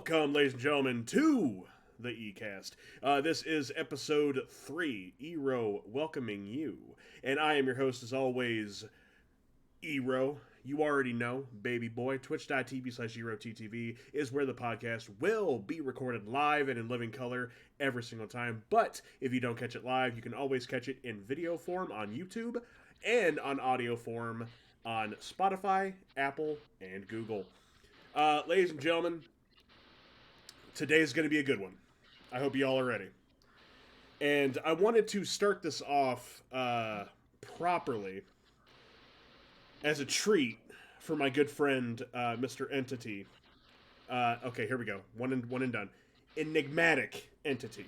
Welcome, ladies and gentlemen, to the eCast. This is episode 3, EROE welcoming you. And I am your host, as always, EROE. You already know, baby boy. Twitch.tv/EROTTV is where the podcast will be recorded live and in living color every single time. But if you don't catch it live, you can always catch it in video form on YouTube and on audio form on Spotify, Apple, and Google. Ladies and gentlemen, today's going to be a good one. I hope you all are ready. And I wanted to start this off properly as a treat for my good friend, Mr. Entity. Okay, here we go. One and done. Enigmatic Entity.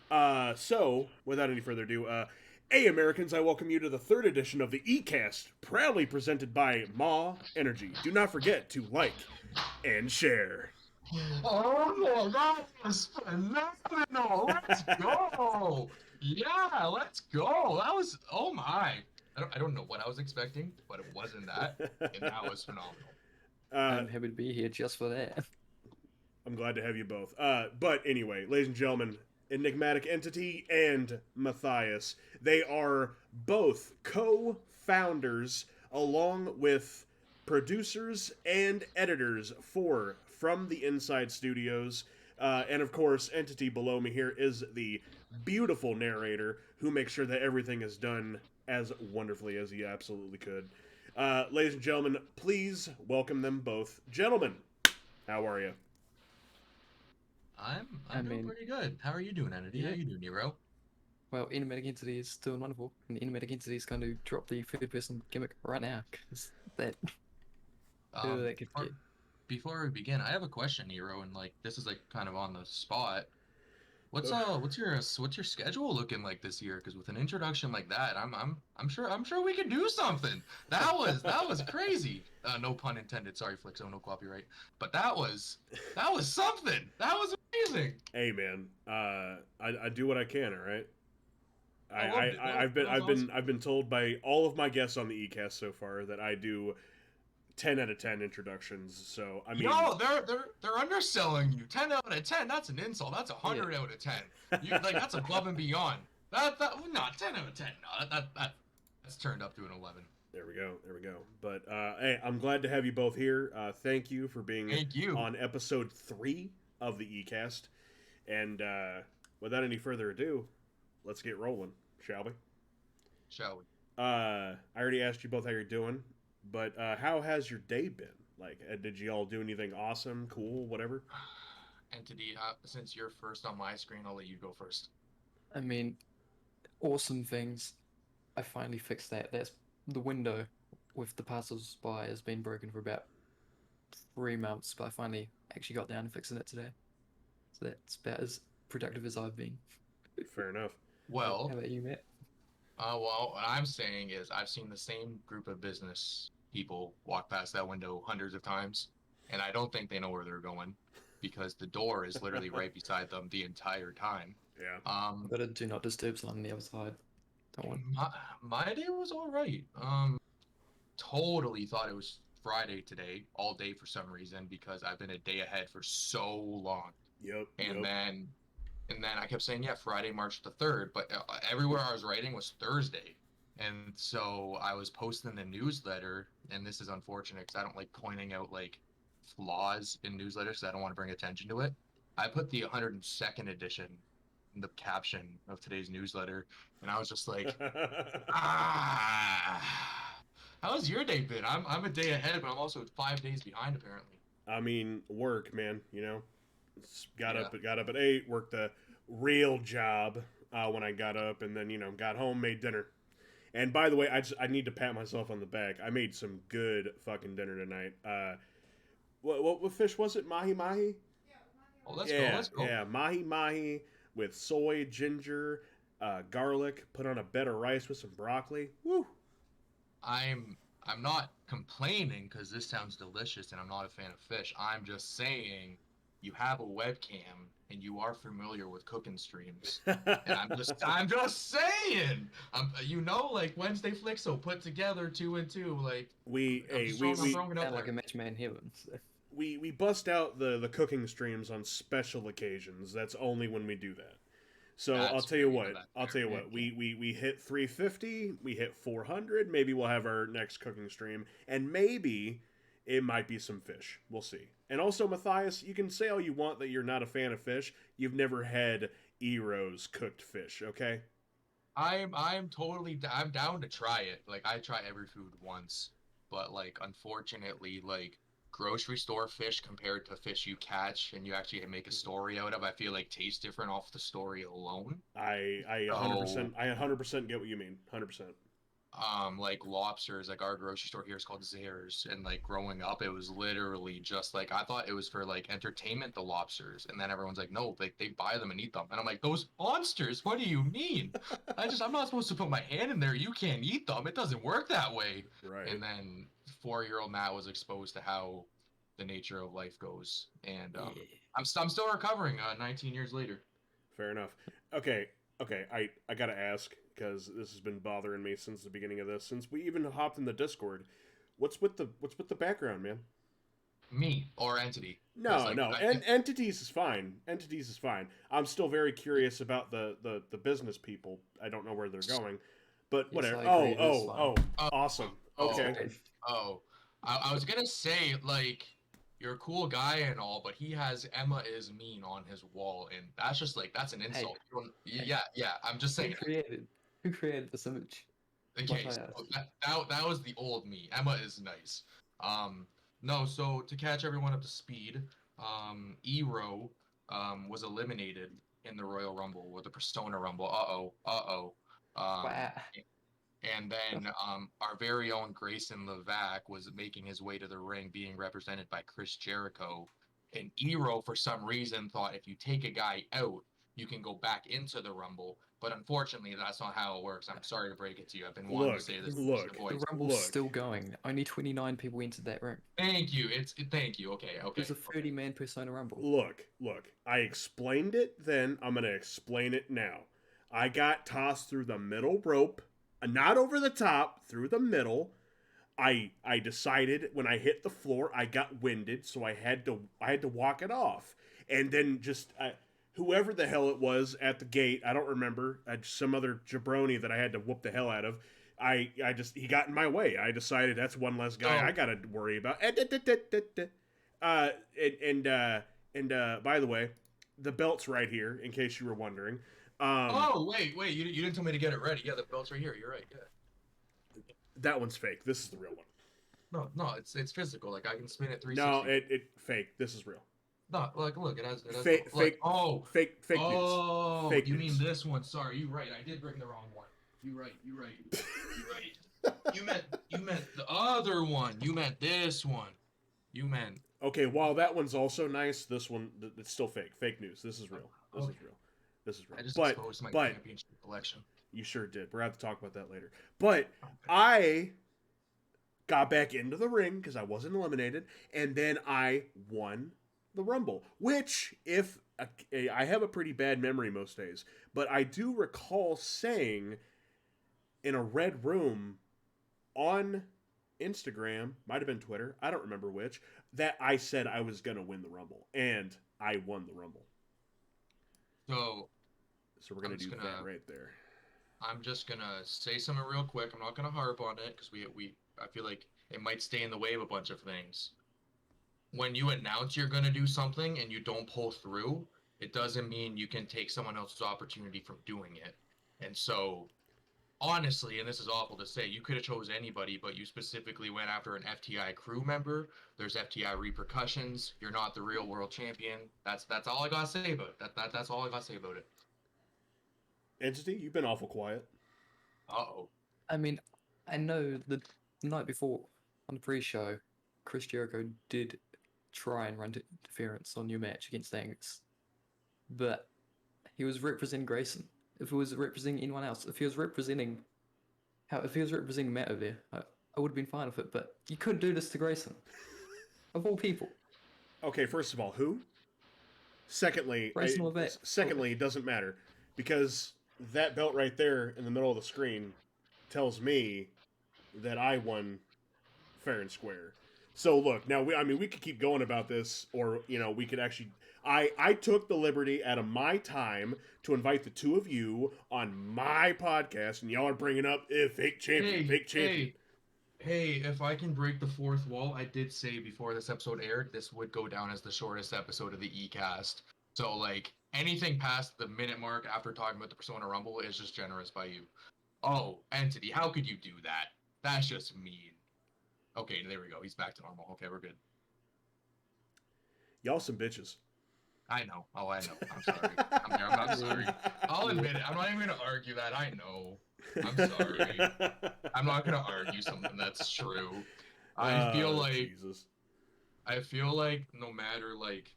So, without any further ado, hey Americans, I welcome you to the third edition of the eCast, proudly presented by Ma Energy. Do not forget to like and share. Oh, that was phenomenal! Let's go! Yeah, let's go! That was, oh my! I don't know what I was expecting, but it wasn't that, and that was phenomenal. I'm happy to be here just for that. I'm glad to have you both. But anyway, ladies and gentlemen, Enigmatic Entity and Matthias, they are both co-founders along with producers and editors for From the Inside Studios. And of course, Entity below me here is the beautiful narrator who makes sure that everything is done as wonderfully as he absolutely could. Ladies and gentlemen, please welcome them both. Gentlemen, how are you? I'm doing pretty good. How are you doing, Entity? Yeah. How you doing, Nero? Well, Enigmatic Entity is doing wonderful, and Enigmatic Entity is going to drop the third-person gimmick right now, because that could get... Before we begin, I have a question, Nero, and this is kind of on the spot. What's your schedule looking like this year? Because with an introduction like that, I'm sure we can do something. That was crazy. No pun intended. Sorry, Flixo, no copyright. But that was something. That was amazing. Hey man, I do what I can. All right. I've been told by all of my guests on the eCast so far that I do 10 out of 10 introductions. So I mean, no, they're underselling you. 10 out of 10. That's an insult. That's 100 out of 10. That's above and beyond. That not 10 out of 10. No, that's turned up to an 11. There we go. But hey, I'm glad to have you both here. Thank you for being on episode 3 of the eCast. And without any further ado, let's get rolling, shall we? Shall we? I already asked you both how you're doing, but how has your day been? Did you all do anything awesome, cool, whatever? Entity, since you're first on my screen, I'll let you go first. I mean, awesome things. I finally fixed that. That's the window with the passers-by has been broken for about 3 months, but I finally actually got down to fixing it today. So that's about as productive as I've been. Fair enough. Well, how about you, Matt? Well, what I'm saying is I've seen the same group of business people walk past that window hundreds of times, and I don't think they know where they're going because the door is literally right beside them the entire time. Yeah. Got a do not disturb sign on the other side. Don't want. My day was all right. Totally thought it was Friday today, all day for some reason, because I've been a day ahead for so long. Yep. And then I kept saying, yeah, Friday, March the 3rd, but everywhere I was writing was Thursday. And so I was posting the newsletter, and this is unfortunate because I don't like pointing out flaws in newsletters because I don't want to bring attention to it. I put the 102nd edition in the caption of today's newsletter, and I was just like, how's your day been? I'm a day ahead, but I'm also 5 days behind apparently. I mean, work, man, got up at 8, worked a real job when I got up, and then got home, made dinner. And by the way, I need to pat myself on the back. I made some good fucking dinner tonight. What fish was it? Mahi mahi? Oh, let's go. Yeah, mahi mahi with soy, ginger, garlic. Put on a bed of rice with some broccoli. Woo! I'm not complaining because this sounds delicious, and I'm not a fan of fish. I'm just saying you have a webcam and you are familiar with cooking streams. And I'm just saying, Wednesday Flixo put together 2 and 2, we sound like a match made in heaven. So. we bust out the cooking streams on special occasions. That's only when we do that. So I'll tell you what. I'll tell you what. We hit 350. We hit 400. Maybe we'll have our next cooking stream, and maybe it might be some fish. We'll see. And also, Matthias, you can say all you want that you're not a fan of fish. You've never had EROE's cooked fish, okay? I'm down to try it. Like I try every food once, but like unfortunately, like grocery store fish compared to fish you catch and you actually make a story out of, I feel like tastes different off the story alone. I So 100% get what you mean. 100%. like lobsters, like our grocery store here is called Zares, and like growing up it was literally just like I thought it was for like entertainment, the lobsters, and then everyone's like no, like they buy them and eat them, and I'm like those monsters, what do you mean? I'm not supposed to put my hand in there, you can't eat them, it doesn't work that way. Right. And then 4-year-old Matt was exposed to how the nature of life goes, and Yeah. I'm still recovering 19 years later. Fair enough. Okay, okay. I gotta ask because this has been bothering me since the beginning of this. Since we even hopped in the Discord, what's with the background, man? Me or entity, because No, like no. Entities is fine. Entities is fine. I'm still very curious about the business people. I don't know where they're going, but Yes, whatever. I Oh, agree, it is oh, fine. oh. Oh, Awesome. oh, Okay. oh. I was gonna say, like, you're a cool guy and all, but he has Emma is mean on his wall, and that's just like that's an Hey, insult. You don't- hey, yeah, yeah. I'm just who saying. created who created this image? Okay, so Matthias. that was the old me. Emma is nice. No, so to catch everyone up to speed, EROE was eliminated in the Royal Rumble or the Persona Rumble. Uh-oh. Um, Wow. and then our very own Grayson Levac was making his way to the ring, being represented by Chris Jericho. And EROE, for some reason, thought if you take a guy out, you can go back into the Rumble. But unfortunately, that's not how it works. I'm sorry to break it to you. I've been wanting to Look, say this since look, the The voice. Rumble's look. still going. Only 29 people entered that room. Thank you. Thank you. Okay, It was a 30-man Persona Rumble. Look. I explained it then. I'm gonna explain it now. I got tossed through the middle rope, not over the top, through the middle. I decided when I hit the floor, I got winded, so I had to walk it off, and then just whoever the hell it was at the gate, I don't remember, some other jabroni that I had to whoop the hell out of. I just he got in my way. I decided that's one less guy I gotta worry about. Uh, and by the way, the belt's right here in case you were wondering. Oh, wait. You didn't tell me to get it ready. Yeah, the belt's right here. You're right. Yeah. That one's fake. This is the real one. No, it's physical. Like I can spin it 360. No, it fake. This is real. No, like look, it has Fake, like, fake news. oh, Fake you news. mean this one? Sorry, you're right. I did bring the wrong one. You're right. You're right. You meant the other one. You meant this one. You meant Okay, while that one's also nice, this one it's still fake. Fake news. This is real. This is okay. real. This is real. I just But exposed my but championship collection. you sure did. We're gonna have to talk about that later. But I got back into the ring because I wasn't eliminated, and then I won the Rumble. Which, if I have a pretty bad memory most days, but I do recall saying in a red room on Instagram, might have been Twitter, I don't remember which, that I said I was gonna win the Rumble, and I won the Rumble. So So we're gonna I'm just do gonna that right there. I'm just gonna say something real quick. I'm not gonna harp on it because we I feel like it might stay in the way of a bunch of things. When you announce you're gonna do something and you don't pull through, it doesn't mean you can take someone else's opportunity from doing it. And so honestly, and this is awful to say, you could have chose anybody, but you specifically went after an FTI crew member. There's FTI repercussions. You're not the real world champion. That's all I gotta say about it. That's all I gotta say about it. Entity, you've been awful quiet. Uh-oh. I mean, I know the night before on the pre-show, Chris Jericho did try and run interference on your match against Angus, but he was representing Grayson. If he was representing anyone else, if he was representing Matt over there, I would have been fine with it. But you couldn't do this to Grayson, of all people. Okay, first of all, who? Secondly, Grayson Levac. secondly, it doesn't matter because that belt right there in the middle of the screen tells me that I won fair and square. So look, now we could keep going about this, or we could actually. I took the liberty out of my time to invite the two of you on my podcast, and y'all are bringing up fake champion, Hey, fake champion. hey, if I can break the fourth wall, I did say before this episode aired, this would go down as the shortest episode of the eCast. So, like, anything past the minute mark after talking about the Persona Rumble is just generous by you. Oh, Entity, how could you do that? That's just mean. Okay, there we go. He's back to normal. Okay, we're good. Y'all some bitches. I know. Oh, I know. I'm sorry. I'm not sorry. I'll admit it. I'm not even gonna argue that. I know. I'm sorry. I'm not gonna argue something that's true. I feel like Jesus. I feel like no matter like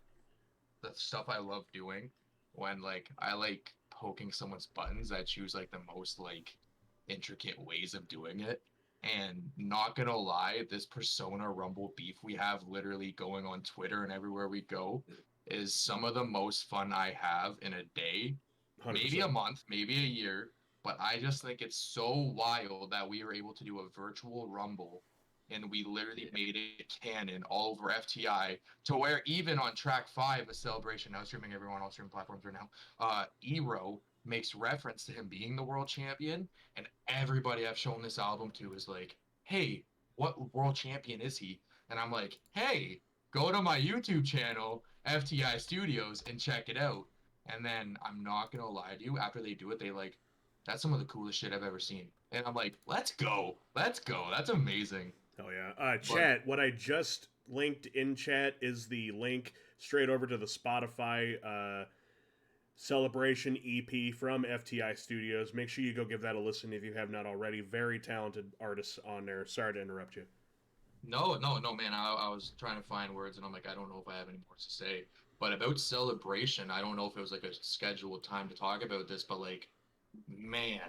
the stuff I love doing, when like I like poking someone's buttons, I choose like the most like intricate ways of doing it. And not gonna lie, this Persona Rumble beef we have literally going on Twitter and everywhere we go is some of the most fun I have in a day, maybe a 100%. month, maybe a year. But I just think it's so wild that we were able to do a virtual Rumble and we literally made it canon all over FTI to where even on track 5 of Celebration, now streaming everyone on all streaming platforms right now, EROE makes reference to him being the world champion, and everybody I've shown this album to is like, hey, what world champion is he? And I'm like, hey, go to my YouTube channel, FTI Studios, and check it out. And then I'm not gonna lie to you, after they do it, they like, that's some of the coolest shit I've ever seen. And I'm like, let's go. That's amazing. Oh yeah. But Chat. What I just linked in chat is the link straight over to the Spotify Celebration EP from FTI Studios. Make sure you go give that a listen if you have not already. Very talented artists on there. Sorry to interrupt you. no, man. I was trying to find words, and I'm like, I don't know if I have any more to say. But about Celebration, I don't know if it was like a scheduled time to talk about this, but like, man,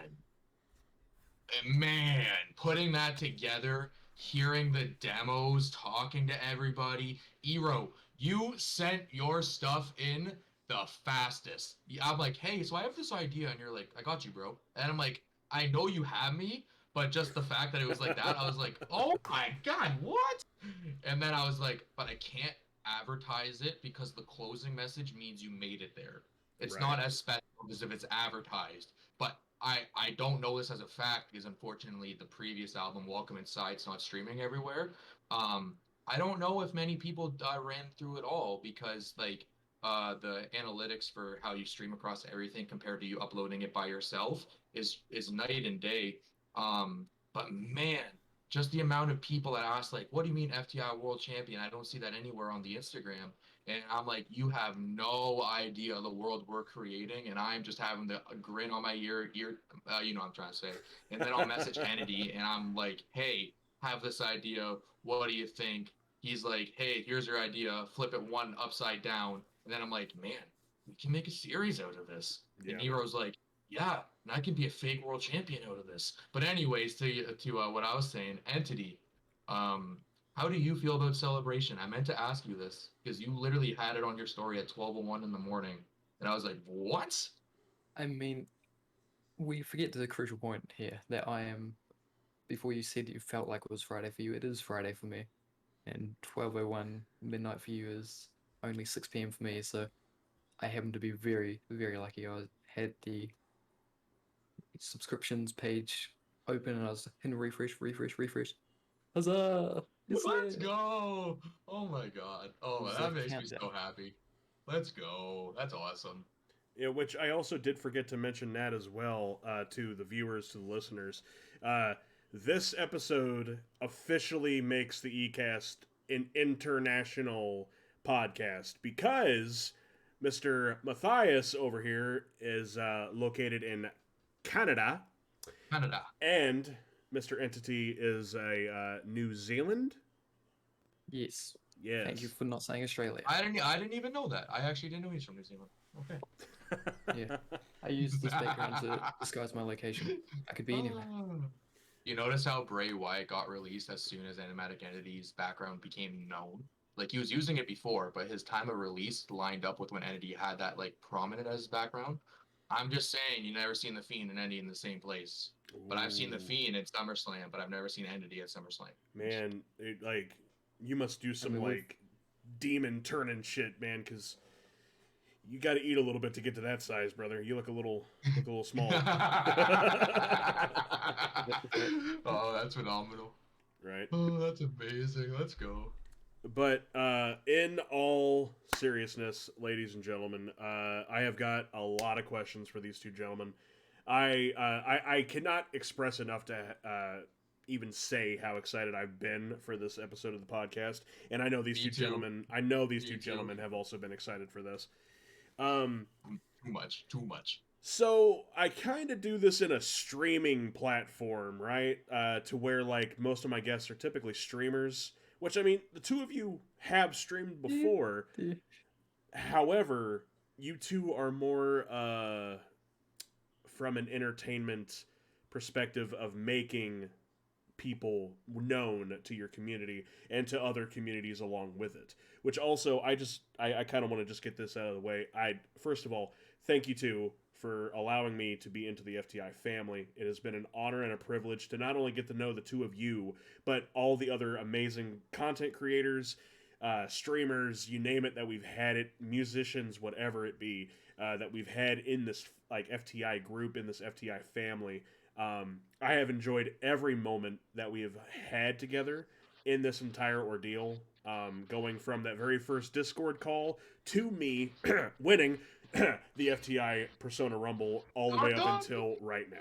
man, putting that together, hearing the demos, talking to everybody. EROE, you sent your stuff in the fastest. I'm like, hey, so I have this idea, and you're like, I got you, bro. And I'm like, I know you have me, but just the fact that it was like that, I was like, oh my god, what? And then I was like, but I can't advertise it because the closing message means you made it there. It's Right. not as special as if it's advertised. But I don't know this as a fact because unfortunately the previous album Welcome Inside's not streaming everywhere. I don't know if many people ran through it all because like the analytics for how you stream across everything compared to you uploading it by yourself is night and day. But man, just the amount of people that ask like, "What do you mean FTI World Champion?" I don't see that anywhere on the Instagram. And I'm like, you have no idea the world we're creating, and I'm just having the grin on my ear, you know what I'm trying to say. And then I'll message Entity, and I'm like, hey, have this idea. What do you think? He's like, hey, here's your idea. Flip it one upside down. And then I'm like, man, we can make a series out of this. And Yeah. Nero's like, yeah, and I can be a fake world champion out of this. But anyways, to what I was saying, Entity, um, how do you feel about Celebration? I meant to ask you this because you literally had it on your story at 12:01 in the morning, and I was like, "What?" I mean, we forget the crucial point here that I am. Before you said you felt like it was Friday for you, it is Friday for me, and 12:01 midnight for you is only 6 p.m. for me. So I happen to be very, very lucky. I had the subscriptions page open, and I was hitting refresh, refresh, refresh. Huzzah! It's Let's there. go! Oh my god! It Oh, was that a makes me countdown. so happy. Let's go! That's awesome. Yeah, which I also did forget to mention that as well to the viewers, to the listeners. This episode officially makes the ECast an international podcast because Mr. Matthias over here is located in Canada, Canada. and Mr. Entity is a New Zealand. Yes. Thank you Yes. for not saying Australia. I didn't even know that. I actually didn't know he's from New Zealand. Okay. Yeah. I use this background to disguise my location. I could be anywhere. You notice how Bray Wyatt got released as soon as Enigmatic Entity's background became known? Like he was using it before, but his time of release lined up with when Entity had that like prominent as his background. I'm just saying, you never seen the Fiend and Entity in the same place. But I've seen the Ooh. Fiend at SummerSlam, but I've never seen Entity at SummerSlam. Man, it, like You must do some mean, we've- like demon turning shit, man, because you got to eat a little bit to get to that size, brother. You look a little small. Oh, that's phenomenal. Right. Oh, that's amazing. Let's go. But in all seriousness, ladies and gentlemen, I have got a lot of questions for these two gentlemen. I cannot express enough to even say how excited I've been for this episode of the podcast, and I know these Me two too. gentlemen. I know these Me two too. gentlemen have also been excited for this. Too much. Too much. So I kind of do this in a streaming platform, right? To where like most of my guests are typically streamers, which I mean, the two of you have streamed before. However, you two are more from an entertainment perspective of making people known to your community and to other communities along with it. Which also, I kind of want to just get this out of the way. I first of all thank you two for allowing me to be into the FTI family. It has been an honor and a privilege to not only get to know the two of you, but all the other amazing content creators, streamers, you name it, that we've had it, musicians, whatever it be, that we've had in this like FTI group, in this FTI family. I have enjoyed every moment that we have had together in this entire ordeal, going from that very first Discord call to me winning the FTI Persona Rumble all the way up until right now.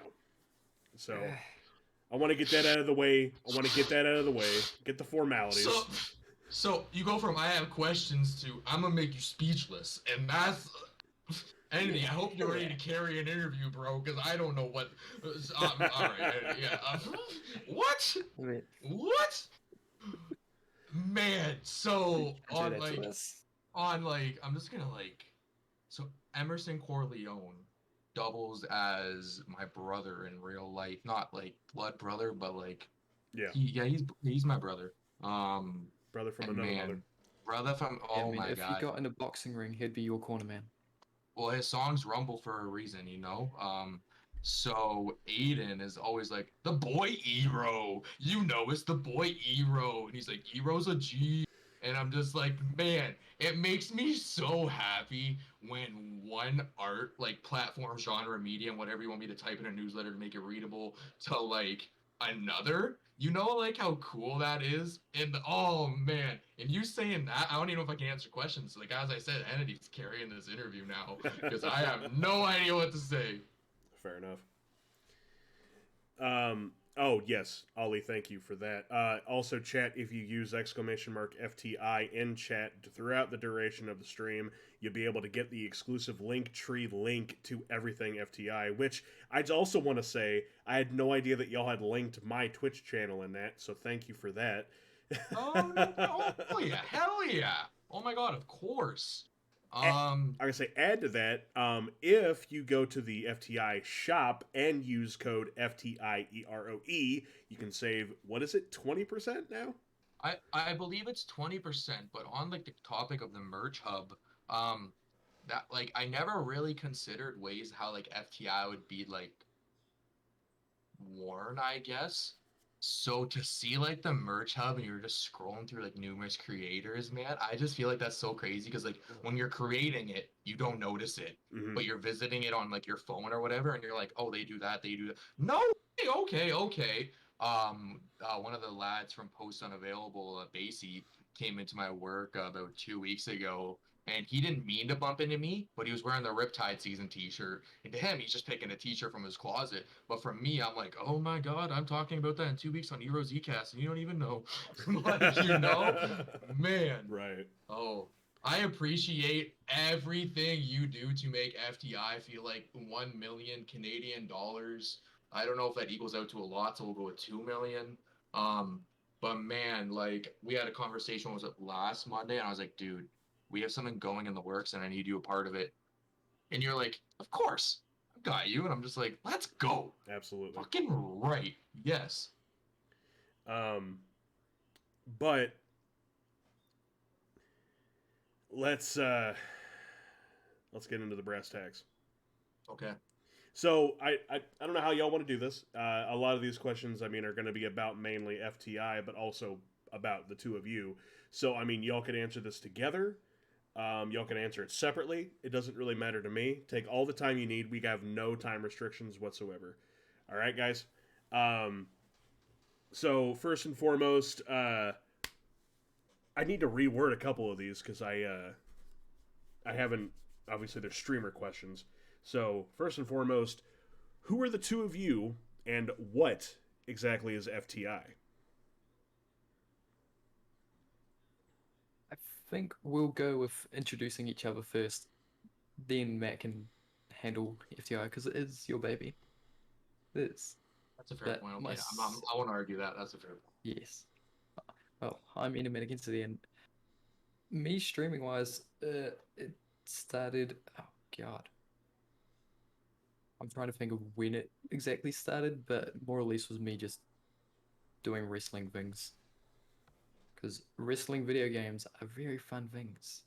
So I want to get that out of the way. Get the formalities. So you go from I have questions to I'm gonna make you speechless, and that's. Andy, I hope you're ready to carry an interview, bro, because I don't know what. All right, yeah. What? Wait, What? Man, so do on that to like, us. I'm just gonna like, so Emerson Corleone doubles as my brother in real life, not like blood brother, but like, Yeah, he's my brother. brother from And another man, mother. brother from Yeah, I oh mean, my if you god. got in a boxing ring, he'd be your corner man. Well, his songs rumble for a reason, you know. So Aiden is always like the boy Ero, you know, it's the boy Ero, and he's like Ero's a G, and I'm just like, man, it makes me so happy when one art like platform, genre, medium, whatever you want me to type in a newsletter to make it readable, to like another. You know, like how cool that is? And oh man, and you saying that, I don't even know if I can answer questions. Like as I said, Entity's carrying this interview now because I have no idea what to say. Fair enough. Oh yes, Ollie, thank you for that. Also, chat, if you use !FTI in chat throughout the duration of the stream, you'll be able to get the exclusive link tree link to everything FTI. Which I'd also want to say, I had no idea that y'all had linked my Twitch channel in that, so thank you for that. Oh, oh yeah, hell yeah! Oh my god, of course. I gotta say, add to that, if you go to the FTI shop and use code FTIEROE, you can save, what is it, 20% now? I believe it's 20%, but on like the topic of the merch hub, that like I never really considered ways how like FTI would be like worn, I guess. So to see like the merch hub and you're just scrolling through like numerous creators, man, I just feel like that's so crazy because like when you're creating it, you don't notice it, Mm-hmm. but you're visiting it on like your phone or whatever, and you're like, oh, they do that, they do that. No, okay. One of the lads from Post Unavailable, Basie, came into my work about 2 weeks ago, and he didn't mean to bump into me, but he was wearing the Riptide season T-shirt, and to him, he's just picking a T-shirt from his closet. But for me, I'm like, oh my god, I'm talking about that in 2 weeks on Eero Zcast, and you don't even know. Like, you know, man. Right. Oh, I appreciate everything you do to make FTI feel like 1 million Canadian dollars. I don't know if that equals out to a lot, so we'll go with 2 million. But man, like we had a conversation, was it last Monday? And I was like, dude, we have something going in the works and I need you a part of it. And you're like, of course, I've got you. And I'm just like, let's go. Absolutely. Fucking right. Yes. But let's get into the brass tacks. Okay. So I don't know how y'all want to do this. A lot of these questions, I mean, are going to be about mainly FTI, but also about the two of you. So, I mean, y'all could answer this together. Y'all can answer it separately. It doesn't really matter to me. Take all the time you need. We have no time restrictions whatsoever. All right, guys. Um, so first and foremost, I need to reword a couple of these because I haven't. Obviously, they're streamer questions. So first and foremost, who are the two of you, and what exactly is FTI? I think we'll go with introducing each other first, then Matt can handle FTI because it is your baby. It is. That's a fair But point. my Okay, I won't argue that. That's a fair point. yes. Well, I'm Enigmatic into the end. Me streaming wise, it started. Oh God, I'm trying to think of when it exactly started, but more or less was me just doing wrestling things. Because wrestling video games are very fun things.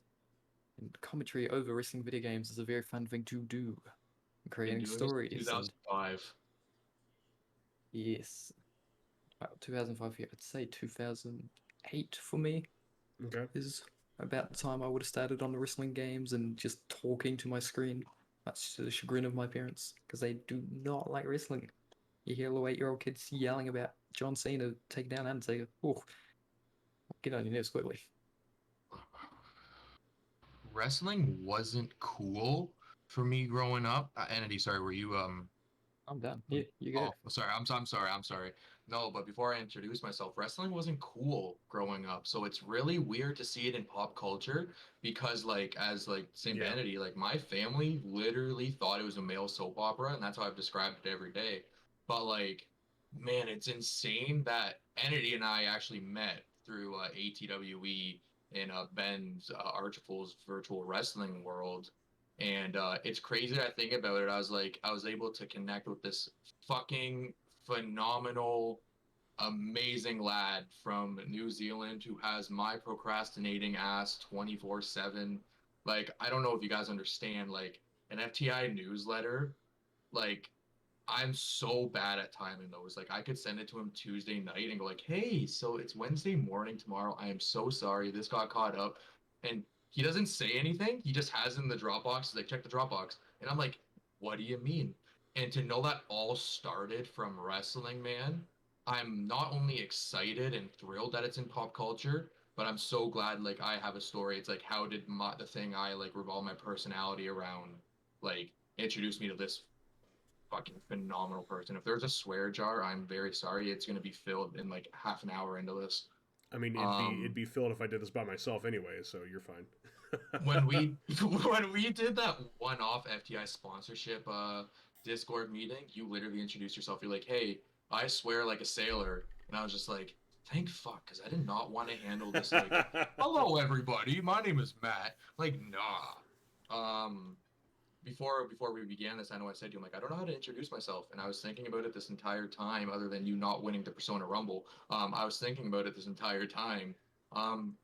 And commentary over wrestling video games is a very fun thing to do. Been Creating doing this stories since and 2005. yes, well, 2005, yeah, I'd say 2008 for me Okay. is about the time I would have started on the wrestling games and just talking to my screen, much to the chagrin of my parents, because they do not like wrestling. You hear little 8-year-old kids yelling about John Cena taking down Undertaker. Oh, get on your nerves quickly. Wrestling wasn't cool for me growing up. Entity, sorry, were you I'm done. Yeah, you go. Oh, sorry. I'm sorry. I'm sorry. No, but before I introduce myself, wrestling wasn't cool growing up. So it's really weird to see it in pop culture because like as like same Yeah. vanity, like my family literally thought it was a male soap opera, and that's how I've described it every day. But like, man, it's insane that Entity and I actually met through ATWE in Ben's Archiful's virtual wrestling world. And it's crazy that I think about it. I was able to connect with this fucking phenomenal, amazing lad from New Zealand who has my procrastinating ass 24/7. Like, I don't know if you guys understand, like, an FTI newsletter, like, I'm so bad at timing those. Like, I could send it to him Tuesday night and go, like, hey, so it's Wednesday morning tomorrow. I am so sorry. This got caught up. And he doesn't say anything. He just has it in the Dropbox. He's like, check the Dropbox. And I'm like, what do you mean? And to know that all started from wrestling, man, I'm not only excited and thrilled that it's in pop culture, but I'm so glad like I have a story. It's like how did the thing I like revolve my personality around like introduce me to this fucking phenomenal person. If there's a swear jar, I'm very sorry. It's gonna be filled in like half an hour into this. I mean, it'd Um, be filled if I did this by myself anyway, so you're fine. when we when we did that one-off FTI sponsorship Discord meeting, you literally introduced yourself. You're like, "Hey, I swear like a sailor," and I was just like, "Thank fuck," because I did not want to handle this like, "Hello everybody, my name is Matt." Like, nah. Before we began this, I know I said to you, I'm like, I don't know how to introduce myself, and I was thinking about it this entire time. Other than you not winning the Persona Rumble, I was thinking about it this entire time. Um,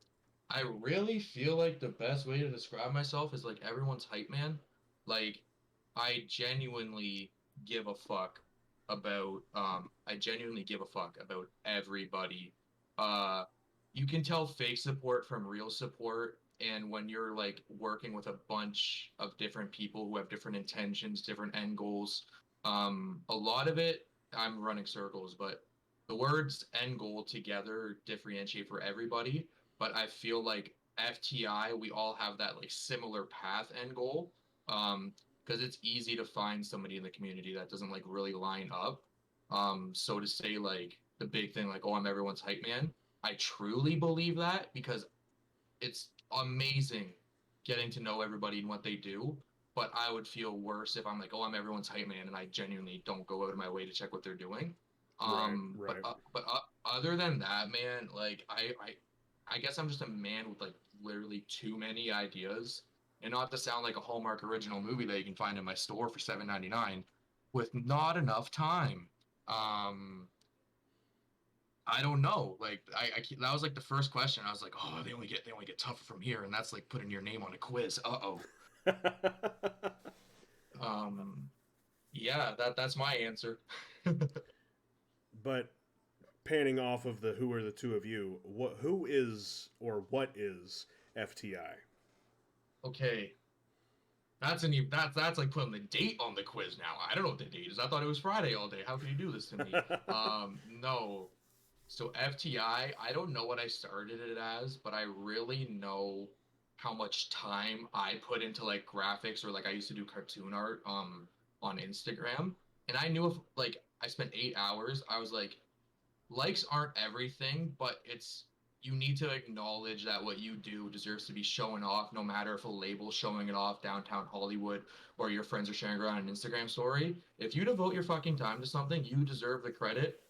I really feel like the best way to describe myself is like everyone's hype man. Like I genuinely give a fuck I genuinely give a fuck about everybody. Uh you can tell fake support from real support, and when you're like working with a bunch of different people who have different intentions, different end goals, a lot of it I'm running circles, but the words end goal together differentiate for everybody. But I feel like FTI, we all have that like similar path end goal. Because it's easy to find somebody in the community that doesn't like really line up. So to say like the big thing, like, oh, I'm everyone's hype man, I truly believe that because it's amazing getting to know everybody and what they do. But I would feel worse if I'm like, oh, I'm everyone's hype man, and I genuinely don't go out of my way to check what they're doing. Right, But right. other than that, man, like I guess I'm just a man with like literally too many ideas, and not to sound like a Hallmark original movie that you can find in my store for $7.99, with not enough time. Um, I don't know. Like that was like the first question. I was like, oh, they only get tougher from here, and that's like putting your name on a quiz. Uh-oh. Um, yeah, that's my answer. But panning off of the who are the two of you, who is or what is FTI? Okay, that's like putting the date on the quiz now. I don't know what the date is. I thought it was Friday all day. How can you do this to me? No. So FTI, I don't know what I started it as, but I really know how much time I put into like graphics or like I used to do cartoon art on Instagram. And I knew if like I spent 8 hours, I was like, likes aren't everything, but it's you need to acknowledge that what you do deserves to be shown off, no matter if a label's showing it off downtown Hollywood or your friends are sharing it around an Instagram story. If you devote your fucking time to something, you deserve the credit.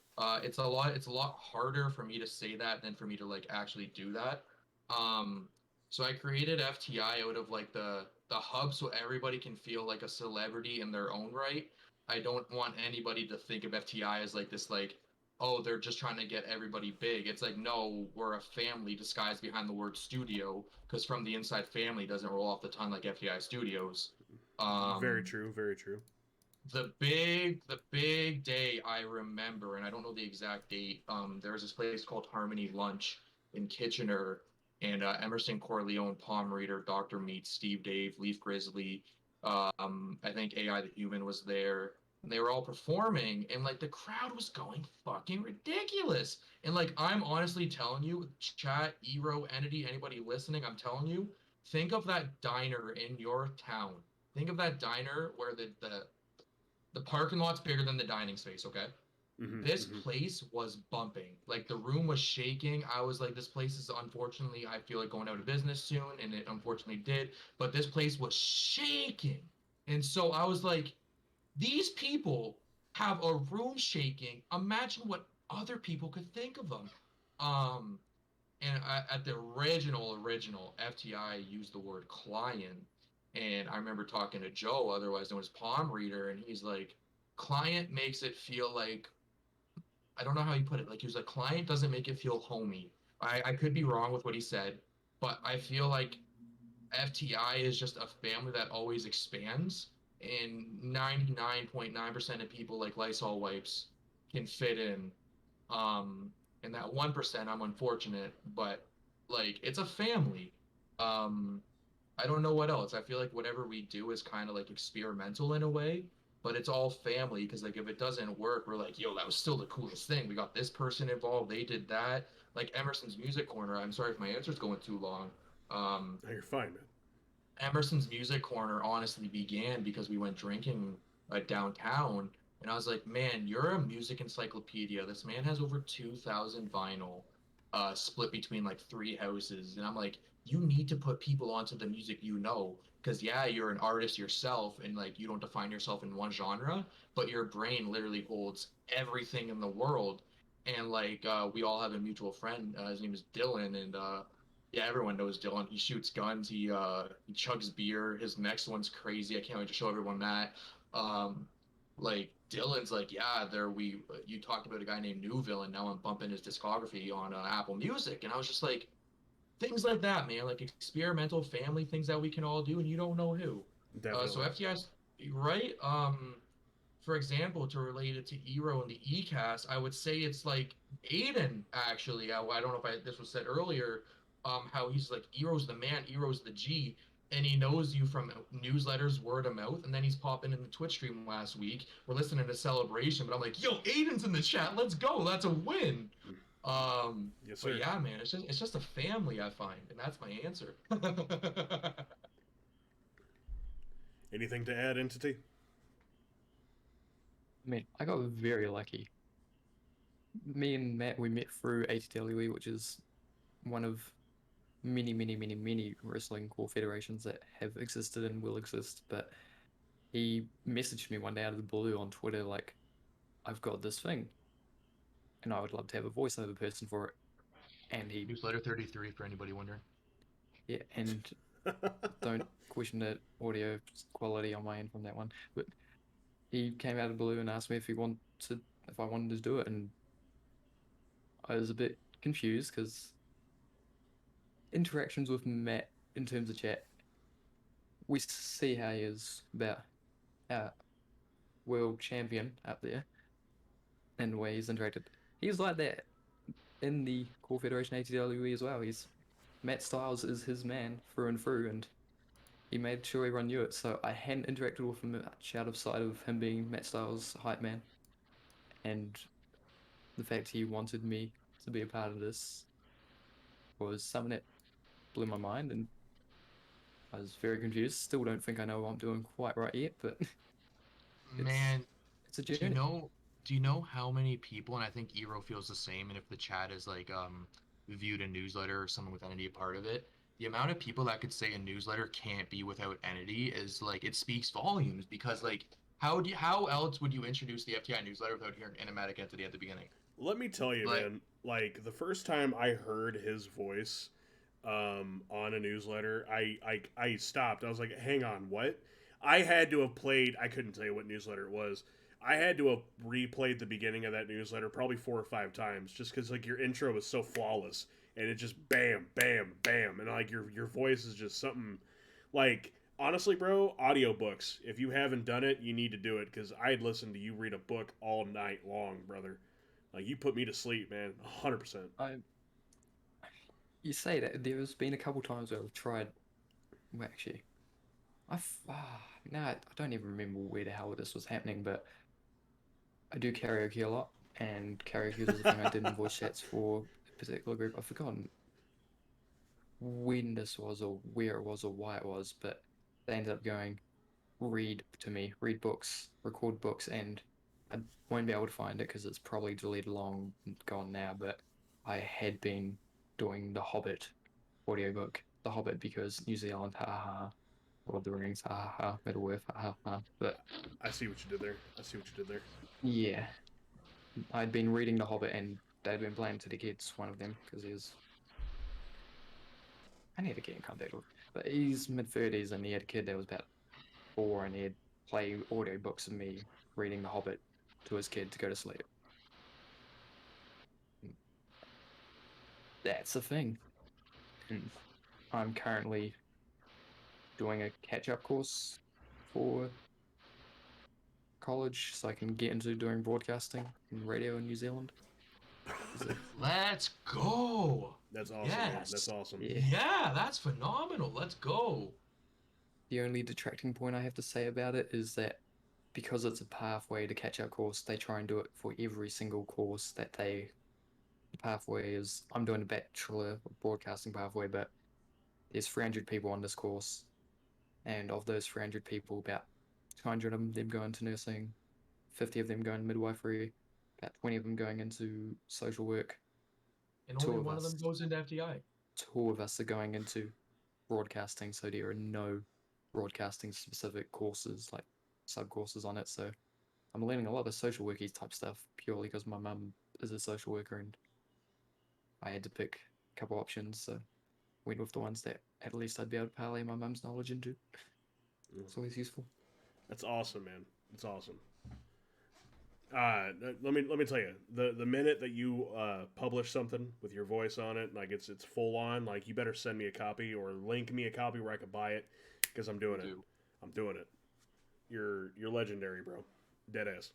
It's a lot harder for me to say that than for me to like actually do that. Um, so I created FTI out of like the hub so everybody can feel like a celebrity in their own right. I don't want anybody to think of FTI as like this like, oh, they're just trying to get everybody big. It's like, no, we're a family disguised behind the word studio, because from the inside, family doesn't roll off the tongue like FTI Studios. Very Um, true. Very true. the big day I remember, and I don't know the exact date. There was this place called Harmony Lunch in Kitchener, and Emerson Corleone, Palm Reader, Dr. Meat, Steve Dave, Leaf Grizzly, I think AI the Human was there. And they were all performing, and like the crowd was going fucking ridiculous. And like I'm honestly telling you, chat, Ero, entity, anybody listening, I'm telling you, think of that diner in your town. Think of that diner where the parking lot's bigger than the dining space, okay? Mm-hmm, This mm-hmm. place was bumping. Like the room was shaking. I was like, this place is unfortunately, I feel like going out of business soon, and it unfortunately did. But this place was shaking. And so I was like, these people have a room shaking. Imagine what other people could think of them. Um, and at the original FTI used the word client, and I remember talking to Joe, otherwise known as Palm Reader, and he's like, client makes it feel like, I don't know how he put it. Like he was like, client doesn't make it feel homey. I could be wrong with what he said, but I feel like FTI is just a family that always expands, and 99.9% of people like Lysol wipes can fit in. Um, and that 1%, I'm unfortunate, but like it's a family. Um, I don't know what else. I feel like whatever we do is kind of like experimental in a way, but it's all family because like if it doesn't work, we're like, yo, that was still the coolest thing. We got this person involved, they did that. Like Emerson's Music Corner. I'm sorry if my answer's going too long. Um, No, you're fine, man. Emerson's Music Corner honestly began because we went drinking downtown, and I was like, "Man, you're a music encyclopedia. This man has over 2,000 vinyl, split between like three houses." And I'm like, "You need to put people onto the music you know, because yeah, you're an artist yourself, and like you don't define yourself in one genre, but your brain literally holds everything in the world." And like we all have a mutual friend. His name is Dylan, and yeah, everyone knows Dylan. He shoots guns. He chugs beer. His next one's crazy. I can't wait to show everyone that. Um, like Dylan's like, yeah, there we you talked about a guy named Newville, and now I'm bumping his discography on Apple Music, and I was just like, things like that, man, like experimental family things that we can all do, and you don't know who. So Definitely. FTI's right. For example, to relate it to ERO and the ECAS, I would say it's like Aiden actually. I don't know if this was said earlier. How he's like ERO's the man, ERO's the G, and he knows you from newsletters, word of mouth, and then he's popping in the Twitch stream last week. We're listening to Celebration, but I'm like, yo, Aiden's in the chat. Let's go. That's a win. Yes, But sir. yeah, man, it's just a family I find, and that's my answer. Anything to add, entity? I mean, I got very lucky. Me and Matt, we met through ATWE, which is one of many, many, many, many wrestling core federations that have existed and will exist. But he messaged me one day out of the blue on Twitter, like, I've got this thing, and I would love to have a voiceover person for it. And he, Newsletter 33 for anybody wondering. yeah, and don't question the audio quality on my end from that one. But he came out of the blue and asked me if I wanted to do it, and I was a bit confused because interactions with Matt in terms of chat, we see how he is about our world champion up there and the way he's interacted. He's like that in the Core Federation ATWE as well. He's Matt Styles is his man through and through, and he made sure everyone knew it. So I hadn't interacted with him much out of sight of him being Matt Styles' hype man, and the fact he wanted me to be a part of this was something that blew my mind, and I was very confused. Still don't think I know what I'm doing quite right yet, but it's Man, it's a do you journey. know do you know how many people, and I think Ero feels the same, and if the chat is like viewed a newsletter or someone with Entity a part of it, the amount of people that could say a newsletter can't be without Entity is like it speaks volumes because like how else would you introduce the FTI newsletter without hearing Enigmatic Entity at the beginning? Let me tell you, Like man. Like the first time I heard his voice on a newsletter, I stopped. I was like, "Hang on, what?" I had to have played. I couldn't tell you what newsletter it was. I had to have replayed the beginning of that newsletter probably 4 or 5 times, just because like your intro was so flawless, and it just bam, bam, bam, and like your voice is just something like. Honestly, bro, audiobooks. If you haven't done it, you need to do it because I'd listen to you read a book all night long, brother. Like you put me to sleep, man. 100%. I You say that there's been a couple times where I've tried. Well, actually, I don't even remember where the hell this was happening, but I do karaoke a lot, and karaoke was the thing I did in voice chats for a particular group. I've forgotten when this was or where it was or why it was, but they ended up going, read to me, read books, record books, and I won't be able to find it because it's probably deleted long gone now, but I had been doing The Hobbit audiobook, The Hobbit, because New Zealand, ha ha ha, Lord of the Rings, ha ha ha, Middle Earth, ha ha ha. But I see what you did there. I see what you did there. yeah, I'd been reading The Hobbit and they'd been playing to the kids, one of them, because I need to get in contact with, but he's mid-30s and he had a kid that was about 4 and he'd play audiobooks of me reading The Hobbit to his kid to go to sleep. That's a thing. And I'm currently doing a catch-up course for college so I can get into doing broadcasting and radio in New Zealand. let's go. That's awesome, man. That's Yes. awesome. Yeah. Yeah, that's phenomenal. Let's go. The only detracting point I have to say about it is that because it's a pathway to catch-up course, they try and do it for every single course that the pathway is. I'm doing a Bachelor of Broadcasting pathway, but there's 300 people on this course, and of those 300 people, about 200 of them go into nursing, 50 of them go into midwifery, about 20 of them going into social work. And Two only of one of them us, goes into FTI. 2 of us are going into broadcasting, so there are no broadcasting specific courses like sub courses on it. So I'm learning a lot of social worky type stuff purely because my mum is a social worker and I had to pick a couple options. So went with the ones that at least I'd be able to parlay my mum's knowledge into. It's always useful. That's awesome, man. That's awesome. Let me tell you, the minute that you publish something with your voice on it, like it's full on, like you better send me a copy or link me a copy where I could buy it because I'm doing it. I'm doing it. You're legendary, bro. Dead ass.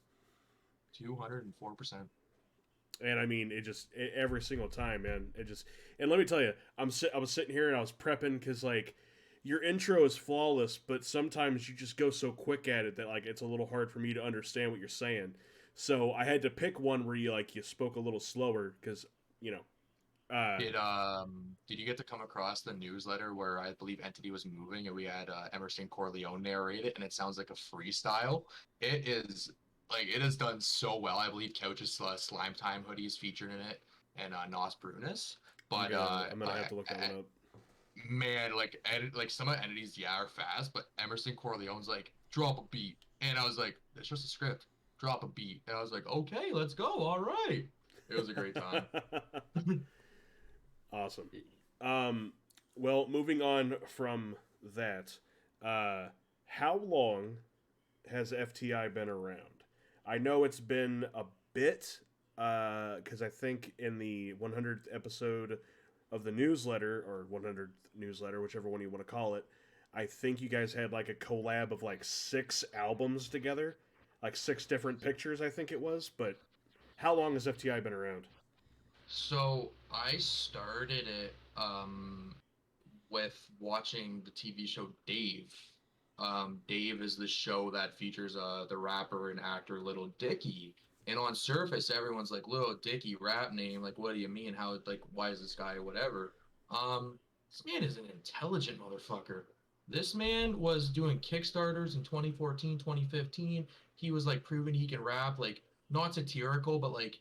204%. And I mean, every single time, man. And let me tell you, I was sitting here and I was prepping because like your intro is flawless, but sometimes you just go so quick at it that like it's a little hard for me to understand what you're saying. So I had to pick one where you spoke a little slower because you know. Did you get to come across the newsletter where I believe Entity was moving and we had Emerson Corleone narrate it and it sounds like a freestyle? It is like it is done so well. I believe Couch's Slime Time hoodie is featured in it and Nos Brunis. But I'm gonna have to look that one up. man, like some of the entities, yeah, are fast, but Emerson Corleone's like drop a beat, and I was like, it's just a script, drop a beat, and I was like, okay, let's go, all right. It was a great time. Awesome. Well, moving on from that, how long has FTI been around? I know it's been a bit, because I think in the 100th episode of the newsletter, or 100th newsletter, whichever one you want to call it, I think you guys had like a collab of like 6 albums together, like 6 different pictures, I think it was. But how long has FTI been around? So I started it with watching the TV show Dave. Dave is the show that features the rapper and actor Little Dicky. And on surface, everyone's like, Little Dicky, rap name. Like, what do you mean? How, like, why is this guy, whatever? This man is an intelligent motherfucker. This man was doing Kickstarters in 2014, 2015. He was like proving he can rap, like, not satirical, but like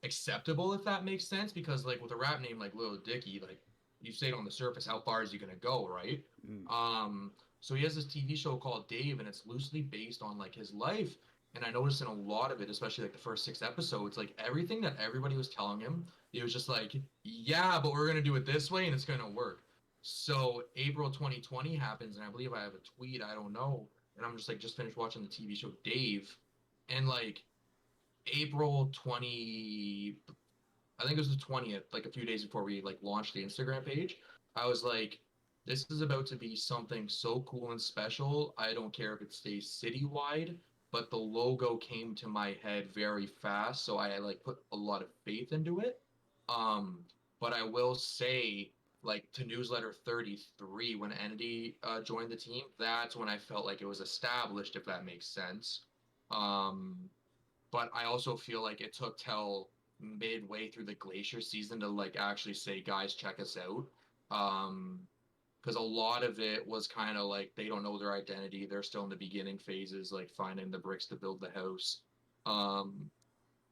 acceptable, if that makes sense, because like with a rap name like Lil Dicky, like you say it on the surface, how far is he gonna go, right? Mm. So he has this TV show called Dave, and it's loosely based on like his life. And I noticed in a lot of it, especially like the first 6 episodes, like everything that everybody was telling him, it was just like, yeah, but we're gonna do it this way and it's gonna work. So April 2020 happens, and I believe I have a tweet, I don't know, and I'm just like just finished watching the TV show Dave, and like April 20, I think it was the 20th, like a few days before we like launched the Instagram page. I was like, this is about to be something so cool and special. I don't care if it stays citywide, but the logo came to my head very fast, so I like put a lot of faith into it. Um, but I will say, like to newsletter 33, when Entity joined the team, that's when I felt like it was established, if that makes sense. Um, but I also feel like it took till midway through the Glacier season to like actually say, guys, check us out. Um, because a lot of it was kind of like they don't know their identity. They're still in the beginning phases, like finding the bricks to build the house. Um,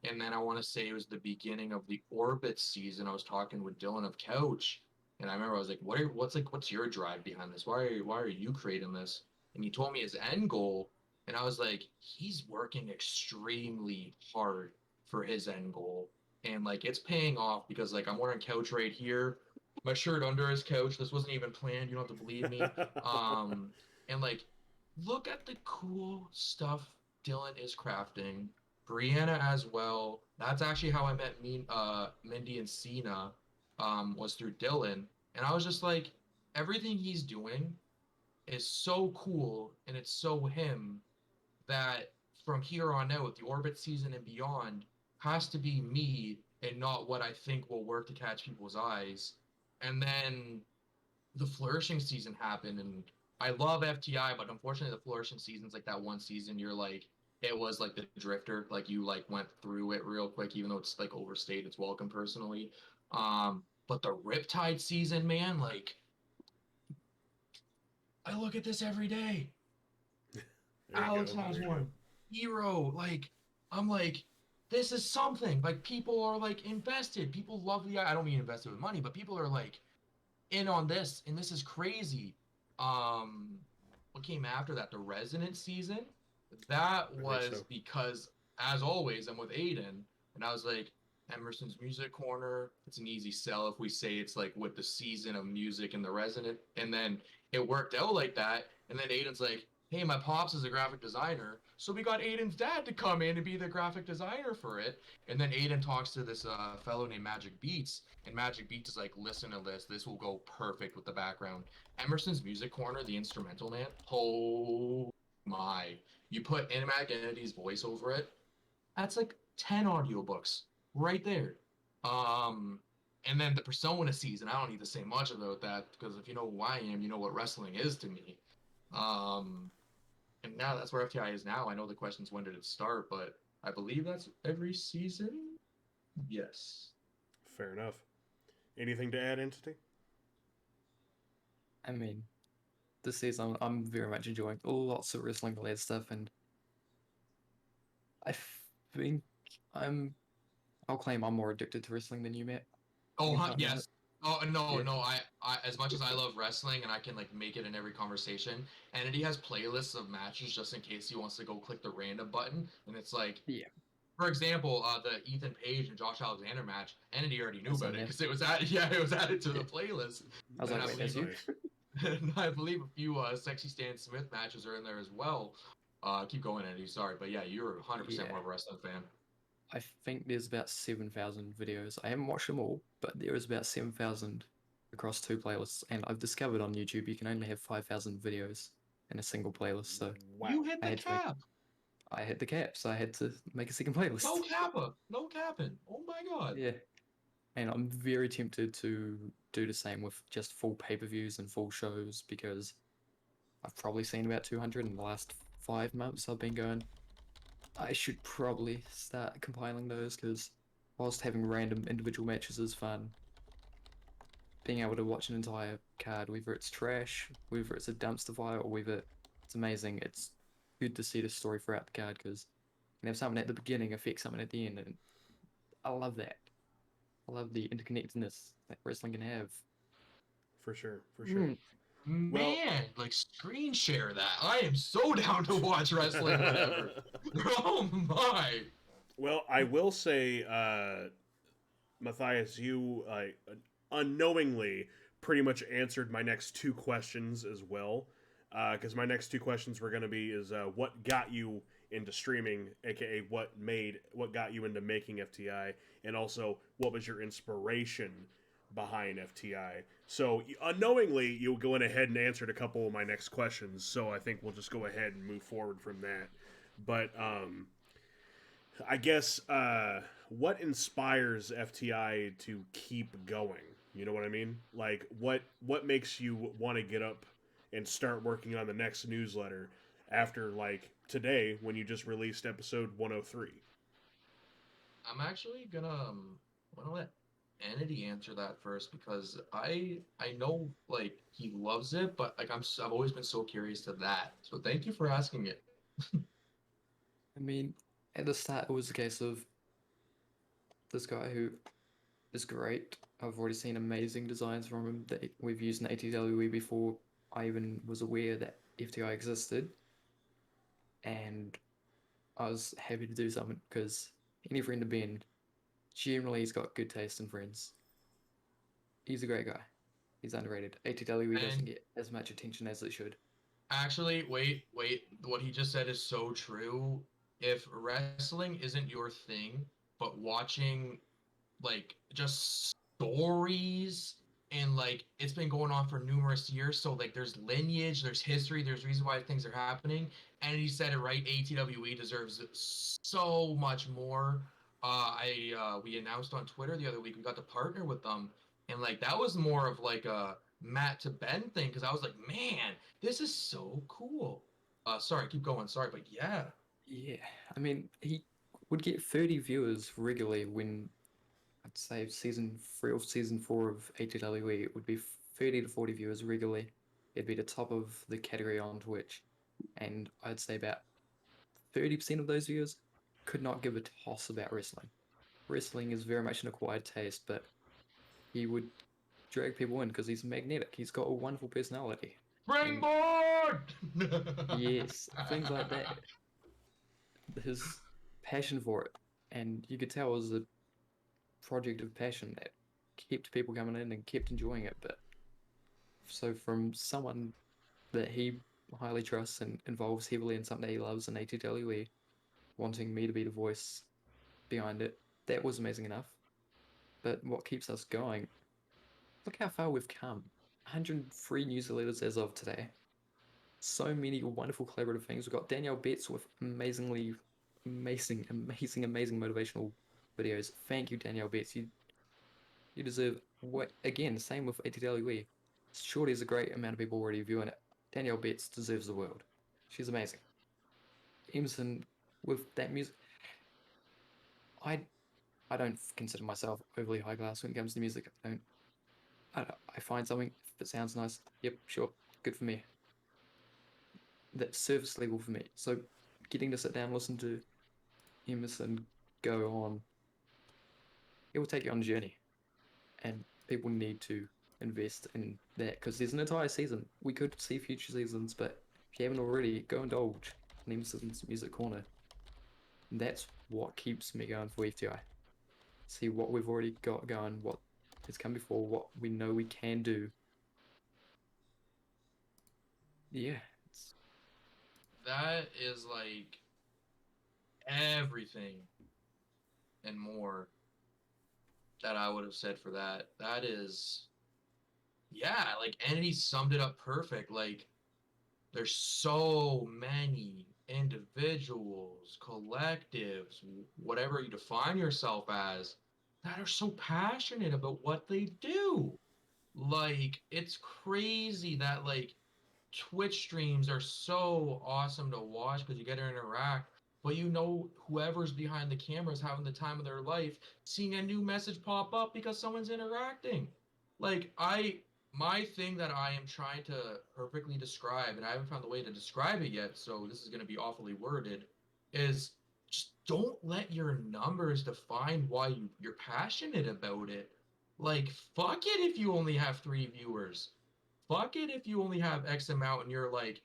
and then I want to say it was the beginning of the Orbit season. I was talking with Dylan of Couch, and I remember I was like, what's your drive behind this? Why are you creating this?" And he told me his end goal, and I was like, he's working extremely hard for his end goal, and like it's paying off because like I'm wearing Couch right here, my shirt under his couch. This wasn't even planned. You don't have to believe me. Um, and like, look at the cool stuff Dylan is crafting. Brianna as well. That's actually how I met Mindy and Cena, was through Dylan. And I was just like, everything he's doing is so cool and it's so him that from here on out, the Orbit season and beyond has to be me and not what I think will work to catch people's eyes. And then the flourishing season happened, and I love FTI, but unfortunately the flourishing season's like that one season you're like it was like the drifter, like you like went through it real quick, even though it's like overstayed its welcome personally. But the Riptide season, man, like I look at this every day. There you Alex go. has There you one. Hero, like I'm like, this is something. Like people are like invested. People love the I don't mean invested with money, but people are like in on this, and this is crazy. Um, what came after that? The Resident season. That go. I think was so. because, as always, I'm with Aiden, and I was like, Emerson's Music Corner. It's an easy sell if we say it's like with the season of music and the Resident, and then it worked out like that. And then Aiden's like, hey, my pops is a graphic designer, so we got Aiden's dad to come in and be the graphic designer for it. And then Aiden talks to this fellow named Magic Beats, and Magic Beats is like, listen to this. This will go perfect with the background. Emerson's Music Corner, the instrumental, man. Oh my. You put Enigmatic Entity's voice over it. That's like 10 audiobooks right there. Um, and then the Persona season, I don't need to say much about that because if you know who I am, you know what wrestling is to me. Um, and now that's where FTI is now. I know the question's when did it start, but I believe that's every season. Yes. Fair enough. Anything to add, Entity? I mean, this season I'm very much enjoying lots of wrestling related stuff, and I think I'm I'll claim I'm more addicted to wrestling than you, Matt. You Oh, can count me on it. yes. Oh, no, Yeah. no. I, as much as I love wrestling and I can like make it in every conversation, and he has playlists of matches just in case he wants to go click the random button. And it's like, Yeah. for example, the Ethan Page and Josh Alexander match, Entity already knew That's on about it there. because it was added. Yeah, it was added to Yeah. the playlist, I was and like, I wait, believe that's you? Nice. and I believe a few Sexy Stan Smith matches are in there as well. Keep going, Entity. Sorry, but yeah, you're 100% Yeah. more of a wrestling fan. I think there's about 7,000 videos. I haven't watched them all, but there is about 7,000 across two playlists. And I've discovered on YouTube you can only have 5,000 videos in a single playlist. So Wow. You hit I the had to make cap. I hit the cap, so I had to make a second playlist. No kappa. No capping. Oh my god. Yeah. And I'm very tempted to do the same with just full pay-per-views and full shows because I've probably seen about 200 in the last 5 months. I've been going, I should probably start compiling those because whilst having random individual matches is fun, being able to watch an entire card, whether it's trash, whether it's a dumpster fire, or whether it's amazing, it's good to see the story throughout the card because you can have something at the beginning affect something at the end, and I love that. I love the interconnectedness that wrestling can have. For sure, for sure. Mm. Well, Man, like screen share that. I am so down to watch wrestling whenever. Oh my. well, I will say, Matthias, you unknowingly pretty much answered my next two questions as well. Because my next two questions were going to be is what got you into streaming, aka what got you into making FTI, and also what was your inspiration behind FTI. So unknowingly, you went ahead and answered a couple of my next questions. So I think we'll just go ahead and move forward from that. But I guess what inspires FTI to keep going? You know what I mean? Like what makes you want to get up and start working on the next newsletter after like today when you just released episode 103? I'm actually gonna let Entity answer that first because I know like he loves it, but like I've always been so curious to that. So thank you for asking it. I mean, at the start, it was a case of this guy who is great. I've already seen amazing designs from him that we've used in ATWE before I even was aware that FTI existed. And I was happy to do something because any friend of Ben, generally he's got good taste in friends. He's a great guy. He's underrated. ATWE doesn't And get as much attention as it should. actually, wait. What he just said is so true. If wrestling isn't your thing, but watching like just stories and like it's been going on for numerous years, so like there's lineage, there's history, there's reason why things are happening, and he said it right. ATWE deserves so much more. I We announced on Twitter the other week we got to partner with them, and like that was more of like a Matt to Ben thing because I was like, man, this is so cool. Sorry, keep going. Sorry, but yeah. Yeah, I mean, he would get 30 viewers regularly when I'd say season 3 or season 4 of ATWE, it would be 30 to 40 viewers regularly. It'd be the top of the category on Twitch. And I'd say about 30% of those viewers could not give a toss about wrestling. Wrestling is very much an acquired taste, but he would drag people in because he's magnetic. He's got a wonderful personality. And Springboard! yes, things like that. His passion for it. And you could tell it was a project of passion that kept people coming in and kept enjoying it. But so from someone that he highly trusts and involves heavily in something that he loves in ATWE, wanting me to be the voice behind it, that was amazing enough. But what keeps us going? Look how far we've come. 103 newsletters as of today. So many wonderful collaborative things. We've got Danielle Betts with amazing motivational videos. Thank you, Danielle Betts. You deserve what again, same with ATWE. Sure, there's a great amount of people already viewing it. Danielle Betts deserves the world. She's amazing. Emerson with that music. I I don't consider myself overly high class when it comes to music. I find something if it sounds nice. Yep, sure, good for me. That's surface level for me. So getting to sit down and listen to Emerson go on, it will take you on a journey, and people need to invest in that because there's an entire season. We could see future seasons, but if you haven't already, go indulge in Emerson's Music Corner. And that's what keeps me going for FTI. See what we've already got going, what has come before, what we know we can do. Yeah, it's That is like everything and more that I would have said for that. That is, yeah, like Entity summed it up perfect. Like, there's so many individuals, collectives, whatever you define yourself as, that are so passionate about what they do. Like, it's crazy that like Twitch streams are so awesome to watch because you get to interact, but whoever's behind the camera is having the time of their life seeing a new message pop up because someone's interacting. Like my thing that I am trying to perfectly describe, and I haven't found the way to describe it yet, so this is going to be awfully worded, is just don't let your numbers define why you're passionate about it. Like, fuck it if you only have 3 viewers. Fuck it if you only have X amount and you're like,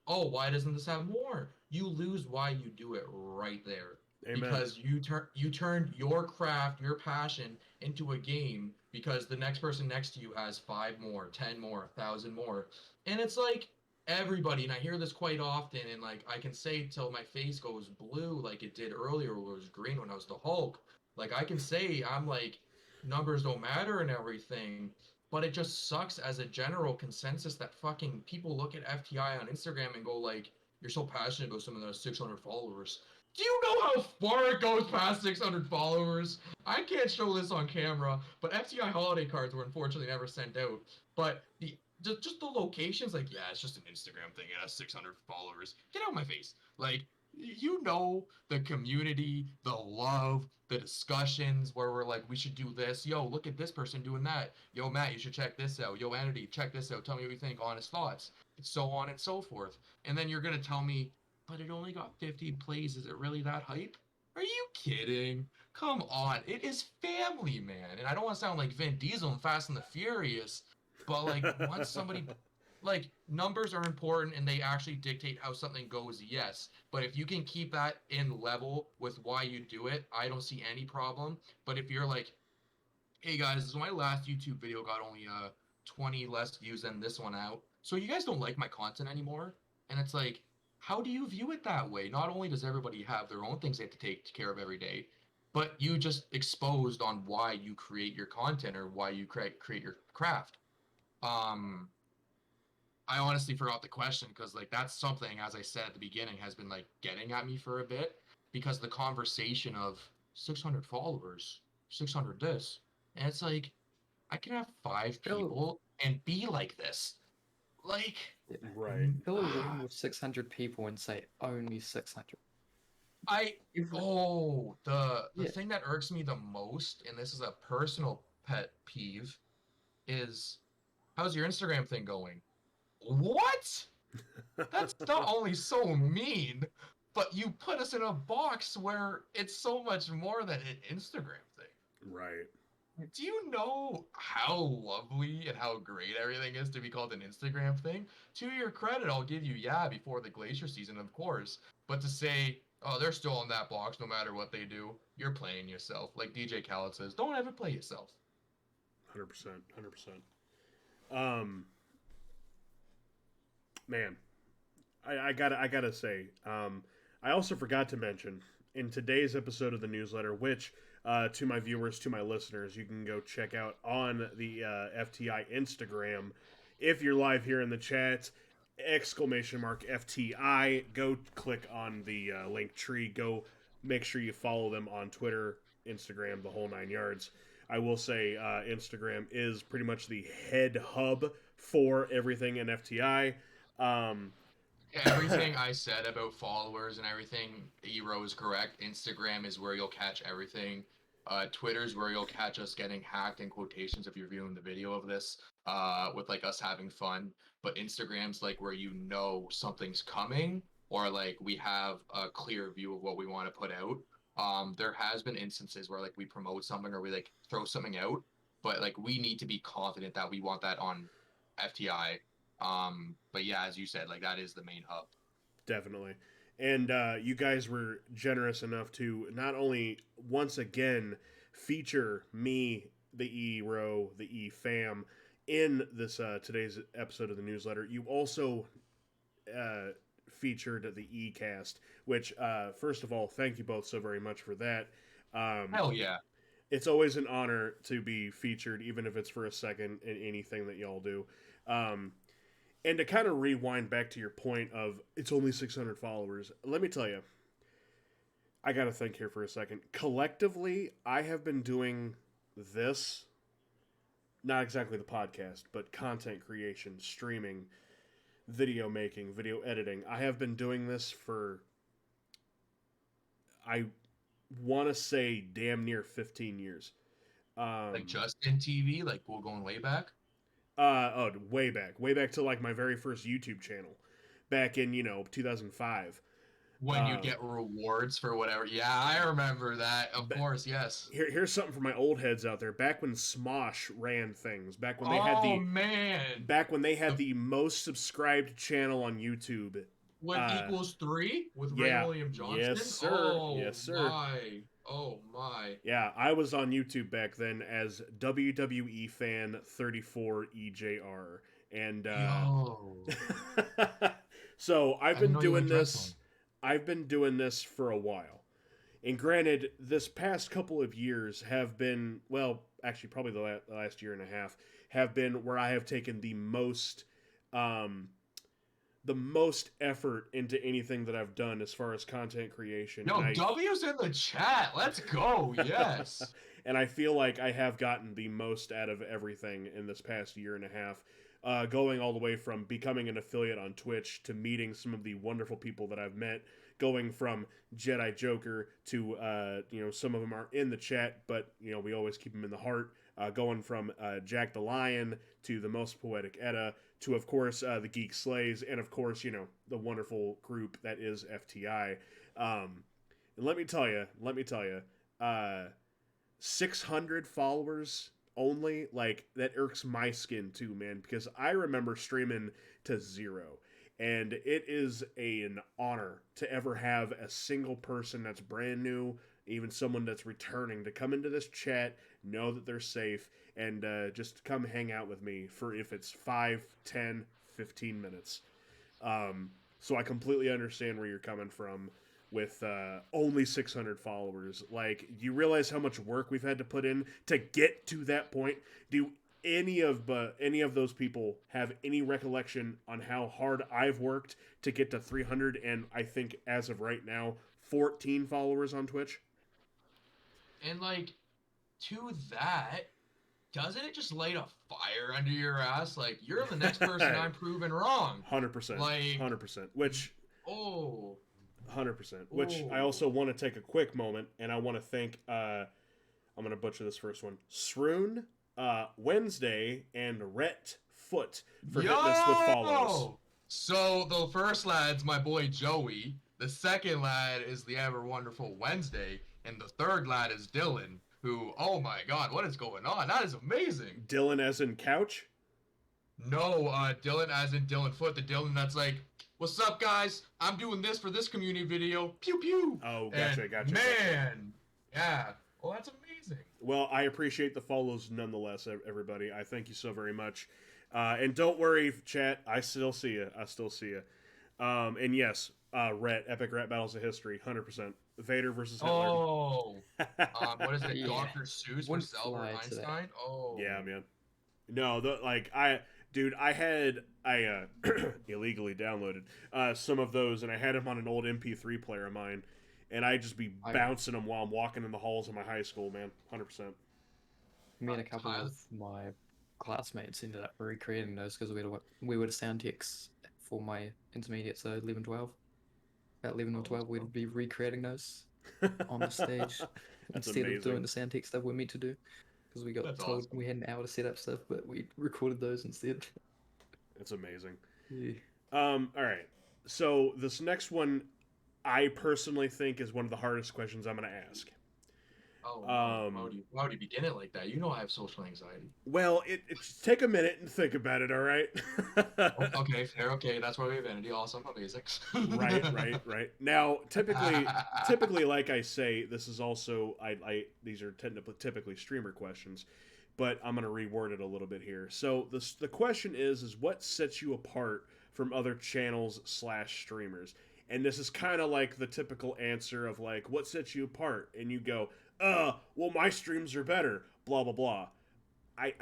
oh, why doesn't this have more? You lose why you do it right there. Amen. Because you turned your craft, your passion into a game because the next person next to you has 5 more, 10 more, 1,000 more. And it's like everybody, and I hear this quite often, and like I can say till my face goes blue like it did earlier where it was green when I was the Hulk. Like I can say I'm like numbers don't matter and everything, but it just sucks as a general consensus that fucking people look at FTI on Instagram and go like, "You're so passionate about something that has 600 followers." Do you know how far it goes past 600 followers? I can't show this on camera, but FTI holiday cards were unfortunately never sent out. But just the locations, like, yeah, it's just an Instagram thing. It has 600 followers. Get out of my face. Like, the community, the love, the discussions where we're like, we should do this. Yo, look at this person doing that. Yo, Matt, you should check this out. Yo, Entity, check this out. Tell me what you think. Honest thoughts. So on and so forth. And then you're going to tell me, but it only got 50 plays. Is it really that hype? Are you kidding? Come on. It is family, man. And I don't want to sound like Vin Diesel and Fast and the Furious, but like once somebody like numbers are important and they actually dictate how something goes, yes, but if you can keep that in level with why you do it, I don't see any problem. But if you're like, hey guys, so my last YouTube video got only 20 less views than this one out, so you guys don't like my content anymore, and it's like, how do you view it that way? Not only does everybody have their own things they have to take care of every day, but you just exposed on why you create your content or why you create your craft. um I honestly forgot the question because like that's something, as I said at the beginning, has been like getting at me for a bit because the conversation of 600 followers, 600 this, and it's like I can have five Fill, people and be like this. Like, Right. fill a room with 600 people and say only 600. I Every, oh the yeah, thing that irks me the most, and this is a personal pet peeve, is how's your Instagram thing going? What? That's not only so mean, but you put us in a box where it's so much more than an Instagram thing. Right. Do you know how lovely and how great everything is to be called an Instagram thing? To your credit, I'll give you, yeah, before the glacier season, of course. But to say, oh, they're still in that box no matter what they do, you're playing yourself. Like DJ Khaled says, don't ever play yourself. 100%. 100%. Um, man, I gotta say, I also forgot to mention in today's episode of the newsletter, which to my viewers, to my listeners, you can go check out on the FTI Instagram. If you're live here in the chat, exclamation mark FTI. Go click on the link tree. Go make sure you follow them on Twitter, Instagram, the whole 9 yards. I will say Instagram is pretty much the head hub for everything in FTI. Um, Everything I said about followers and everything, EROE is correct. Instagram is where you'll catch everything. Twitter's where you'll catch us getting hacked in quotations if you're viewing the video of this, with like us having fun. But Instagram's like where you know something's coming or like we have a clear view of what we want to put out. There has been instances where like we promote something or we like throw something out, but like we need to be confident that we want that on FTI. But yeah, as you said, like that is the main hub. Definitely. And you guys were generous enough to not only once again feature me, the E Row, the E Fam, in this today's episode of the newsletter. You also uh, featured the E Cast, which first of all, thank you both so very much for that. Um, Hell yeah. it's always an honor to be featured, even if it's for a second in anything that y'all do. Um, and to kind of rewind back to your point of it's only 600 followers, let me tell you, I gotta think here for a second. Collectively, I have been doing this, not exactly the podcast, but content creation, streaming, video making, video editing. I have been doing this for, I want to say, damn near 15 years. Like just in TV, like we're going way back. Way back to like my very first YouTube channel, back in 2005. When you get rewards for whatever. Yeah, I remember that. Of course, yes. Here's something for my old heads out there. Back when Smosh ran things, back when they had the most subscribed channel on YouTube. When equals 3 with Ray William Johnson. Yes, sir. Oh, yes, sir. Oh my. Yeah, I was on YouTube back then as WWE fan 34 EJR, and so I've been doing this. I've been doing this for a while. And granted, this past couple of years have been, well, actually probably the last year and a half, have been where I have taken the most effort into anything that I've done as far as content creation. Yo, W's in the chat. Let's go. Yes. And I feel like I have gotten the most out of everything in this past year and a half. Going all the way from becoming an affiliate on Twitch to meeting some of the wonderful people that I've met, going from Jedi Joker to, some of them are in the chat, but, we always keep them in the heart, going from Jack the Lion to the Most Poetic Edda to, of course, the Geek Slays, and, of course, the wonderful group that is FTI. And let me tell you, 600 followers only, like, that irks my skin too, man, because I remember streaming to 0, and it is an honor to ever have a single person that's brand new, even someone that's returning, to come into this chat, know that they're safe, and just come hang out with me for, if it's 5, 10, 15 minutes. So I completely understand where you're coming from with only 600 followers. Like, you realize how much work we've had to put in to get to that point? Do any of those people have any recollection on how hard I've worked to get to 300 and, I think as of right now, 14 followers on Twitch? And like, to that, doesn't it just light a fire under your ass? Like, you're the next person I'm proving wrong. 100%. Like, 100%. Which... Oh... 100%. Which I also want to take a quick moment, and I want to thank, I'm going to butcher this first one, Sroon, Wednesday, and Rhett Foot for hitting us with follows. So the first lad's my boy Joey, the second lad is the ever wonderful Wednesday, and the third lad is Dylan, who, oh my god, what is going on? That is amazing. Dylan as in couch? No, Dylan as in Dylan Foot, the Dylan that's like, what's up, guys? I'm doing this for this community video. Pew pew. Oh, gotcha. Man, yeah. Well, that's amazing. Well, I appreciate the follows nonetheless, everybody. I thank you so very much. And don't worry, chat. I still see you. And yes, Rhett, Epic Rap Battles of History, 100%. Vader versus Hitler. Oh. What is it? Dr. Seuss versus Albert Einstein? Oh. Yeah, man. No, I illegally downloaded some of those, and I had them on an old MP3 player of mine, and I'd just be bouncing them while I'm walking in the halls of my high school, man. 100%. Me and a couple of my classmates ended up recreating those because we were the sound techs for my intermediate, so 11, 12. About 11 or 12, we'd be recreating those on the stage instead of doing the sound tech stuff we're meant to do. Because we got told we had an hour to set up stuff, but we recorded those instead. That's amazing. Yeah. All right. So this next one, I personally think is one of the hardest questions I'm going to ask. Oh, why would you begin it like that? You know I have social anxiety. Well, just take a minute and think about it, all right? Okay, fair, okay. That's why we have vanity. Awesome, amazing. Right. Now, typically, like I say, this is also, these are typically streamer questions, but I'm going to reword it a little bit here. So the question is what sets you apart from other channels / streamers? And this is kind of like the typical answer of like, what sets you apart? And you go, well, my streams are better, blah, blah, blah. I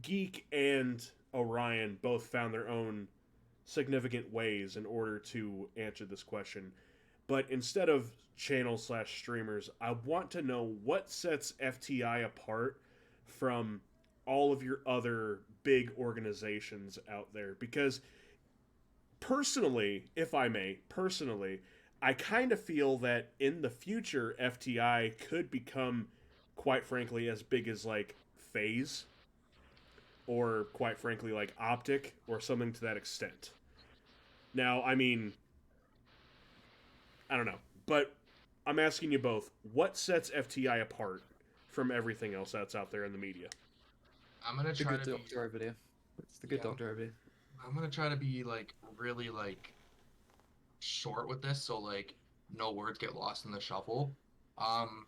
Geek and Orion both found their own significant ways in order to answer this question. But instead of channel/streamers, I want to know what sets FTI apart from all of your other big organizations out there. Because personally, if I may, personally, I kind of feel that in the future, FTI could become, quite frankly, as big as like Phase or quite frankly like Optic or something to that extent. Now, I mean, I don't know, but I'm asking you both, what sets FTI apart from everything else that's out there in the media? I'm gonna The try good to be doctor over there. It's the good yeah. doctor over there. I'm gonna try to be like really like short with this, so like no words get lost in the shuffle. Um,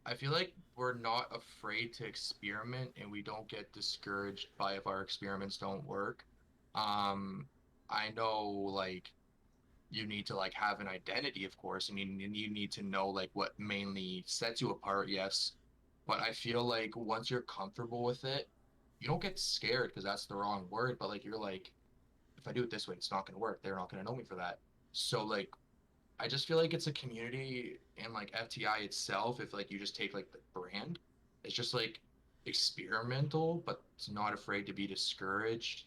I feel like we're not afraid to experiment and we don't get discouraged by if our experiments don't work. Um, I know like you need to like have an identity, of course, and you need to know like what mainly sets you apart, yes. But I feel like once you're comfortable with it, you don't get scared because that's the wrong word, but like you're like, if I do it this way, it's not gonna work. They're not gonna know me for that. So like I just feel like it's a community and like FTI itself, if like you just take like the brand, it's just like experimental, but it's not afraid to be discouraged.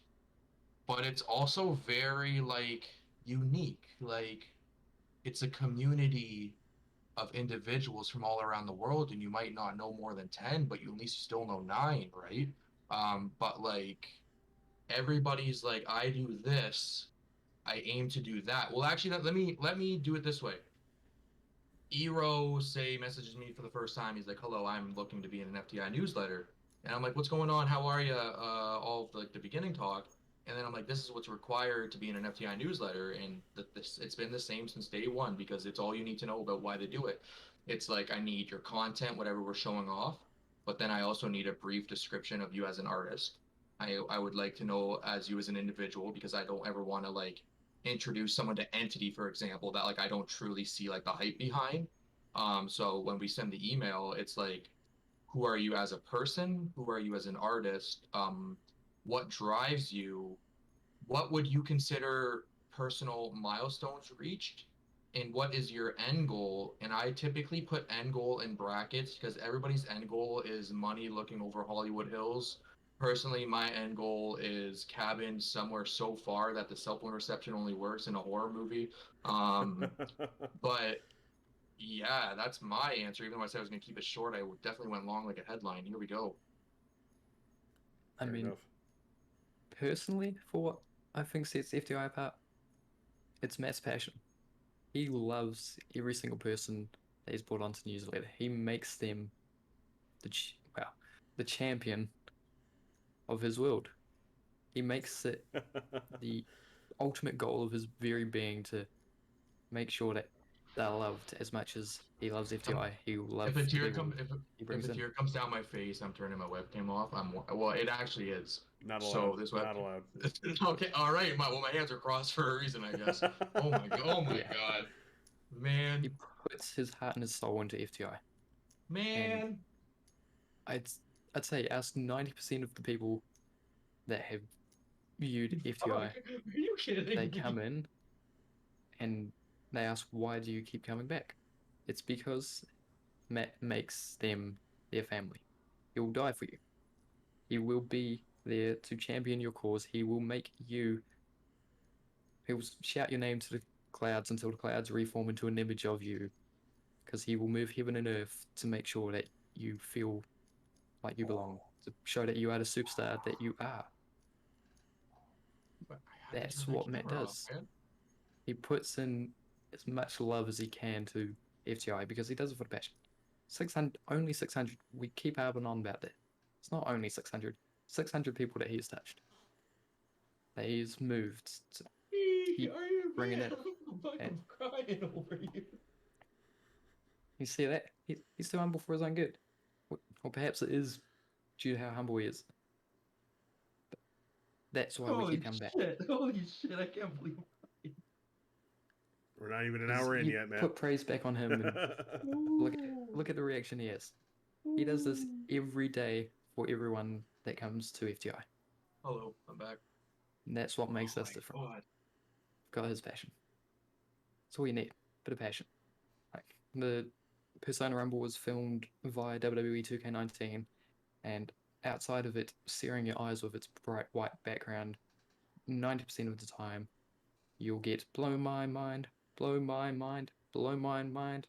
But it's also very like unique. Like it's a community of individuals from all around the world, and you might not know more than 10, but you at least still know nine, right? But like everybody's like, I do this, I aim to do that. Well, actually, let me do it this way. EROE say messages me for the first time. He's like, "Hello, I'm looking to be in an FTI newsletter," and I'm like, "What's going on? How are you?" All of like the beginning talk, and then I'm like, "This is what's required to be in an FTI newsletter," and this it's been the same since day one because it's all you need to know about why they do it. It's like I need your content, whatever we're showing off, but then I also need a brief description of you as an artist. I would like to know as you as an individual because I don't ever want to like introduce someone to entity, for example, that like I don't truly see like the hype behind. So when we send the email, it's like, who are you as a person? Who are you as an artist? What drives you? What would you consider personal milestones reached? And what is your end goal? And I typically put end goal in brackets because everybody's end goal is money looking over Hollywood Hills. Personally, my end goal is cabin somewhere so far that the cell phone reception only works in a horror movie. Um, but yeah, that's my answer. Even though I said I was going to keep it short, I definitely went long like a headline. Here we go. I Fair mean, enough. personally, for what I think sets FTI apart, it's Matt's passion. He loves every single person that he's brought onto the newsletter. He makes them the champion of his world. He makes it the ultimate goal of his very being to make sure that they're loved as much as he loves Um, FTI. He will if love a the tear people comes, he if brings a in. tear comes down my face, I'm turning my webcam off. Well, it actually is. Not allowed. So this Not webcam. allowed. Okay, all right. My hands are crossed for a reason, I guess. Oh my Yeah, God, man, he puts his heart and his soul into FTI, and man. I'd I'd say ask 90% of the people that have viewed Fuck, FTI, are you kidding they me? come in and they ask, why do you keep coming back? It's because Matt makes them their family. He will die for you. He will be there to champion your cause. He will make you, he will shout your name to the clouds until the clouds reform into an image of you, because he will move heaven and earth to make sure that you feel like you belong, to show that you are the superstar that you are. I had to turn That's my what Matt camera off, does. man. He puts in as much love as he can to FTI because he does it for the passion. 600, only 600. We keep harping on about that. It's not only 600. 600 people that he's touched, that he's moved to keep Are you bringing man? in. I'm And fucking crying over you. you see that? He's too humble for his own good. Or perhaps it is due to how humble he is. But that's why we keep Holy coming back. shit! Holy shit! I can't believe. We're not even an Because hour in you yet, Matt. put praise back on him and look Ooh. look at the reaction he has. He does this Ooh. every day for everyone that comes to FTI. Hello, I'm back. And that's what Oh makes us my different. god. Got his passion. That's all you need. Bit of passion. The Persona Rumble was filmed via WWE 2K19, and outside of it searing your eyes with its bright white background, 90% of the time, you'll get blow my mind, blow my mind, blow my mind,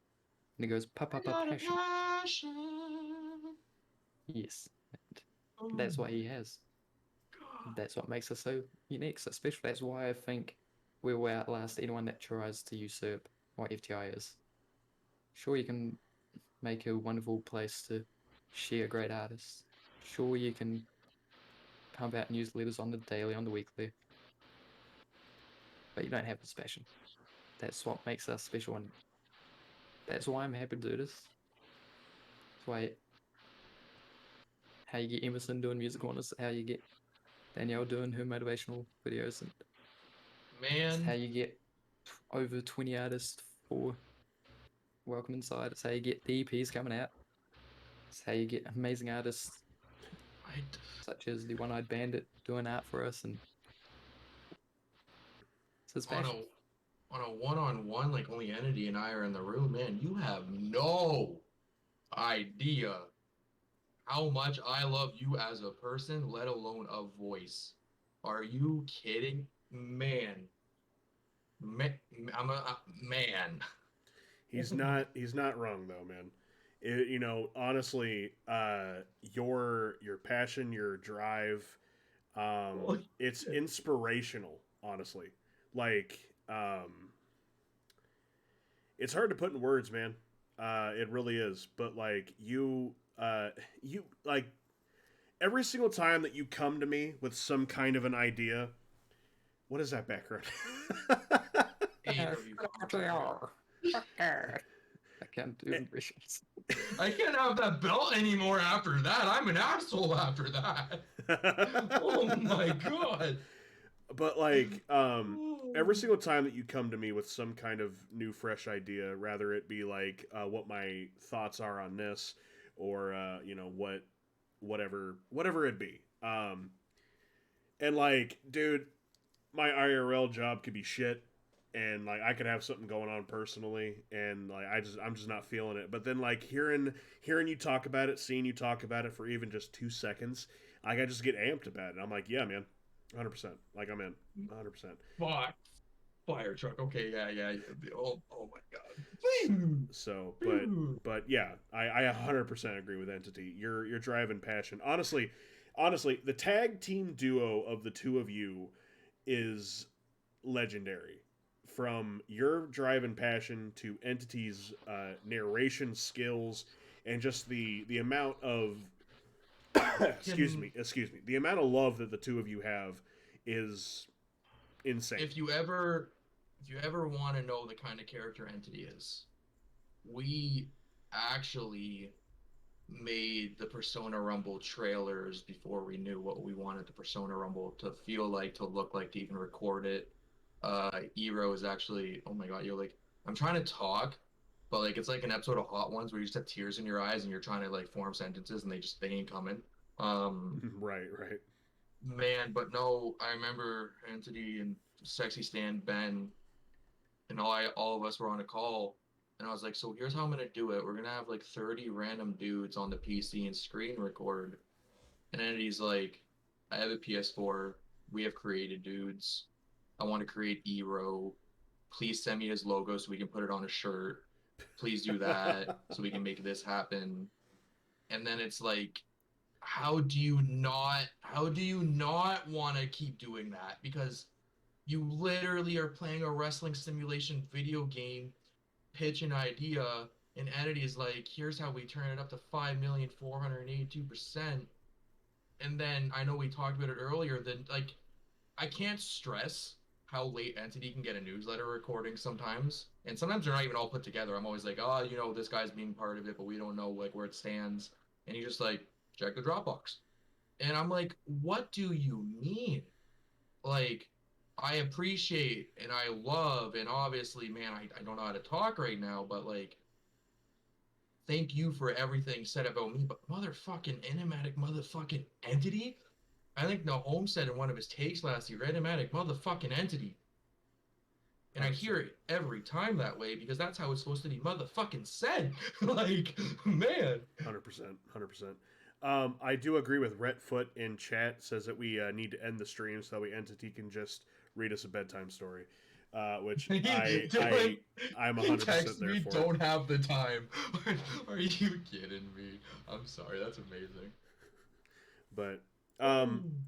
and it goes pa pa I pa got a passion. passion. Yes, Oh and that's what my he has. god. That's what makes us so unique, so special. That's why I think we will outlast anyone that tries to usurp what FTI is. Sure, you can make a wonderful place to share great artists. Sure, you can pump out newsletters on the daily, on the weekly, but you don't have this passion. That's what makes us special, and that's why I'm happy to do this. That's why how you get Emerson doing music corners, how you get Danielle doing her motivational videos, and it's how Man, you get over 20 artists for Welcome Inside. It's how you get the EPs coming out. It's how you get amazing artists I such as the One Eyed Bandit doing art for us, and it's his on passion. a one-on-one, like only Entity and I are in the room, man, you have no idea how much I love you as a person, let alone a voice. Are you kidding? Man, man, I'm a man. He's not wrong though, man. Honestly, your passion, your drive, it's inspirational. Honestly, like, it's hard to put in words, man. It really is. But like you like every single time that you come to me with some kind of an idea. What is that background? Eight of you. I can't do impressions. I can't have that belt anymore after that. I'm an asshole after that. Oh my god. But like, every single time that you come to me with some kind of new, fresh idea, rather it be like what my thoughts are on this, or whatever it be. And like, dude, my IRL job could be shit, and like I could have something going on personally, and like I'm just not feeling it. But then like hearing you talk about it, seeing you talk about it for even just 2 seconds, like I just get amped about it. I'm like, yeah, man, 100%. Like I'm in, 100%. Fuck. Fire truck. Okay, yeah. Oh my god. So, but yeah, I 100% agree with Entity. Your drive and passion. Honestly, the tag team duo of the two of you is legendary. From your drive and passion to Entity's narration skills, and just the amount of Can excuse me, the amount of love that the two of you have is insane. if you ever want to know the kind of character Entity is, we actually made the Persona Rumble trailers before we knew what we wanted the Persona Rumble to feel like, to look like, to even record it. EROE is actually, oh my god, you're like, I'm trying to talk, but like it's like an episode of Hot Ones where you just have tears in your eyes and you're trying to like form sentences and they ain't coming. Um, Right. man, but no, I remember Entity and Sexy Stan Ben and all of us were on a call, and I was like, so here's how I'm gonna do it. We're gonna have like 30 random dudes on the PC and screen record. And then he's like, I have a PS4. We have created dudes. I want to create EROE. Please send me his logo so we can put it on a shirt. Please do that so we can make this happen. And then it's like, how do you not want to keep doing that? Because you literally are playing a wrestling simulation video game, pitch an idea, and Entity is like, here's how we turn it up to 5,482%. And then I know we talked about it earlier, that like I can't stress how late Entity can get a newsletter recording sometimes. And sometimes they're not even all put together. I'm always like, oh, this guy's being part of it, but we don't know like where it stands. And he's just like, check the Dropbox. And I'm like, what do you mean? Like, I appreciate and I love, and obviously, man, I don't know how to talk right now, but like, thank you for everything said about me. But motherfucking enigmatic motherfucking Entity. I think Nahom said in one of his takes last year, enigmatic motherfucking Entity. And I hear it every time that way because that's how it's supposed to be motherfucking said. Like, man. 100%. 100%. I do agree with Rhett Foot in chat, says that we need to end the stream so that we entity can just read us a bedtime story. Which Dylan, I'm he 100% texts there me, for. don't have the time. Are you kidding me? I'm sorry, that's amazing. But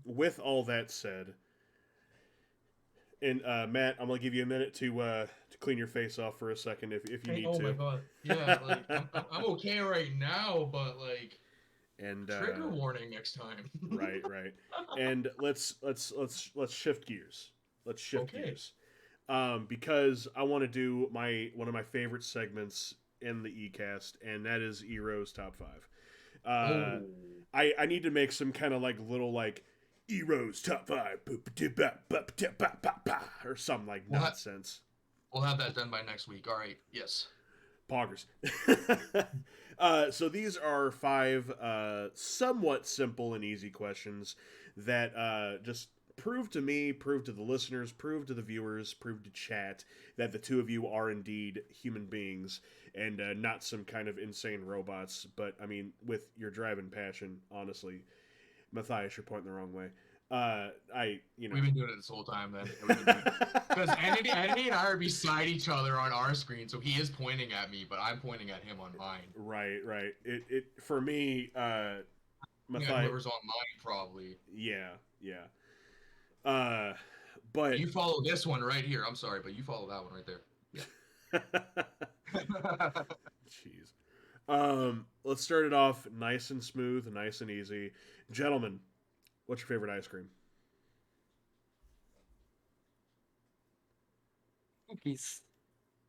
with all that said, and Matt, I'm gonna give you a minute to clean your face off for a second if you need Oh to. my god. Yeah, like I'm okay right now, but like And trigger warning next time. right. And let's shift gears. Let's shift Okay. gears. Because I want to do one of my favorite segments in the ECast, and that is EROE's top 5. Oh. I need to make some kind of like little like EROE's top 5 or something like nonsense. We'll have that done by next week. All right. Yes. Poggers. So these are 5 somewhat simple and easy questions that just prove to me, prove to the listeners, prove to the viewers, prove to chat that the two of you are indeed human beings and not some kind of insane robots. But I mean, with your drive and passion, honestly, Matthias, you're pointing the wrong way. We've been doing it this whole time then. Because Andy and I are beside each other on our screen, so he is pointing at me, but I'm pointing at him on mine. Right. It for me, Matthias. Whoever's on mine, probably. Yeah. But you follow this one right here. I'm sorry, but you follow that one right there. Yeah. Jeez. Let's start it off nice and smooth, nice and easy. Gentlemen, what's your favorite ice cream? Cookies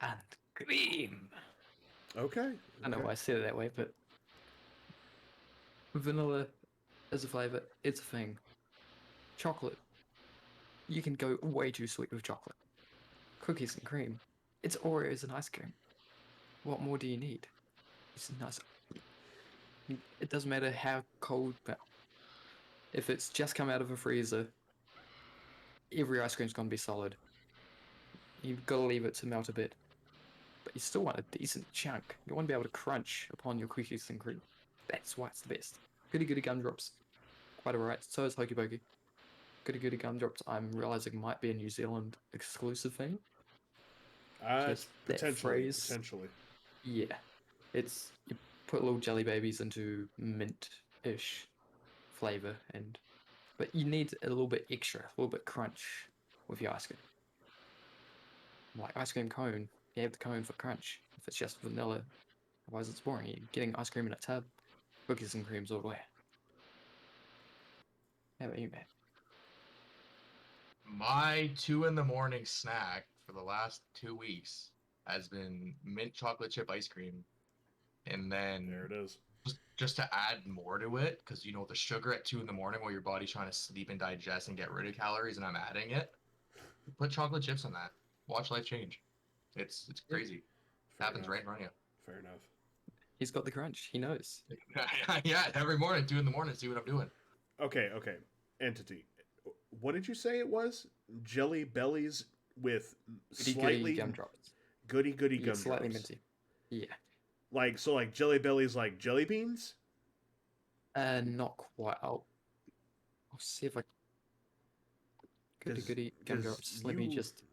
and cream. Okay. I know why I said it that way, but vanilla as a flavor, it's a thing. Chocolate, you can go way too sweet with chocolate. Cookies and cream, it's Oreos and ice cream. What more do you need? It's nice. It doesn't matter how cold, but if it's just come out of a freezer, every ice cream's gonna be solid. You've got to leave it to melt a bit, but you still want a decent chunk. You want to be able to crunch upon your cookies and cream. That's why it's the best. Goody gumdrops, quite alright. So is Hokey Pokey. Goody gumdrops, I'm realizing might be a New Zealand exclusive thing. Just that phrase. Potentially. Yeah, it's you put little jelly babies into mint-ish flavor, but you need a little bit extra, a little bit crunch with your ice cream. Like ice cream cone, you have the cone for crunch. If it's just vanilla, otherwise it's boring. You're getting ice cream in a tub, cookies and creams all the way. How about you, Matt? My 2 a.m. snack for the last 2 weeks has been mint chocolate chip ice cream, and then there it is. Just to add more to it, because the sugar at 2 a.m. while your body's trying to sleep and digest and get rid of calories, and I'm adding it. Put chocolate chips in that. Watch life change. It's crazy. Happens right in front of you. Fair enough. He's got the crunch. He knows. Yeah, every morning, 2 a.m, see what I'm doing. Okay. Entity. What did you say it was? Jelly bellies with slightly gumdrops. Goody gumdrops. Slightly minty. Yeah. Like jelly bellies like jelly beans? Not quite. I'll see if I goody gumdrops. Let me just.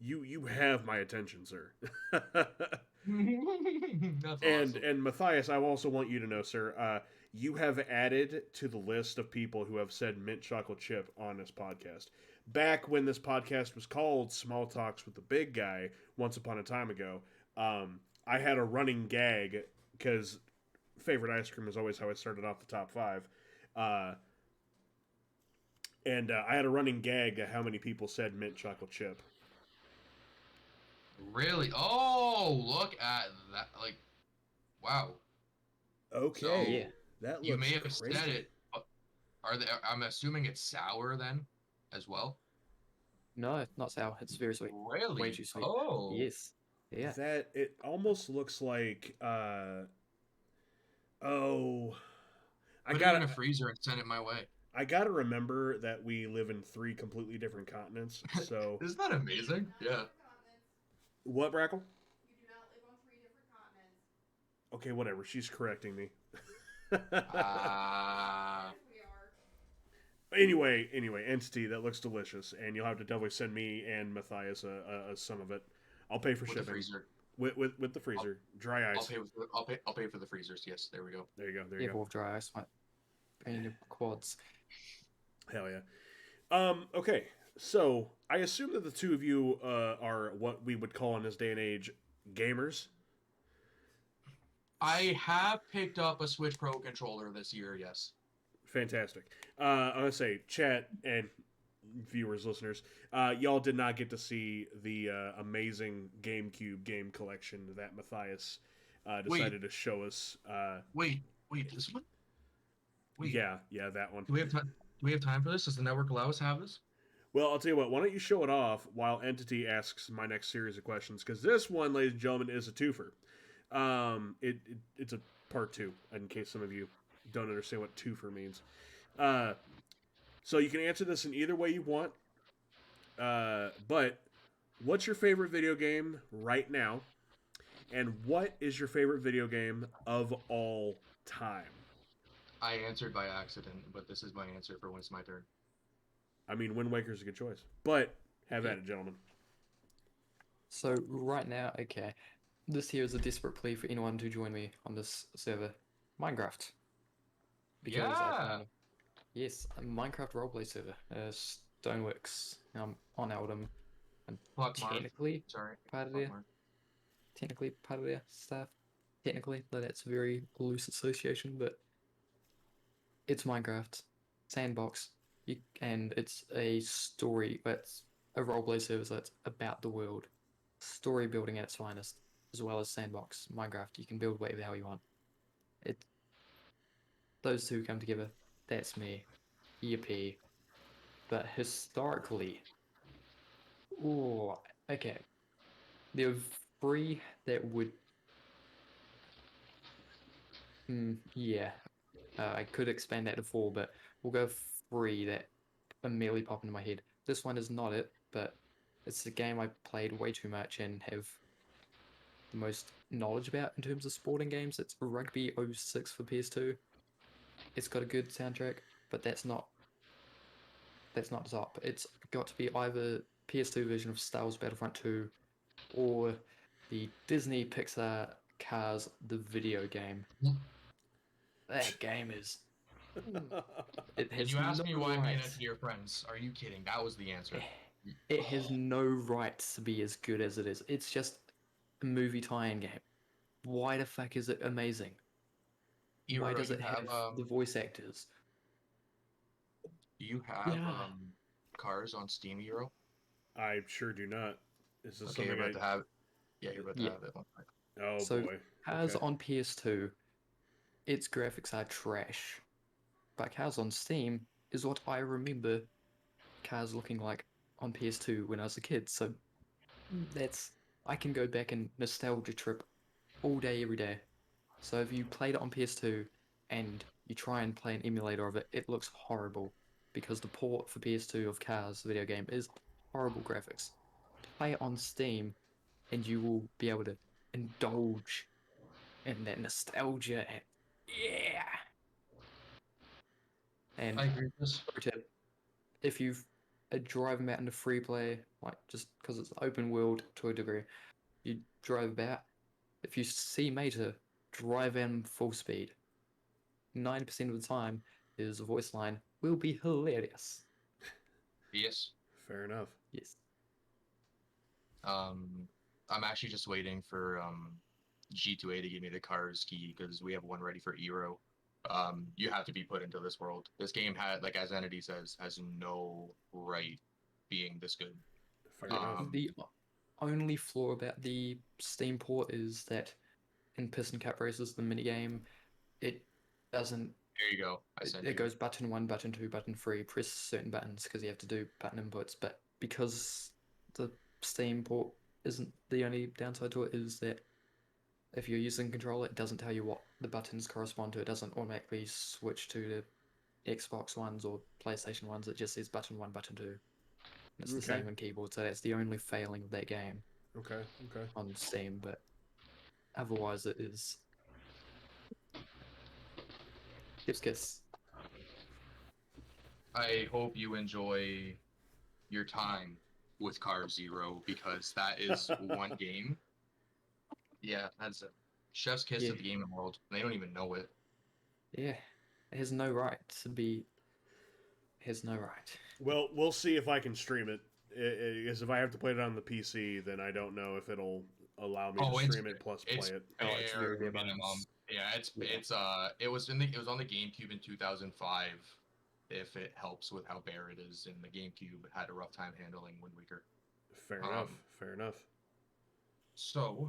You have my attention, sir. That's awesome. And Matthias, I also want you to know, sir, you have added to the list of people who have said mint chocolate chip on this podcast. Back when this podcast was called Small Talks with the Big Guy, once upon a time ago, I had a running gag because favorite ice cream is always how I started off the top 5. And I had a running gag of how many people said mint chocolate chip. Really? Oh, look at that! Like, wow. Okay. So, yeah. That looks you may have crazy. said it. I'm assuming it's sour then, as well. No, not sour. It's very sweet. Really? Way too sweet. Oh. Yes. Yeah. That it almost looks like I Put it got in a freezer and send it my way. I gotta remember that we live in 3 completely different continents. So Isn't that amazing? Yeah. What, Brackle? Okay, whatever. She's correcting me. Uh, Anyway, entity that looks delicious, and you'll have to definitely send me and Matthias a some of it. I'll pay for with the shipping freezer. with the I'll, freezer, dry I'll ice. pay with I'll pay for the freezers. Yes, there we go. There you go. There you Yeah, go. with dry ice might pain your quads. Hell yeah. Okay. So I assume that the two of you are what we would call in this day and age gamers. I have picked up a Switch Pro controller this year. Yes. Fantastic. I'm gonna say, chat and viewers, listeners, y'all did not get to see the amazing GameCube game collection that Matthias decided to show us. Wait, this one? Wait, Yeah, that one. do we have time? Do we have time for this? Does the network allow us to have this? Well, I'll tell you what. Why don't you show it off while Entity asks my next series of questions? Because this one, ladies and gentlemen, is a twofer. It's a part two, in case some of you don't understand what twofer means. Uh, so you can answer this in either way you want. But what's your favorite video game right now? And what is your favorite video game of all time? I answered by accident, but this is my answer for when it's my turn. I mean, Wind Waker's a good choice. But have Yeah. at it, gentlemen. So right now, okay, this here is a desperate plea for anyone to join me on this server, Minecraft. Because I Yeah. find, yes, a Minecraft roleplay server, Stoneworks, on Eldom, and Fuck Mark. technically Sorry. part of Fuck their, Mark. technically part of their staff. Technically, though that's a very loose association, but it's Minecraft, sandbox, and it's a story. It's a roleplay server, so it's about the world, story building at its finest, as well as sandbox. Minecraft, you can build whatever the hell you want. It those two come together. That's me, EP. But historically, oh, okay, there are three that would, yeah. I could expand that to four, but we'll go three that immediately pop into my head. This one is not it, but it's a game I played way too much and have the most knowledge about in terms of sporting games. It's Rugby 06 for PS2. It's got a good soundtrack, but that's not the top. It's got to be either PS2 version of Star Wars Battlefront 2 or the Disney Pixar Cars the video game. That game is it And has you asked no me why me and right. Entity are friends. Are you kidding? That was the answer. It has no right to be as good as it is. It's just a movie tie-in game. Why the fuck is it amazing? Why Ero, does you it have have the voice actors? do you have Yeah. cars on Steam, Ero? I sure do not. Is this Okay, you're something about to have it. Yeah, you're about to Yeah. have it. Oh So boy. Cars Okay. on PS2, its graphics are trash. But Cars on Steam is what I remember Cars looking like on PS2 when I was a kid. So that's I can go back and nostalgia trip all day, every day. So if you played it on PS2 and you try and play an emulator of it, it looks horrible because the port for PS2 of Cars video game is horrible graphics. Play it on Steam and you will be able to indulge in that nostalgia and yeah. And I agree with this. pro tip, if you've driving out into free play, like just because it's open world to a degree, you drive about. If you see Mater, drive in full speed. 90% of the time, his voice line will be hilarious. Yes. Fair enough. Yes. I'm actually just waiting for G2A to give me the cars key because we have one ready for Eero. You have to be put into this world. This game had, like as Entity says, has no right being this good. Fair enough. The only flaw about the Steam port is that in Piston Cup races, the minigame, it doesn't. There you go. I sent you. It goes button 1, button 2, button 3, press certain buttons because you have to do button inputs. But because the Steam port isn't the only downside to it, is that if you're using controller, it doesn't tell you what the buttons correspond to. It doesn't automatically switch to the Xbox ones or PlayStation ones. It just says button 1, button 2. And it's the Okay. same on keyboard, so that's the only failing of that game. Okay. Okay. on Steam, but otherwise it is just kiss. I hope you enjoy your time with Carve Zero because that is one game. Yeah, that's a chef's kiss Yeah, of the gaming world. They don't even know it. yeah. It has no right to be. It has no right. Well, we'll see if I can stream it. Because if I have to play it on the PC, then I don't know if it'll allow me to Oh, stream it plus play it's it. Oh, it's bare very bare minimum. bones. Yeah, Yeah. it was it was on the GameCube in 2005. If it helps with how bare it is, and the GameCube had a rough time handling Wind Waker. Fair enough. Um, Fair enough. so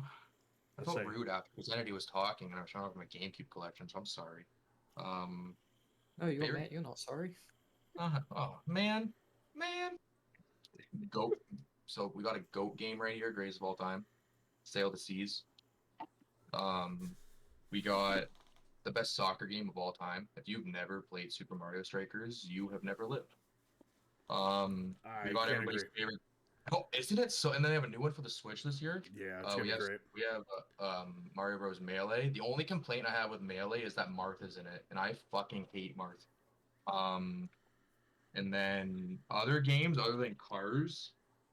I Let's felt say. rude after Identity was talking, and I was showing off my GameCube collection, so I'm sorry. Um, No, you're favorite? Matt. You're not sorry. Oh man, man. Goat. So we got a goat game right here, greatest of all time. Sail the Seas. Um, we got the best soccer game of all time. If you've never played Super Mario Strikers, you have never lived. We I got can't everybody's agree. favorite. Oh, isn't it so? And then they have a new one for the Switch this year. Yeah, it's gonna We be have great. Mario Bros. Melee. The only complaint I have with Melee is that Martha's in it, and I fucking hate Martha. Um, and then other games other than Cars.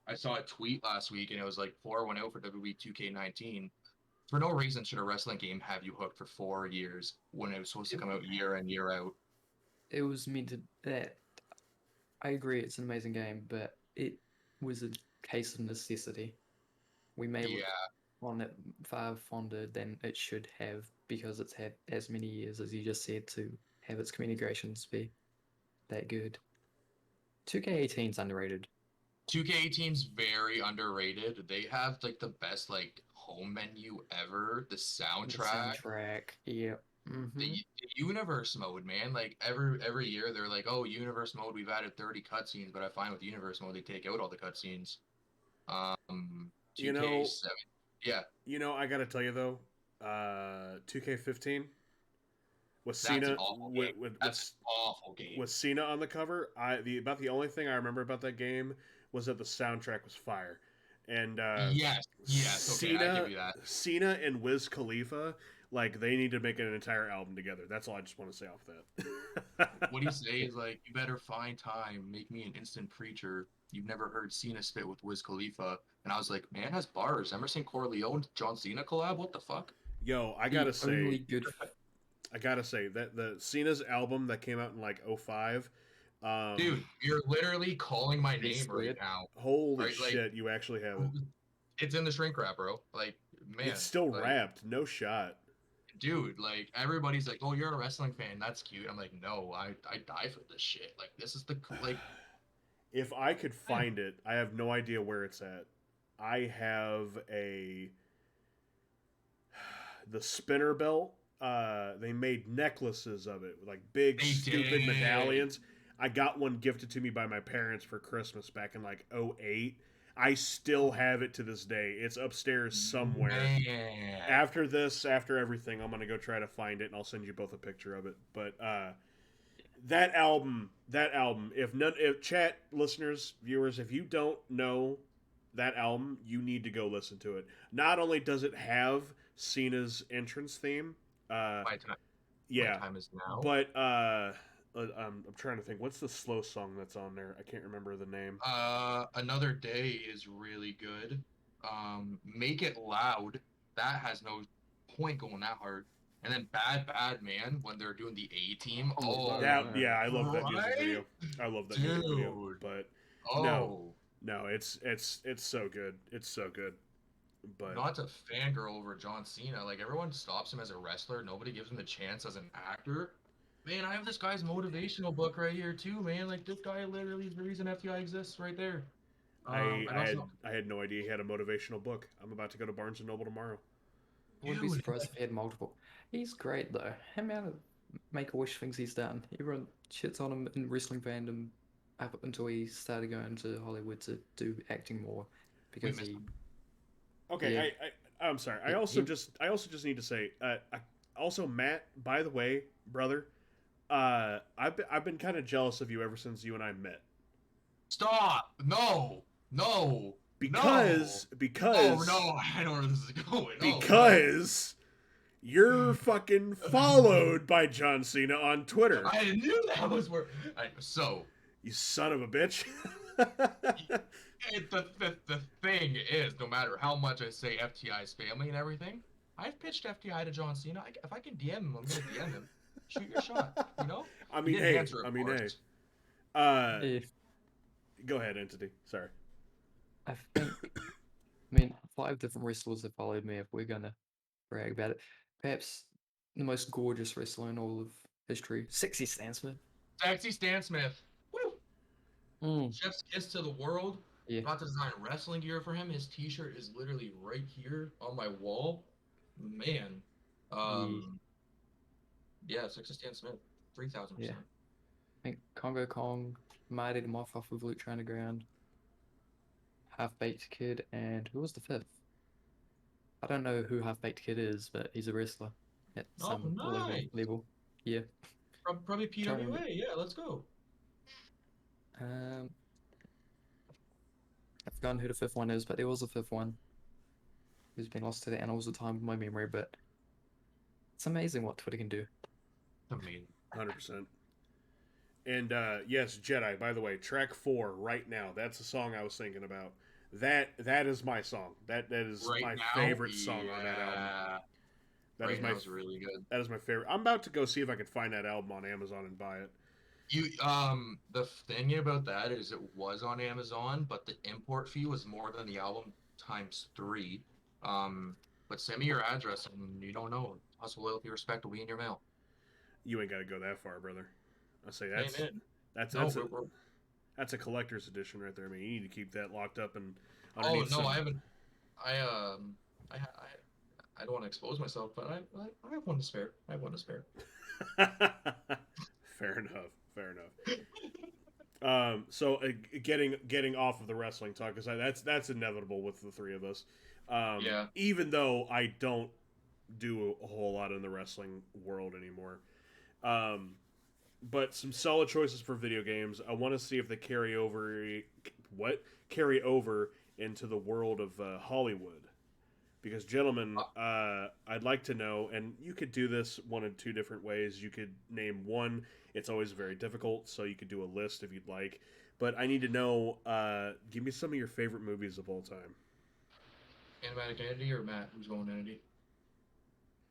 I saw a tweet last week, and it was like 4-1-0 for WWE 2K19. For no reason should a wrestling game have you hooked for 4 years when it was supposed to come out year in, year out. It was meant to. That I agree. It's an amazing game, but it was a case of necessity. We may look Yeah, on it far fonder than it should have because it's had as many years as you just said to have its communications be that good. 2K18 is underrated. 2K18's very underrated. They have like the best like home menu ever. The The soundtrack, soundtrack, yeah. Mm-hmm. the universe mode, man. Like every year they're like, oh, universe mode, we've added 30 cutscenes, but I find with universe mode they take out all the cutscenes. You know, 2K7, yeah, I gotta tell you though, 2K15 with that's an Cena awful game. That's an awful game. with Cena on the cover. About the only thing I remember about that game was that the soundtrack was fire, and Yes, yes, okay, I give Cena you that. Cena and Wiz Khalifa, like they need to make an entire album together. That's all I just want to say off that. What do you say is like, you better find time, make me an instant preacher. You've never heard Cena spit with Wiz Khalifa. And I was like, man has bars. Emerson Corleone, John Cena collab? What the fuck? Yo, The only good. I gotta say that the Cena's album that came out in like '05, Dude, you're literally calling my They name right split. now. holy Right? Like, shit, you actually have it. it's in the shrink wrap, bro. Like, man. It's still like, wrapped, no shot. dude, like, everybody's like, oh, you're a wrestling fan. That's cute. I'm like, no, I die for this shit. Like, this is the, like, If I could man. find it, I have no idea where it's at. I have the spinner belt. They made necklaces of it, like big They stupid did. medallions. I got one gifted to me by my parents for Christmas back in like '08. I still have it to this day. It's upstairs somewhere. Man. After everything, I'm gonna go try to find it, and I'll send you both a picture of it. But that album, if chat listeners, viewers, if you don't know that album, you need to go listen to it. Not only does it have Cena's entrance theme, My time, my yeah, time is now. but I'm trying to think. What's the slow song that's on there? I can't remember the name. Another Day is really good. Make It Loud, that has no point going that hard. And then Bad Man when they're doing the A team. Oh, Oh, Yeah, I love that music video. right? I love that music video. Dude. But Oh, no, it's so good. It's so good. But not to fangirl over John Cena. Like, everyone stops him as a wrestler. Nobody gives him the chance as an actor. Man, I have this guy's motivational book right here too, man. Like, this guy literally is the reason FTI exists right there. And also, I had no idea he had a motivational book. I'm about to go to Barnes and Noble tomorrow. I wouldn't be dude, surprised if he had multiple. He's great though. How amount of Make-A-Wish things he's done. Everyone shits on him in wrestling fandom up until he started going to Hollywood to do acting more because missed he. him. Okay, Yeah. I'm sorry. I He- also he- just need to say, also Matt. By the way, brother, I've been kind of jealous of you ever since you and I met. Stop! No! No! because Oh no, I don't know where this is going. because you're fucking followed by John Cena on Twitter. I knew that was where. So You son of a bitch. the thing is, no matter how much I say FTI's family and everything, I've pitched FTI to John Cena. If I can DM him, I'm gonna DM him. Shoot your shot, you know. I He mean, didn't hey. answer, of I mean, hey. course. If Go ahead, Entity. Sorry. I think, I mean, 5 different wrestlers have followed me if we're gonna brag about it. Perhaps the most gorgeous wrestler in all of history, Sexy Stan Smith. Sexy Stan Smith. Woo! Mm, Chef's kiss to the world. yeah, About to design wrestling gear for him. His T-shirt is literally right here on my wall. Man, yeah, yeah, Sexy Stan Smith, 3,000%. yeah. I think Congo Kong, Mighty the Moth off of Luke Trying to Ground, Half Baked Kid, and who was the fifth? I don't know who Half Baked Kid is, but he's a wrestler at Oh, some nice. level. Yeah. Probably Trying to PWA. Yeah, let's go. Um, I've forgotten who the fifth one is, but there was a fifth one who's been lost to the annals of time of my memory. But it's amazing what Twitter can do. I mean, 100%. And yes, Jedi, by the way, track 4 right now. That's the song I was thinking about. That is my song. That is right my now, favorite song on that album. That right is now my is really good. that is my favorite. I'm about to go see if I can find that album on Amazon and buy it. The thing about that is it was on Amazon, but the import fee was more than the album times 3. But send me your address, and you don't know. Hustle, loyalty, respect will be in your mail. You ain't got to go that far, brother. I say Amen. that's No, that's a we're that's a collector's edition right there. I mean, you need to keep that locked up and oh underneath no, some. I haven't. I don't want to expose myself, but I have one to spare. I have one to spare. Fair enough. Fair enough. So getting off of the wrestling talk, because that's inevitable with the three of us. Yeah. Even though I don't do a whole lot in the wrestling world anymore. But some solid choices for video games. I want to see if they carry over into the world of Hollywood. Because, gentlemen, I'd like to know, and you could do this one of two different ways. You could name one. It's always very difficult, so you could do a list if you'd like. But I need to know, give me some of your favorite movies of all time. Enigmatic Entity or Matt? Who's going Entity?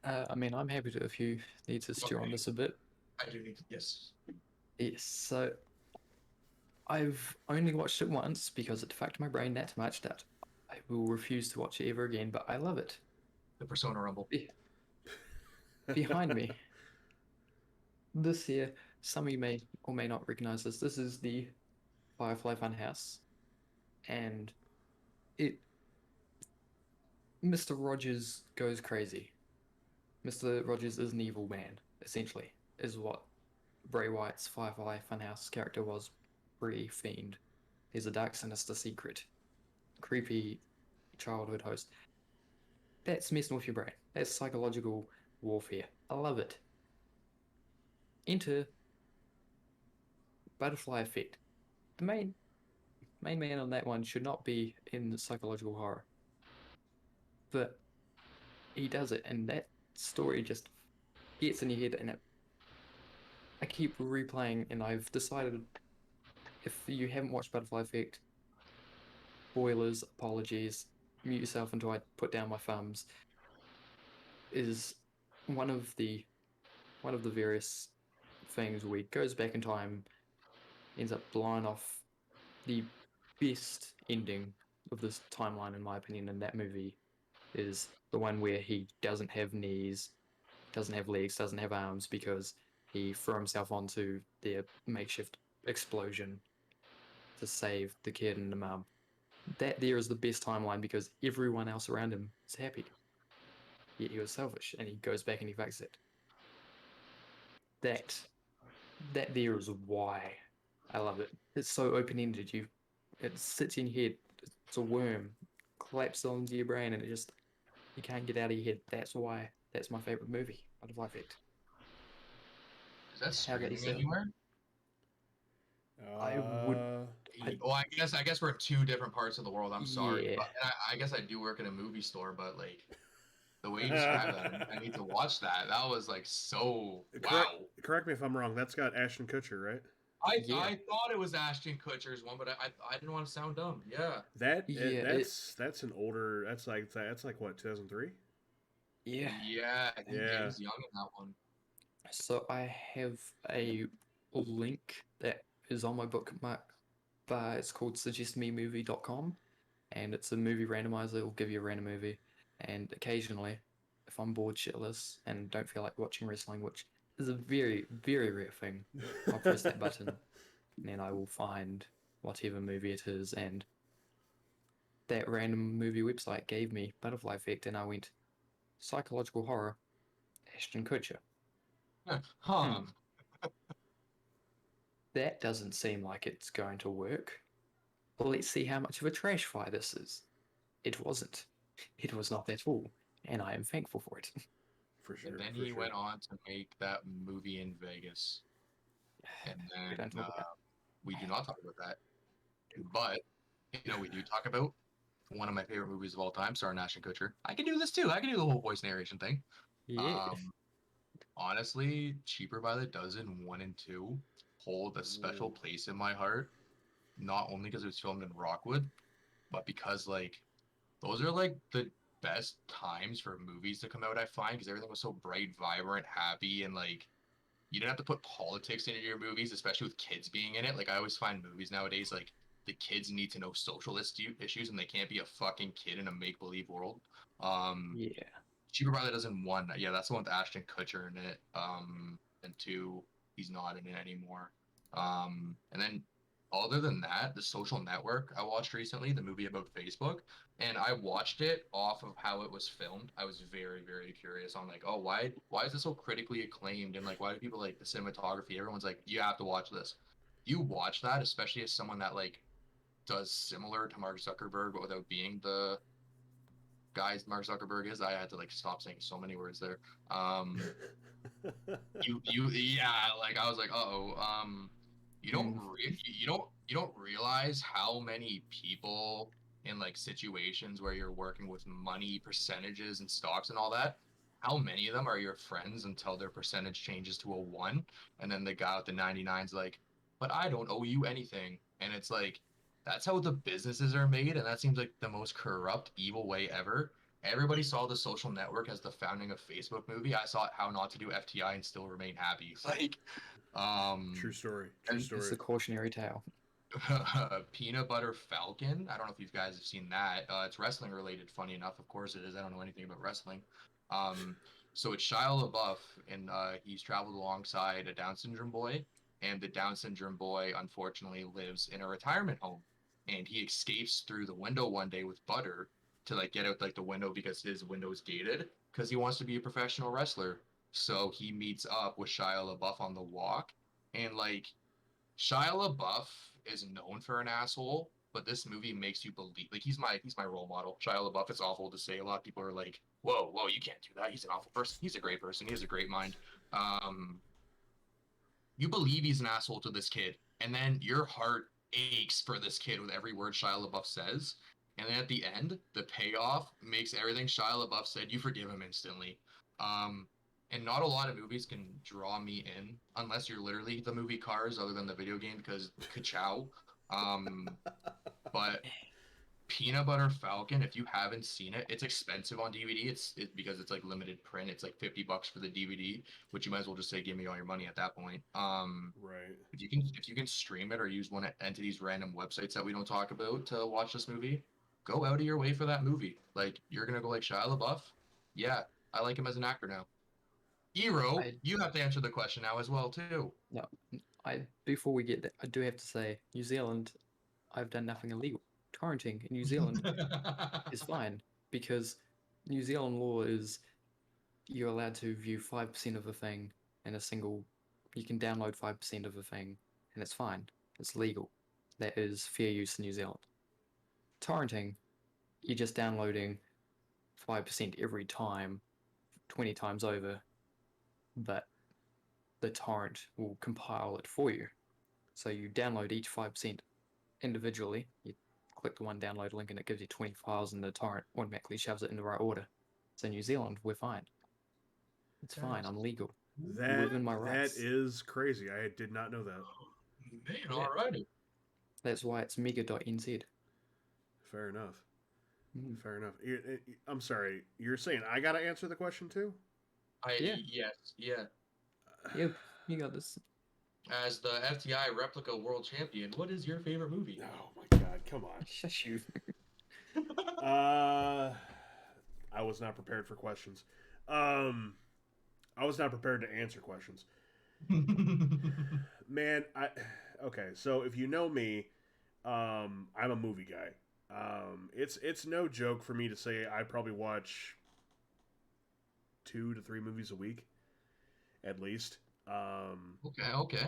I mean, I'm happy to if you need to steer on Okay. this a bit. I do need to. Yes. Yes, so I've only watched it once because it fucked my brain that much that I will refuse to watch it ever again, but I love it. The Persona Rumble. Behind me, this here, some of you may or may not recognize this. This is the Firefly Funhouse, and Mr. Rogers goes crazy. Mr. Rogers is an evil man, essentially, is what Bray Wyatt's Firefly Funhouse character was pre-Fiend. He's a dark, sinister secret, creepy childhood host. That's messing with your brain. That's psychological warfare. I love it. Enter Butterfly Effect. The main man on that one should not be in psychological horror, but he does it, and that story just gets in your head, and I keep replaying, and I've decided if you haven't watched Butterfly Effect, spoilers, apologies, mute yourself until I put down my thumbs, is one of the various things where he goes back in time, ends up blowing off the best ending of this timeline, in my opinion, in that movie is the one where he doesn't have knees, doesn't have legs, doesn't have arms because he threw himself onto their makeshift explosion to save the kid and the mum. That there is the best timeline because everyone else around him is happy. Yet he was selfish and he goes back and he fucks it. That there is why I love it. It's so open-ended. It sits in your head. It's a worm, collapses onto your brain, and you can't get out of your head. That's why. That's my favorite movie. Butterfly Effect. Is that How about streaming yourself? anywhere? I would Well, I guess we're in two different parts of the world. I'm sorry, Yeah, but and I guess I do work in a movie store, but like the way you describe that, I need to watch that. That was like so correct wow. correct me if I'm wrong. That's got Ashton Kutcher, right? yeah, I thought it was Ashton Kutcher's one, but I didn't want to sound dumb. Yeah. yeah. That's an older. That's like what 2003. Yeah. Yeah, Yeah. he's young in that one. So I have a link that is on my bookmark, but it's called suggestmemovie.com, and it's a movie randomizer. It will give you a random movie, and occasionally, if I'm bored shitless and don't feel like watching wrestling, which is a very, very rare thing, I'll press that button, and then I will find whatever movie it is, and that random movie website gave me Butterfly Effect, and I went, psychological horror, Ashton Kutcher. Huh. Hmm, that doesn't seem like it's going to work. Well, let's see how much of a trash fire this is. It wasn't. It was not at all, and I am thankful for it. For And sure. then For he sure. went on to make that movie in Vegas. And We don't then talk about. we do not talk about that. But, we do talk about one of my favorite movies of all time, starring Ashton Kutcher. I can do this too. I can do the whole voice narration thing. Yeah. Um, Honestly, Cheaper by the Dozen 1 and 2 hold a special Ooh. place in my heart, not only because it was filmed in Rockwood, but because, like, those are, like, the best times for movies to come out, I find, because everything was so bright, vibrant, happy, and, like, you didn't have to put politics into your movies, especially with kids being in it. Like, I always find movies nowadays, like, the kids need to know social issues, and they can't be a fucking kid in a make-believe world. Um, Yeah. Cheaper by the Dozen 1, yeah, that's the one with Ashton Kutcher in it. And 2, he's not in it anymore. And then other than that, The Social Network I watched recently, the movie about Facebook, and I watched it off of how it was filmed. I was very, very curious on like, oh, why is this so critically acclaimed, and like why do people like the cinematography? Everyone's like, you have to watch this. You watch that, especially as someone that like does similar to Mark Zuckerberg, but without being the guys Mark Zuckerberg is. I had to like stop saying so many words there. Um, yeah, like I was like, oh, Mm. you don't realize how many people in like situations where you're working with money percentages and stocks and all that, how many of them are your friends until their percentage changes to a 1, and then the guy with the 99's like, but I don't owe you anything, and it's like that's how the businesses are made, and that seems like the most corrupt, evil way ever. Everybody saw The Social Network as the founding of Facebook movie. I saw How Not to Do FTI and Still Remain Happy. Like, True um, story. True and It's story. a cautionary tale. Peanut Butter Falcon. I don't know if you guys have seen that. It's wrestling related. Funny enough, of course it is. I don't know anything about wrestling. Um, so it's Shia LaBeouf, and he's traveled alongside a Down syndrome boy, and the Down syndrome boy unfortunately lives in a retirement home, and he escapes through the window one day with Butter to like get out like the window because his window is gated because he wants to be a professional wrestler. So he meets up with Shia LaBeouf on the walk, and like Shia LaBeouf is known for an asshole, but this movie makes you believe like he's my role model. Shia LaBeouf, it's awful to say. A lot of people are like, whoa, you can't do that. He's an awful person. He's a great person. He has a great mind. Um, you believe he's an asshole to this kid, and then your heart aches for this kid with every word Shia LaBeouf says. And then at the end, the payoff makes everything Shia LaBeouf said, you forgive him instantly. Um, and not a lot of movies can draw me in unless you're literally the movie Cars, other than the video game, because ka-chow. Um, but Peanut Butter Falcon, if you haven't seen it, it's expensive on DVD. It's because it's like limited print. It's like $50 for the DVD, which you might as well just say give me all your money at that point. Right. If you can stream it or use one of entity's random websites that we don't talk about to watch this movie, go out of your way for that movie. Like you're gonna go like Shia LaBeouf. Yeah, I like him as an actor now. Ero, I you have to answer the question now as well too. no, I before we get there, I do have to say, New Zealand, I've done nothing illegal. Torrenting in New Zealand is fine because New Zealand law is you're allowed to view 5% of a thing in a single. You can download 5% of a thing, and it's fine. It's legal. That is fair use in New Zealand. Torrenting, you're just downloading 5% every time, 20 times over, but the torrent will compile it for you. So you download each 5%, individually. You click the one download link and it gives you 20 files, and the torrent automatically shoves it in the right order. So New Zealand, we're fine. It's fine. I'm legal. Within my That rights. is crazy. I did not know that. Man, Yeah. alrighty. That's why it's mega.nz. Fair enough. Mm. Fair enough. I'm sorry. You're saying I gotta answer the question too? Yeah. Yes, yeah. Yep, you got this. As the FTI replica world champion, what is your favorite movie? Oh my god! Come on. Shush you. I was not prepared for questions. I was not prepared to answer questions. Man, okay. So if you know me, I'm a movie guy. It's no joke for me to say I probably watch 2 to 3 movies a week, at least. Okay.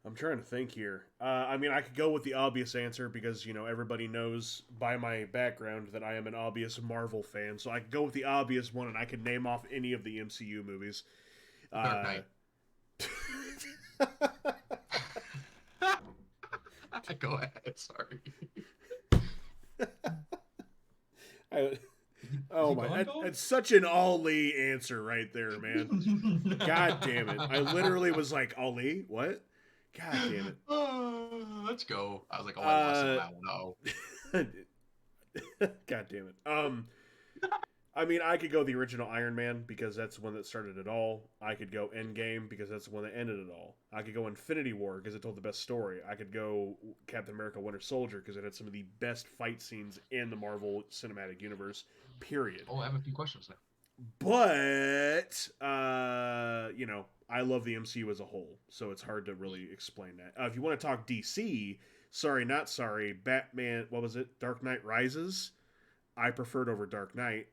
I'm trying to think here. I mean, I could go with the obvious answer because everybody knows by my background that I am an obvious Marvel fan. So I could go with the obvious one, and I could name off any of the MCU movies. Dark Knight. Go ahead. Sorry. Oh my! That's such an Ali answer right there, man. God damn it! I literally was like, Ali, what? God damn it! Let's go. I was like, oh, I lost that one. No. God damn it. I mean, I could go the original Iron Man because that's the one that started it all. I could go Endgame because that's the one that ended it all. I could go Infinity War because it told the best story. I could go Captain America: Winter Soldier because it had some of the best fight scenes in the Marvel Cinematic Universe. Period. Oh, I have a few questions now. But I love the MCU as a whole, so it's hard to really explain that. If you want to talk DC, sorry, not sorry, Batman. What was it? Dark Knight Rises. I preferred over Dark Knight.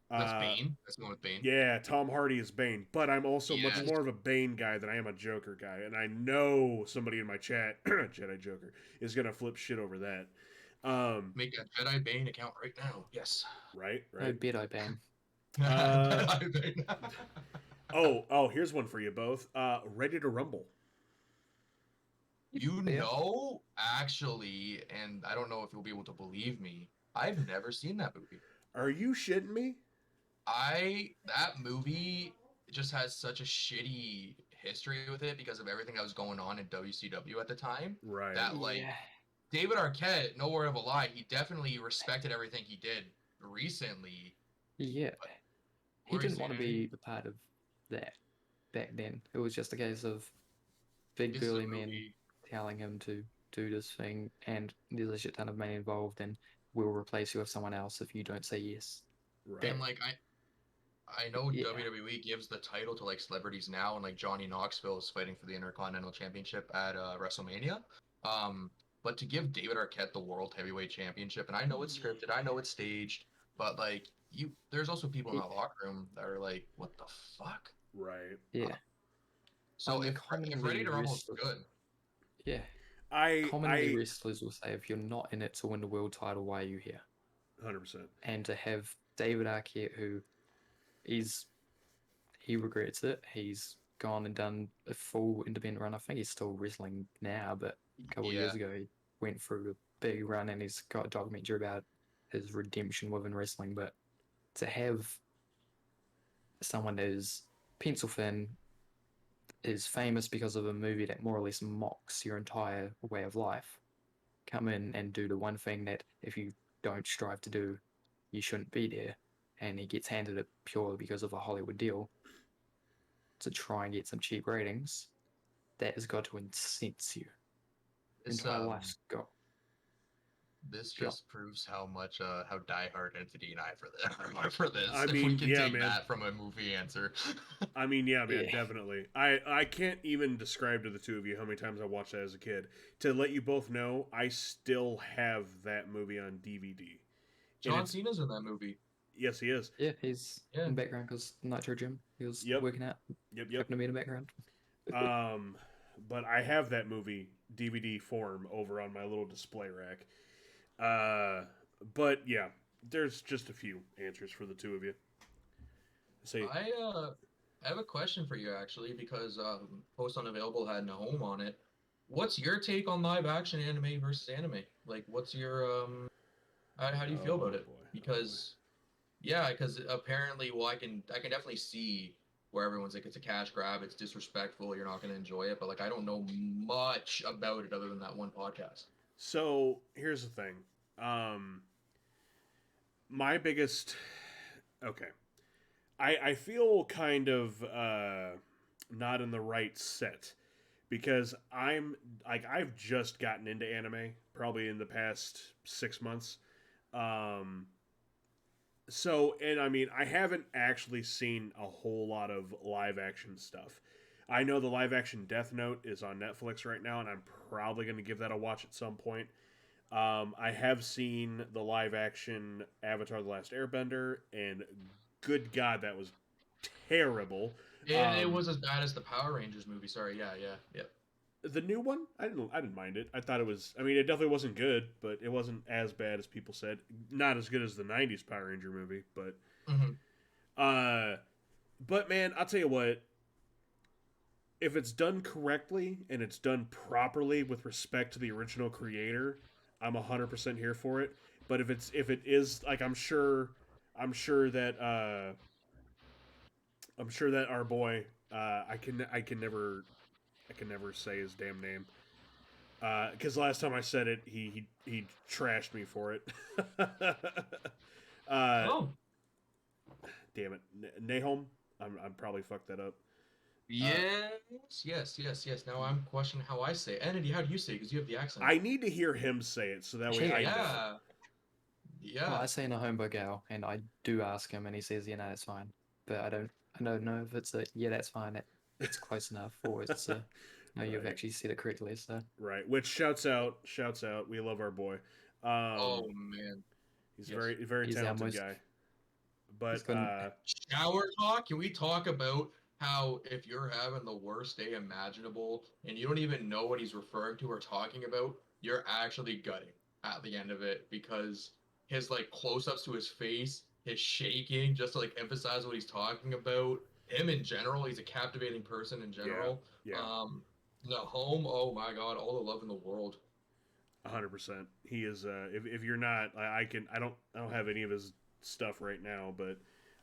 That's Bane. That's the one with Bane. Yeah, Tom Hardy is Bane, but I'm also much Yes. more of a Bane guy than I am a Joker guy, and I know somebody in my chat, Jedi Joker, is gonna flip shit over that. Make a Jedi Bane account right now. Yes. Right. No Beto Bane. Jedi Bane. Here's one for you both. Ready to Rumble. Actually, and I don't know if you'll be able to believe me, I've never seen that movie. Are you shitting me? That movie just has such a shitty history with it because of everything that was going on in WCW at the time. Right. That David Arquette, no word of a lie, he definitely respected everything he did recently. Yeah. He didn't want to be a part of that back then. It was just a case of big burly men telling him to do this thing, and there's a shit ton of money involved, and we'll replace you with someone else if you don't say yes. Right. And I know WWE gives the title to celebrities now, and Johnny Knoxville is fighting for the Intercontinental Championship at WrestleMania. But to give David Arquette the World Heavyweight Championship, and I know it's scripted, I know it's staged, but there's also people in that locker room that are like, what the fuck? Right. Yeah. So if Ready to Rumble is good. Yeah. Commonly wrestlers will say, if you're not in it to win the world title, why are you here? 100%. And to have David Arquette, who he regrets it. He's gone and done a full independent run. I think he's still wrestling now, but a couple of years ago he went through a big run, and he's got a documentary about his redemption within wrestling. But to have someone who's pencil thin, is famous because of a movie that more or less mocks your entire way of life, come in and do the one thing that if you don't strive to do, you shouldn't be there, and he gets handed it purely because of a Hollywood deal to try and get some cheap ratings, that has got to incense you. Entire life's got. This just proves how much how diehard Entity and I are for this. I mean, if we can take man. that from a movie answer. I mean, yeah, man, definitely. I can't even describe to the two of you how many times I watched that as a kid. To let you both know, I still have that movie on DVD. John Cena's in that movie. Yes, he is. Yeah, he's in the background because Nitro Gym. He was working out. Yep. Happened to be in the background. But I have that movie DVD form over on my little display rack. But yeah, there's just a few answers for the two of you. I have a question for you actually, because Post Unavailable had Nahom on it. what's your take on live action anime versus anime? Like, what's your how do you feel about Oh it? boy. Oh boy. Because yeah, because apparently, well, I can definitely see where everyone's like it's a cash grab, it's disrespectful, you're not going to enjoy it, but like I don't know much about it other than that one podcast. So here's the thing. Um, my biggest. Okay. I feel kind of not in the right set because I've just gotten into anime probably in the past 6 months. Um, so and I mean I haven't actually seen a whole lot of live action stuff. I know the live action Death Note is on Netflix right now, and I'm probably going to give that a watch at some point. I have seen the live action Avatar: The Last Airbender, and good God, that was terrible. It Um, was as bad as the Power Rangers movie. Sorry, yeah. the new one, I didn't mind it. I thought it was. I mean, it definitely wasn't good, but it wasn't as bad as people said. Not as good as the '90s Power Ranger movie, but Hmm. uh, but man, I'll tell you what. If it's done correctly and it's done properly with respect to the original creator, I'm 100% here for it. But if it is like I'm sure that I'm sure that our boy I can never say his damn name because last time I said it he trashed me for it. uh, Oh, Damn it, Nahom. I'm probably fucked that up. Uh, yes. Now I'm questioning how I say it. Entity, how do you say it? Because you have the accent. I need to hear him say it so that way I Cheers. know. Yeah, Well, yeah. I say Nahombo Gal, and I do ask him, and he says, "Yeah, no, that's fine." But I don't know if it's a "Yeah, that's fine." It's close enough, or it's a "No, you've Right. actually said it correctly." So Right. Which shouts out. We love our boy. Oh Um, man, he's a yes. very he's our talented most. guy. He's But got an Shower talk? Can we talk about how if you're having the worst day imaginable and you don't even know what he's referring to or talking about, you're actually gutting at the end of it because his like close-ups to his face, his shaking, just to like emphasize what he's talking about. Him in general, he's a captivating person in yeah, general. yeah, No home, oh my god, all the love in the world. 100%. He is. If you're not, I don't have any of his stuff right now, but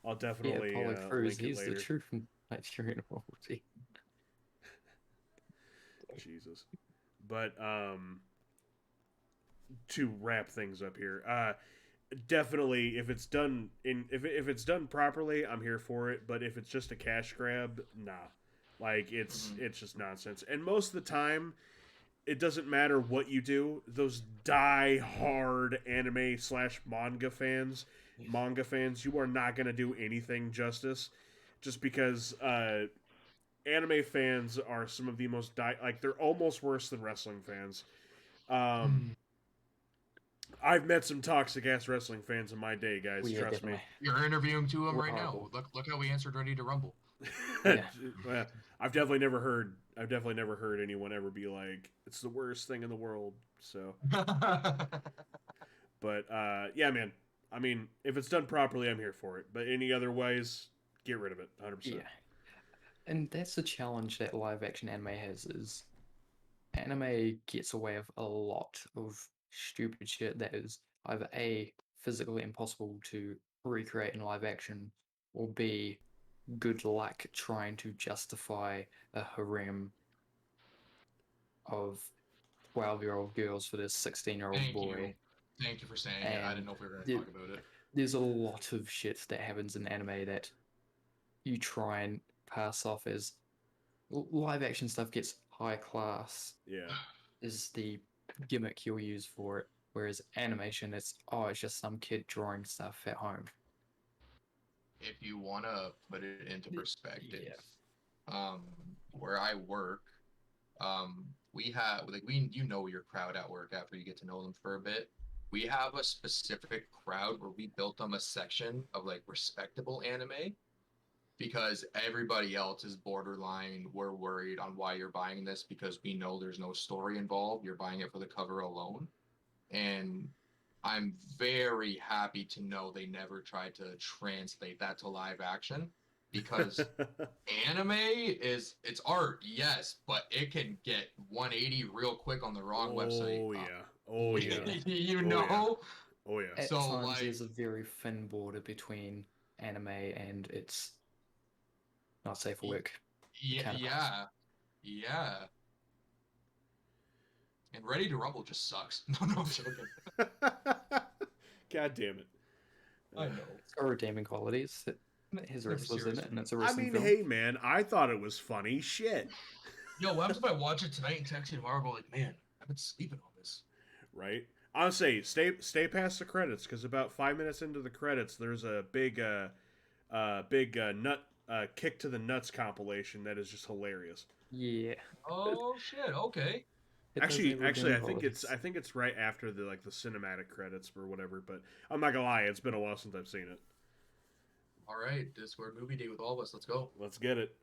I'll yeah, definitely Apollo Crews. link it He's the later. truth from Nigerian royalty. Jesus. But to wrap things up here, definitely if it's done properly, I'm here for it. But if it's just a cash grab, nah. Like Mhm. it's just nonsense. And most of the time, it doesn't matter what you do. Those die hard anime slash manga fans, you are not gonna do anything justice, just because anime fans are some of the most like they're almost worse than wrestling fans. Um, Hmm. I've met some toxic ass wrestling fans in my day, Well, guys. yeah, Trust me. definitely. You're interviewing two of them We're right now. horrible. Look how we answered Ready to Rumble. Yeah. Well, I've definitely never heard anyone ever be like it's the worst thing in the world. So, but yeah, man. I mean, if it's done properly, I'm here for it. But any other ways, get rid of it, 100%. Yeah. And that's the challenge that live action anime has is anime gets away with a lot of stupid shit that is either A, physically impossible to recreate in live action, or B, good luck trying to justify a harem of 12-year-old girls for this 16-year-old Thank you. boy. Thank you for saying it. I didn't And know if we were going to there, talk about it. there's a lot of shit that happens in anime that you try and pass off as live action stuff gets high class Yeah, is the gimmick you'll use for it. Whereas animation, it's just some kid drawing stuff at home. If you want to put it into perspective, Yeah. um, where I work, we have like we you know your crowd at work after you get to know them for a bit. We have a specific crowd where we built them a section of like respectable anime because everybody else is borderline. We're worried on why you're buying this because we know there's no story involved. You're buying it for the cover alone. And I'm very happy to know they never tried to translate that to live action. because anime it's art, yes, but it can get 180 real quick on the wrong website. Oh yeah. Oh yeah. You Oh yeah. know? Oh yeah. At So times, like, there's a very thin border between anime and it's not safe for work yeah, counterparts. yeah. And Ready to Rumble just sucks. No, I'm joking. God damn it. I know. It's got redeeming qualities. It has Never wrestlers in serious it, for and me. it's a I wrestling mean, film. hey man, I thought it was funny. Shit. Yo, what happens if I watch it tonight and text you tomorrow? Go like, man, I've been sleeping on this. Right? I'll say stay past the credits because about 5 minutes into the credits, there's a big nut kick to the nuts compilation that is just hilarious. Yeah, Oh shit. Okay. it does Actually, have actually, redeeming qualities. I think it's right after the cinematic credits or whatever. But I'm not gonna lie, it's been a while since I've seen it. All right. Discord movie day with all of us. Let's go. Let's get it.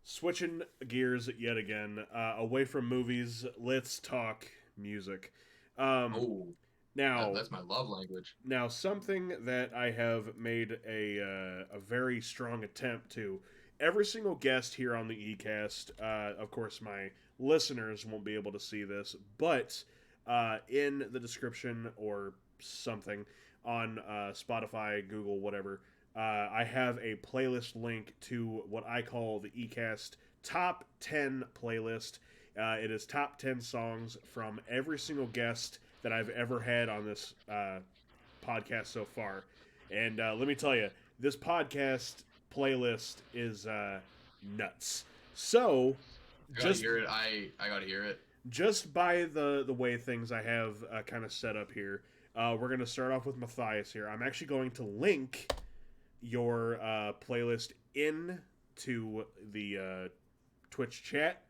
Switching gears yet again, away from movies, let's talk music. Um, Oh, now, that's my love language. Now, something that I have made a very strong attempt to. Every single guest here on the ECast, of course, my listeners won't be able to see this, but in the description or something on Spotify, Google, whatever, I have a playlist link to what I call the ECast Top 10 playlist. It is top 10 songs from every single guest that I've ever had on this podcast so far. And let me tell you, this podcast playlist is nuts. So, I gotta just hear it. I gotta hear it. just by the way things I have kind of set up here, we're gonna start off with Matthias here. I'm actually going to link your playlist into the Twitch chat.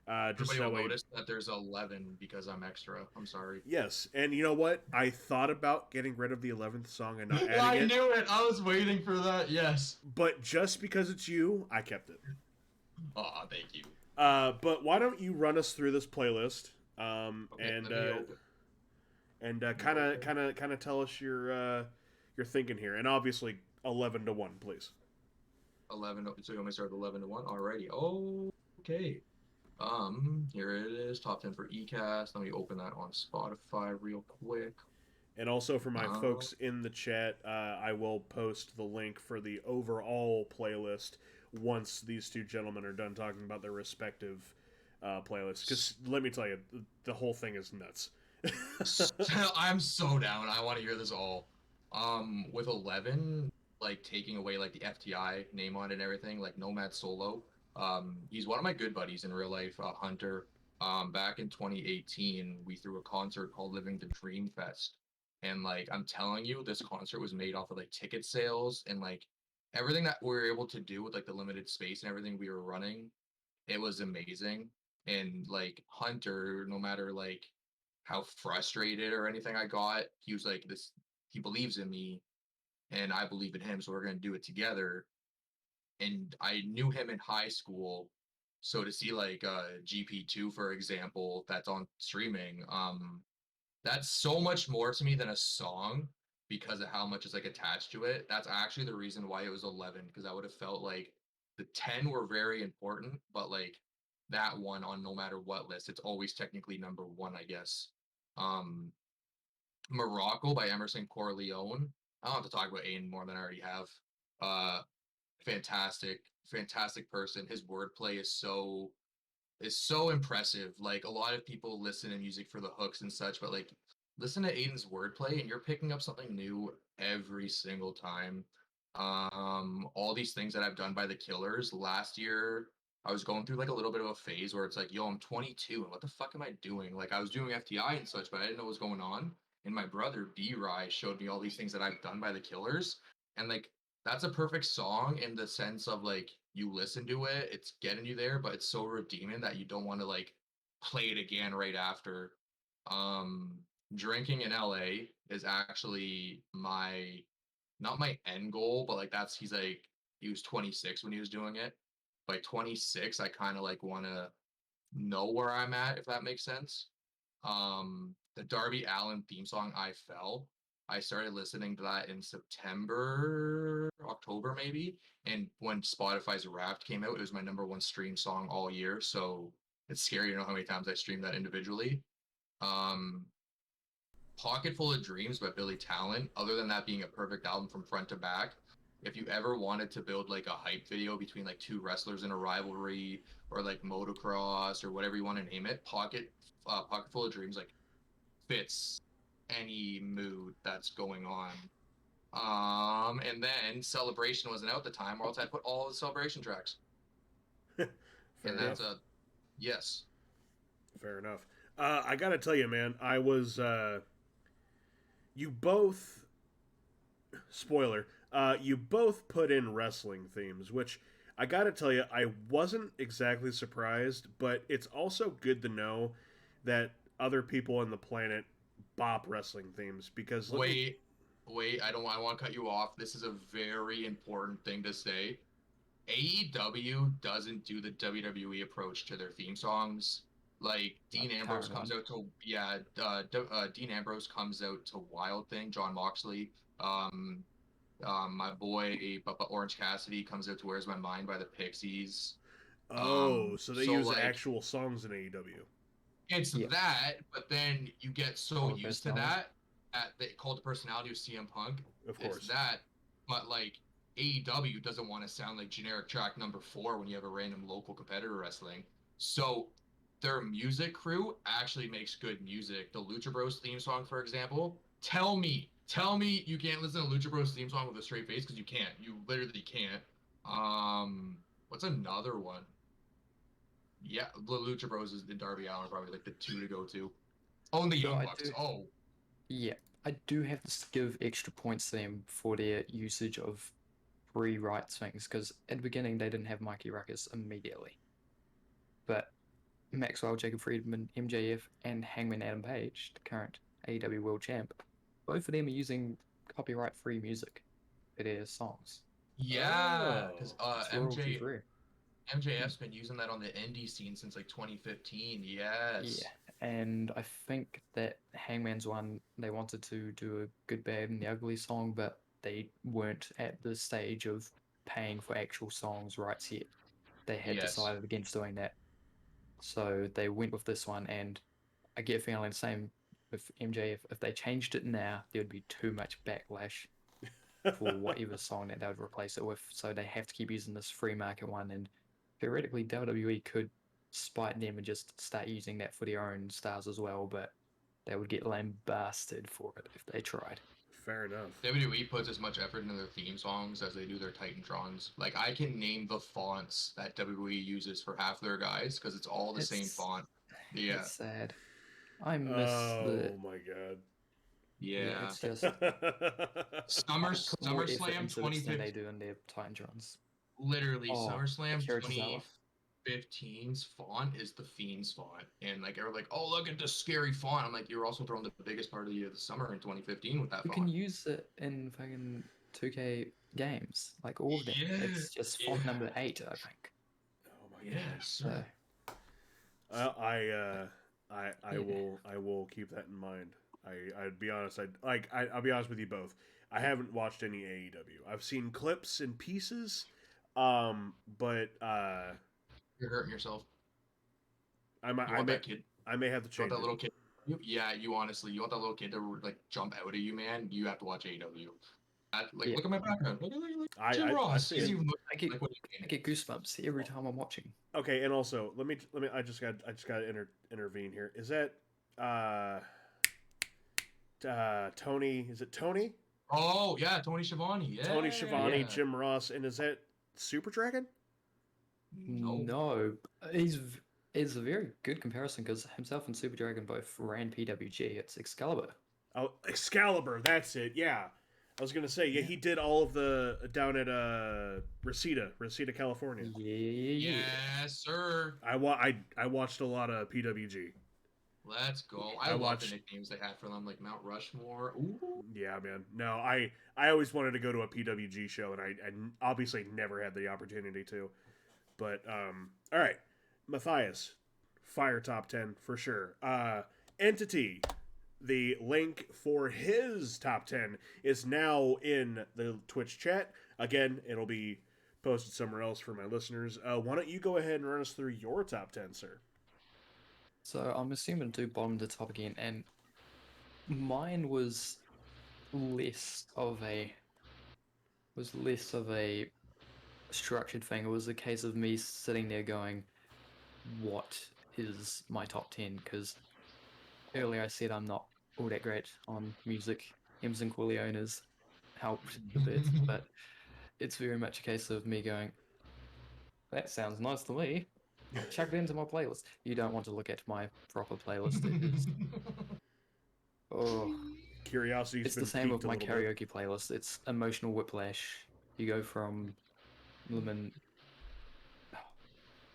Just Everybody so will that way. notice that there's 11 because I'm extra. I'm sorry. Yes, and you know what? I thought about getting rid of the 11th song and not I adding it, knew it. I was waiting for that. Yes. but just because it's you, I kept it. Oh, thank you. But why don't you run us through this playlist, Okay, let me open. and Let me open. kind of tell us your thinking here, and obviously 11 to 1, please. 11. So you want me to start with 11 to 1? Alrighty. Okay. Here it is. Top 10 for ECast. Let me open that on Spotify real quick. And also for my Uh, folks in the chat, I will post the link for the overall playlist once these two gentlemen are done talking about their respective playlists. Because let me tell you, the whole thing is nuts. I'm so down. I want to hear this all. With 11, like taking away like the FTI name on it and everything, like Nomad Solo. He's one of my good buddies in real life, Hunter. Back in 2018, we threw a concert called Living the Dream Fest. And like I'm telling you, this concert was made off of like ticket sales and like everything that we were able to do with like the limited space and everything we were running. It was amazing. And like Hunter, no matter like how frustrated or anything I got, he was like, this, he believes in me and I believe in him. So we're going to do it together. And I knew him in high school. So to see like GP2, for example, that's on streaming, that's so much more to me than a song because of how much is like attached to it. That's actually the reason why it was 11 because I would have felt like the 10 were very important, but like that one on no matter what list, it's always technically number one, I guess. Um, Morocco by Emerson Corleone. I don't have to talk about Aiden more than I already have. Uh, fantastic person. His wordplay is so impressive. Like a lot of people listen to music for the hooks and such, but like listen to Aiden's wordplay and you're picking up something new every single time. All these things that I've done by the Killers last year, I was going through like a little bit of a phase where it's like, yo, I'm 22 and what the fuck am I doing? Like I was doing FTI and such, but I didn't know what was going on. And my brother B Rye showed me all these things that I've done by the Killers, and like that's a perfect song in the sense of like you listen to it, it's getting you there, but it's so redeeming that you don't want to like play it again right after. Um, Drinking in LA is actually my not my end goal, but like that's he's like he was 26 when he was doing it. By 26, I kind of like want to know where I'm at, if that makes sense. The Darby Allen theme song, I Fell. I started listening to that in September, October maybe. And when Spotify's Wrapped came out, it was my #1 stream song all year. So it's scary to know how many times I streamed that individually. Um, Pocket Full of Dreams by Billy Talent, other than that being a perfect album from front to back, if you ever wanted to build like a hype video between like two wrestlers in a rivalry or like motocross or whatever you want to name it, Pocket Full of Dreams like fits any mood that's going on. And then Celebration wasn't out at the time, or else I'd put all the Celebration tracks. Fair And enough. that's a yes. Fair enough. I gotta tell you, man, I was you both spoiler, you both put in wrestling themes, which I gotta tell you, I wasn't exactly surprised, but it's also good to know that other people on the planet bop wrestling themes because let me. Wait, I don't I want to cut you off. This is a very important thing to say. AEW doesn't do the WWE approach to their theme songs. Like Dean Like Ambrose current comes one. out to Dean Ambrose comes out to Wild Thing. John Moxley, my boy Orange Cassidy comes out to Where's My Mind by the Pixies. Oh, so they So use like actual songs in AEW. it's Yeah. that, but then you get so Cult of used to Personality. that they call the personality of CM Punk. Of It's course. that, but like AEW doesn't want to sound like generic track number 4 when you have a random local competitor wrestling. So their music crew actually makes good music. The Lucha Bros theme song, for example. Tell me you can't listen to Lucha Bros theme song with a straight face because you can't. You literally can't. What's another one? Yeah, the Lucha Bros is the Darby Allin are probably like the two to go to. Oh, and the So Young I Bucks. do, Oh, yeah, I do have to give extra points to them for their usage of rewrite things because at the beginning they didn't have Mikey Ruckus immediately, but Maxwell, Jacob Friedman, MJF, and Hangman Adam Page, the current AEW World Champ, both of them are using copyright-free music for their songs. yeah, Oh. because It's royalty-free. MJF's been using that on the indie scene since like 2015. Yeah, Yes. and I think that Hangman's one, they wanted to do a Good, Bad, and the Ugly song, but they weren't at the stage of paying for actual songs rights yet. They had Yes. decided against doing that. So they went with this one, and I get a feeling the same with MJF. If they changed it now, there would be too much backlash for whatever song that they would replace it with. So they have to keep using this free market one, and theoretically, WWE could spite them and just start using that for their own stars as well, but they would get lambasted for it if they tried. Fair enough. WWE puts as much effort into their theme songs as they do their Titantrons. Like I can name the fonts that WWE uses for half their guys because it's all the same It's font. Yeah. it's sad. I miss the Oh my god. yeah. Yeah. It's just I put more effort SummerSlam into it than they 2015. do in their Titantrons. Literally, Oh, the SummerSlam character's hour. 2015's font is the Fiend's font, and like they're like, "Oh, look at this scary font." I'm like, "You're also throwing the biggest part of the summer in 2015 with that You can font." use it in fucking 2K games, like all of them. Yeah, It's just font yeah, number 8, I think. Oh my yeah, god. So sir. I will keep that in mind. I'd be honest. I'll be honest with you both. I haven't watched any AEW. I've seen clips and pieces, but You're hurting yourself. I might You want that kid? I may have to You want change that it. little kid? Yeah, you honestly, you want that little kid to like jump out of you, man. You have to watch AEW. yeah, Look at my background. Look Jim I Ross. see He's it. even I get like what I get goosebumps every time I'm watching. Okay, and also let me. I just got to intervene here. Is that uh Tony? Is it Tony? Oh yeah, Tony Schiavone. Tony Yeah. Schiavone, Yeah. Jim Ross, and is that Super Dragon? No. No, it's a very good comparison because himself and Super Dragon both ran PWG. It's Excalibur. Oh, Excalibur. That's it. Yeah, I was gonna say. Yeah, Yeah. he did all of the down at Reseda, California. Yeah. Yes, sir. I watched a lot of PWG. Let's go. I I love the watched. nicknames they had for them, like Mount Rushmore. Ooh. Yeah, man. No, I always wanted to go to a PWG show, and I obviously never had the opportunity to. But all right, Matthias, fire top 10 for sure. Entity, The link for his top 10 is now in the Twitch chat. Again, it'll be posted somewhere else for my listeners. Why don't you go ahead and run us through your top 10, sir? So I'm assuming to bottom the top again, and mine less of a less of a structured thing. It was a case of me sitting there going, "What is my top 10?" Because earlier I said I'm not all that great on music. Ems and Corleone's helped a bit, but it's very much a case of me going, "That sounds nice to me. Chuck it into my playlist." You don't want to look at my proper playlist. It is, oh, Curiosity's it's the been same with piqued a my little bit. karaoke playlist. It's emotional whiplash. You go from Lemon,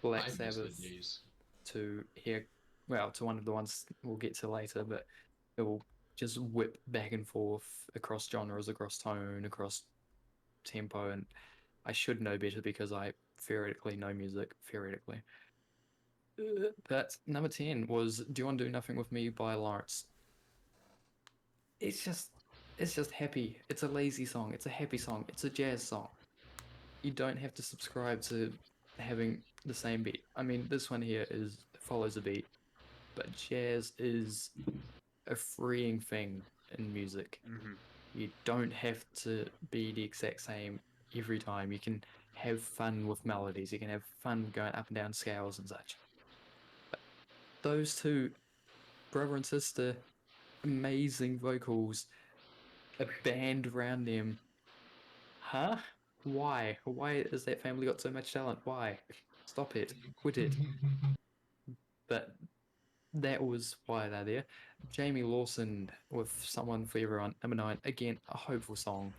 Black I miss the Sabbath days. to here, well, to one of the ones we'll get to later, but it will just whip back and forth across genres, across tone, across tempo, and I should know better because I theoretically know music, theoretically. But number 10 was Do You Want to Do Nothing With Me by Lawrence. It's just it's just happy. It's a lazy song. It's a happy song. It's a jazz song. You don't have to subscribe to having the same beat. I mean, this one here is follows a beat, but jazz is a freeing thing in music. Mm-hmm. You don't have to be the exact same every time. You can have fun with melodies. You can have fun going up and down scales and such. Those two, brother and sister, amazing vocals, a band around them. Huh? Why? Why has that family got so much talent? Why? Stop it. Quit it. But that was why they're there. Jamie Lawson with Someone for Everyone, number 9. Again, a hopeful song.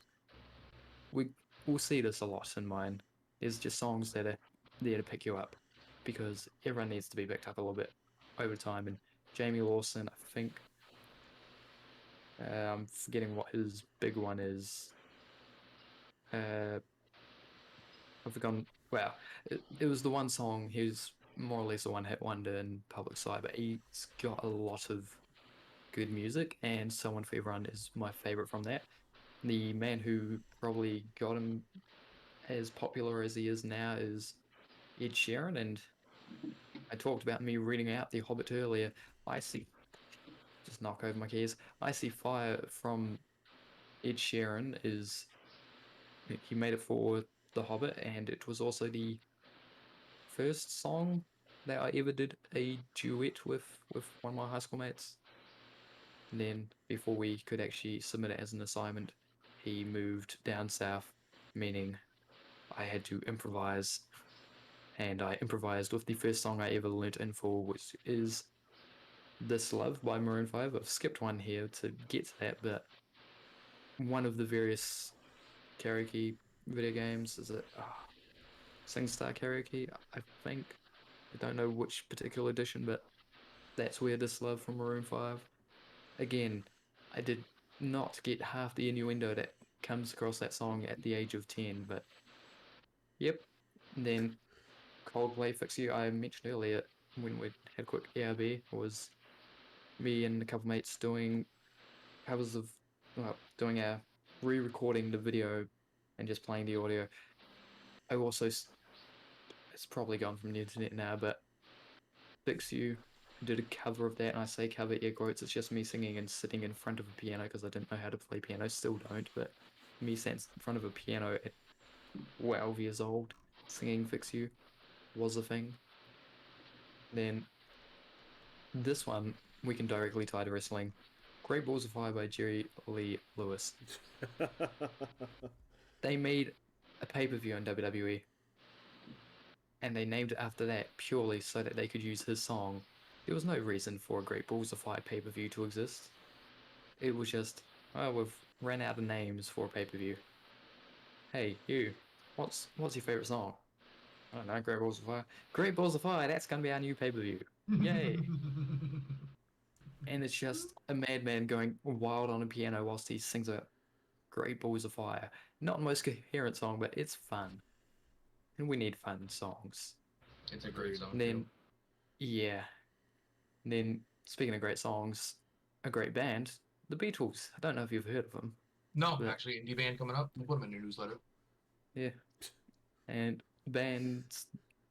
We'll see this a lot in mine. There's just songs that are there to pick you up because everyone needs to be picked up a little bit over time. And Jamie Lawson, I think, I'm forgetting what his big one is. I've forgotten. Well, it was the one song. He was more or less a one-hit wonder in public side, but he's got a lot of good music, and Someone for Everyone is my favorite from that. The man who probably got him as popular as he is now is Ed Sheeran, and I talked about me reading out The Hobbit earlier. I see, just knock over my keys. I See Fire from Ed Sheeran is he made it for The Hobbit, and it was also the first song that I ever did a duet with one of my high school mates. And then before we could actually submit it as an assignment, he moved down south, meaning I had to improvise. And I improvised with the first song I ever learnt in full, which is This Love by Maroon 5. I've skipped one here to get to that, but one of the various karaoke video games is it SingStar Karaoke, I think. I don't know which particular edition, but that's where This Love from Maroon 5. Again, I did not get half the innuendo that comes across that song at the age of 10, but yep. And then Coldplay Fix You, I mentioned earlier when we had a quick ARB, was me and a couple mates doing covers of, well, doing a re-recording the video and just playing the audio. I also, it's probably gone from the internet now, but Fix You did a cover of that, and I say cover air quotes. It's just me singing and sitting in front of a piano because I didn't know how to play piano. Still don't, but me sitting in front of a piano at 12 years old singing Fix You was a thing. Then this one we can directly tie to wrestling. Great Balls of Fire by Jerry Lee Lewis. They made a pay-per-view in WWE, and they named it after that purely so that they could use his song. There was no reason for a Great Balls of Fire pay-per-view to exist. It was just, oh, we've ran out of names for a pay-per-view. Hey, you, what's your favorite song? I don't know, Great Balls of Fire. Great Balls of Fire, that's gonna be our new pay-per-view. Yay! And it's just a madman going wild on a piano whilst he sings a Great Balls of Fire. Not the most coherent song, but it's fun. And we need fun songs. It's a great song And too. then, yeah. And then, speaking of great songs, a great band, the Beatles. I don't know if you've heard of them. No, But actually, indie band coming up. We'll put them in your newsletter. yeah, and band's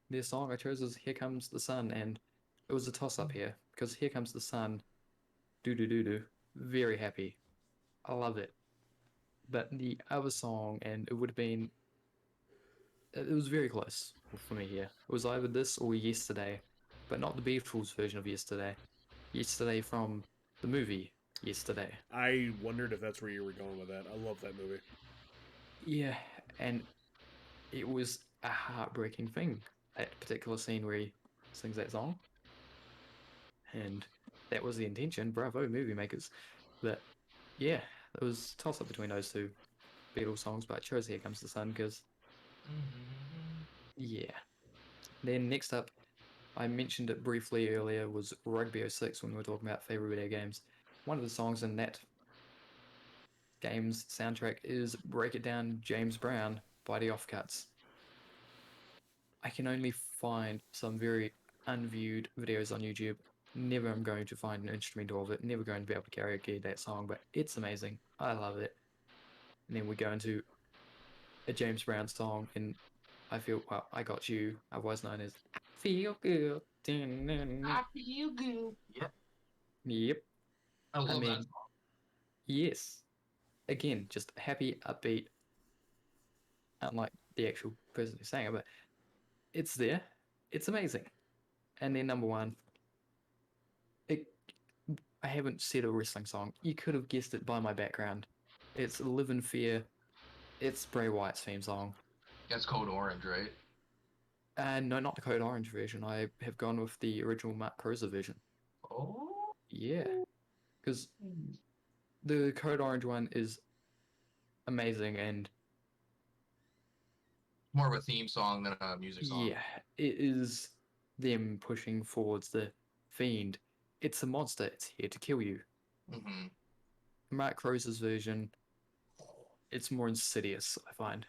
their song I chose is "Here Comes the Sun," and it was a toss up here because "Here Comes the Sun," do do do do, very happy. I love it. But the other song, and it would have been, it was very close for me here. It was either this or Yesterday, but not the Beatles version of Yesterday. Yesterday from the movie Yesterday. I wondered if that's where you were going with that. I love that movie. Yeah, and it was a heartbreaking thing, that particular scene where he sings that song. And that was the intention. Bravo, movie makers. But yeah, it was a toss up between those two Beatles songs, but I chose Here Comes the Sun because, yeah. Then next up, I mentioned it briefly earlier, was Rugby 06 when we were talking about favorite video games. One of the songs in that game's soundtrack is Break It Down James Brown by the Offcuts. I can only find some very unviewed videos on YouTube. Never am going to find an instrumental of it, never going to be able to karaoke that song, but it's amazing. I love it. And then we go into a James Brown song, and I feel, well, I Got You, otherwise known as I Feel Good. I feel good. Yep. Yep. I love that mean, song. yes. Again, just happy, upbeat, unlike the actual person who sang it, but it's there. It's amazing. And then number one, it, I haven't said a wrestling song. You could have guessed it by my background. It's Live in Fear. It's Bray Wyatt's theme song. That's Code Orange, right? No, not the Code Orange version. I have gone with the original Mark Crozer version. Oh. Yeah, because the Code Orange one is amazing, and More of a theme song than a music song. yeah, it is them pushing forwards the fiend. It's a monster. It's here to kill you. Mm-hmm. Mark Crozer's version, it's more insidious, I find.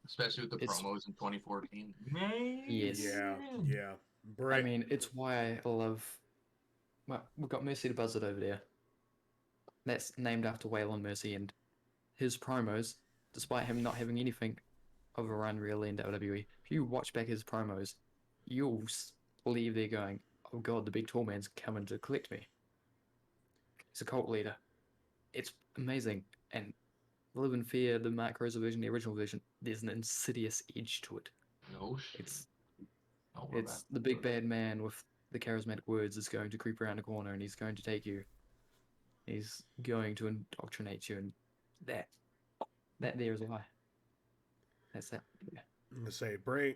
Especially with the It's promos in 2014. yes. Yeah. I mean, it's why I love. Well, we've got Mercy the Buzzard over there. That's named after Waylon Mercy, and his promos, despite him not having anything of a run really in WWE, if you watch back his promos, you'll leave there going, "Oh God, the big tall man's coming to collect me." He's a cult leader. It's amazing, and Live in Fear, the Mark Rosa version, the original version, there's an insidious edge to it. No shit. It's the big bad man with the charismatic words is going to creep around the corner and he's going to take you. He's going to indoctrinate you, and that there is why. That's that. Yeah. I'm gonna say Bray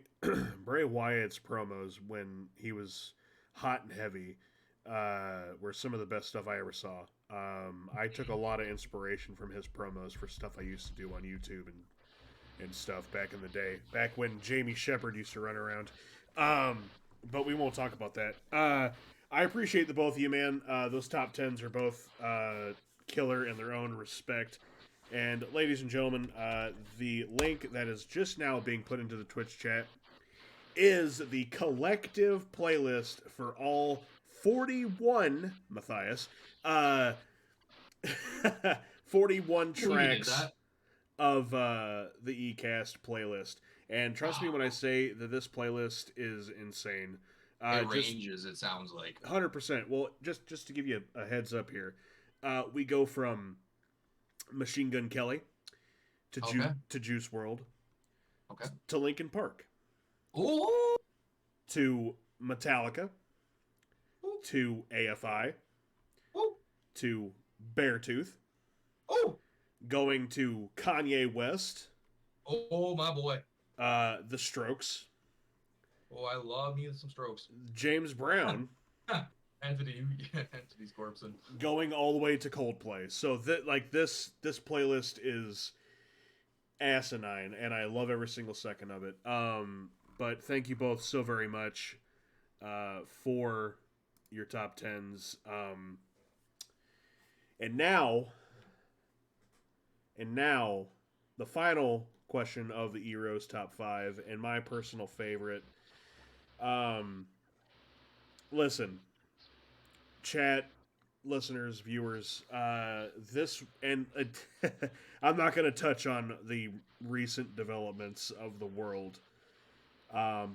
Wyatt's promos when he was hot and heavy were some of the best stuff I ever saw. I took a lot of inspiration from his promos for stuff I used to do on YouTube and stuff back in the day, back when Jamie Shepard used to run around. But we won't talk about that. I appreciate the both of you, man. Those top tens are both killer in their own respect. And ladies and gentlemen, the link that is just now being put into the Twitch chat is the collective playlist for all 41, Matthias, 41 tracks of the eCast playlist. And trust me when I say that this playlist is insane. It ranges, it sounds like. 100%. Well, just to give you a heads up here, we go from Machine Gun Kelly to Juice WRLD, to Linkin Park, to Metallica, to AFI, to Beartooth, going to Kanye West. Oh, my boy. The Strokes. Oh, I love me some Strokes. James Brown. Anthony's Corpson. Going all the way to Coldplay. So this playlist is asinine, and I love every single second of it. But thank you both so very much for your top tens. And now, the final question of the ERO's top 5, and my personal favorite. Listen, chat, listeners, viewers, this and I'm not going to touch on the recent developments of the world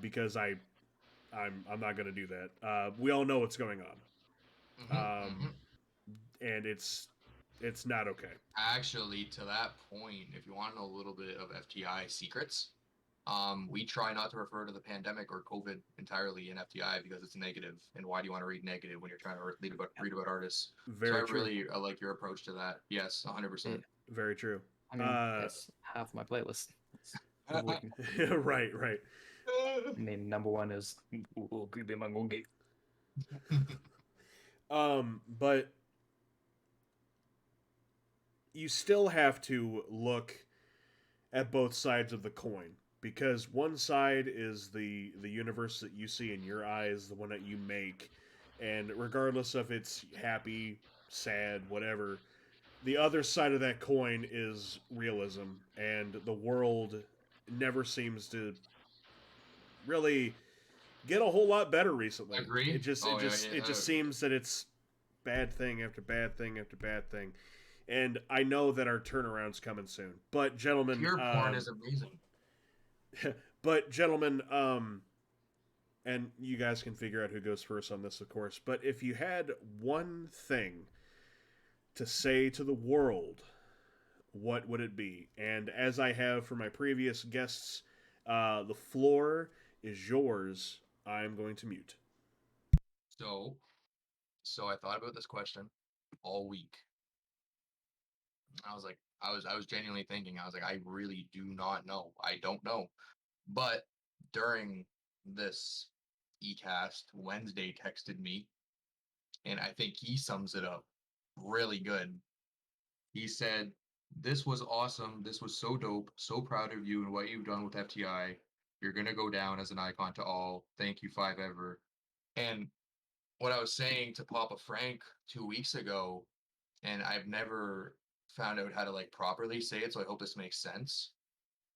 because I'm not going to do that. We all know what's going Hmm. on, Hmm. and it's not okay. Actually, to that point, if you want to know a little bit of FTI secrets, we try not to refer to the pandemic or COVID entirely in FTI because it's negative. And why do you want to read negative when you're trying to read about artists? So I Very true. really like your approach to that. Yes, Yeah, 100%. Very true. I mean Uh, that's half my playlist. It's avoiding. right, right. I mean, number one is But you still have to look at both sides of the coin because one side is the universe that you see in your eyes, the one that you make, and regardless of it's happy, sad, whatever, the other side of that coin is realism, and the world never seems to really get a whole lot better recently. It Agree? just it Oh yeah, just it yeah. just seems that it's bad thing after bad thing after bad thing. And I know that our turnaround's coming soon. But gentlemen, Pure porn is amazing. but gentlemen, and you guys can figure out who goes first on this, of course. But if you had one thing to say to the world, what would it be? And as I have for my previous guests, the floor is yours. I'm going to mute. So, so I thought about this question all week. I was genuinely thinking. I was like, I really do not know. I don't know. But during this eCast, Wednesday texted me, and I think he sums it up really good. He said, "This was awesome. This was so dope. So proud of you and what you've done with FTI. You're gonna go down as an icon to all. Thank you, five ever." And what I was saying to Papa Frank 2 weeks ago, and I've never found out how to like properly say it, so I hope this makes sense.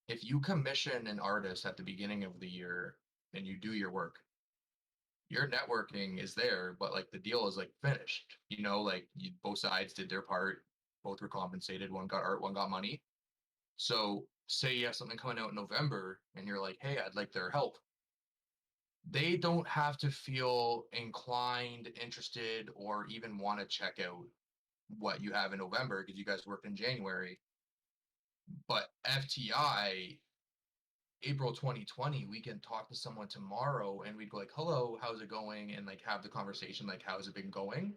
If you commission an artist at the beginning of the year and you do your work, your networking is there, but like the deal is like finished. Like both sides did their part, both were compensated. One got art, one got money. So say you have something coming out in November, and you're like, hey, I'd like their help. They don't have to feel inclined, interested, or even want to check out what you have in November because you guys worked in January. But FTI, April 2020, we can talk to someone tomorrow and we'd go like, hello, how's it going? And like have the conversation like, how's it been going?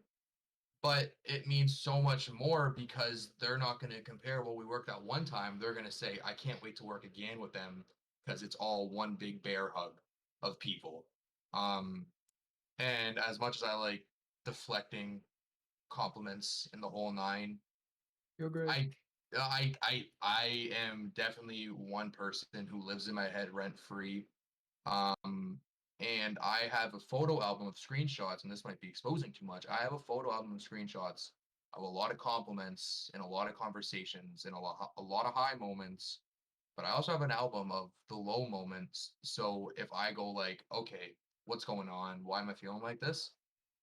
But it means so much more because they're not going to compare what we worked out one time. They're going to say, I can't wait to work again with them because it's all one big bear hug of people. Um, and as much as I like deflecting compliments in the whole nine, You're great. I am definitely one person who lives in my head rent free. Um, and I have a photo album of screenshots, and this might be exposing too much. I have a photo album of screenshots of a lot of compliments and a lot of conversations and a lot of high moments. But I also have an album of the low moments. So if I go like, okay, what's going on? Why am I feeling like this?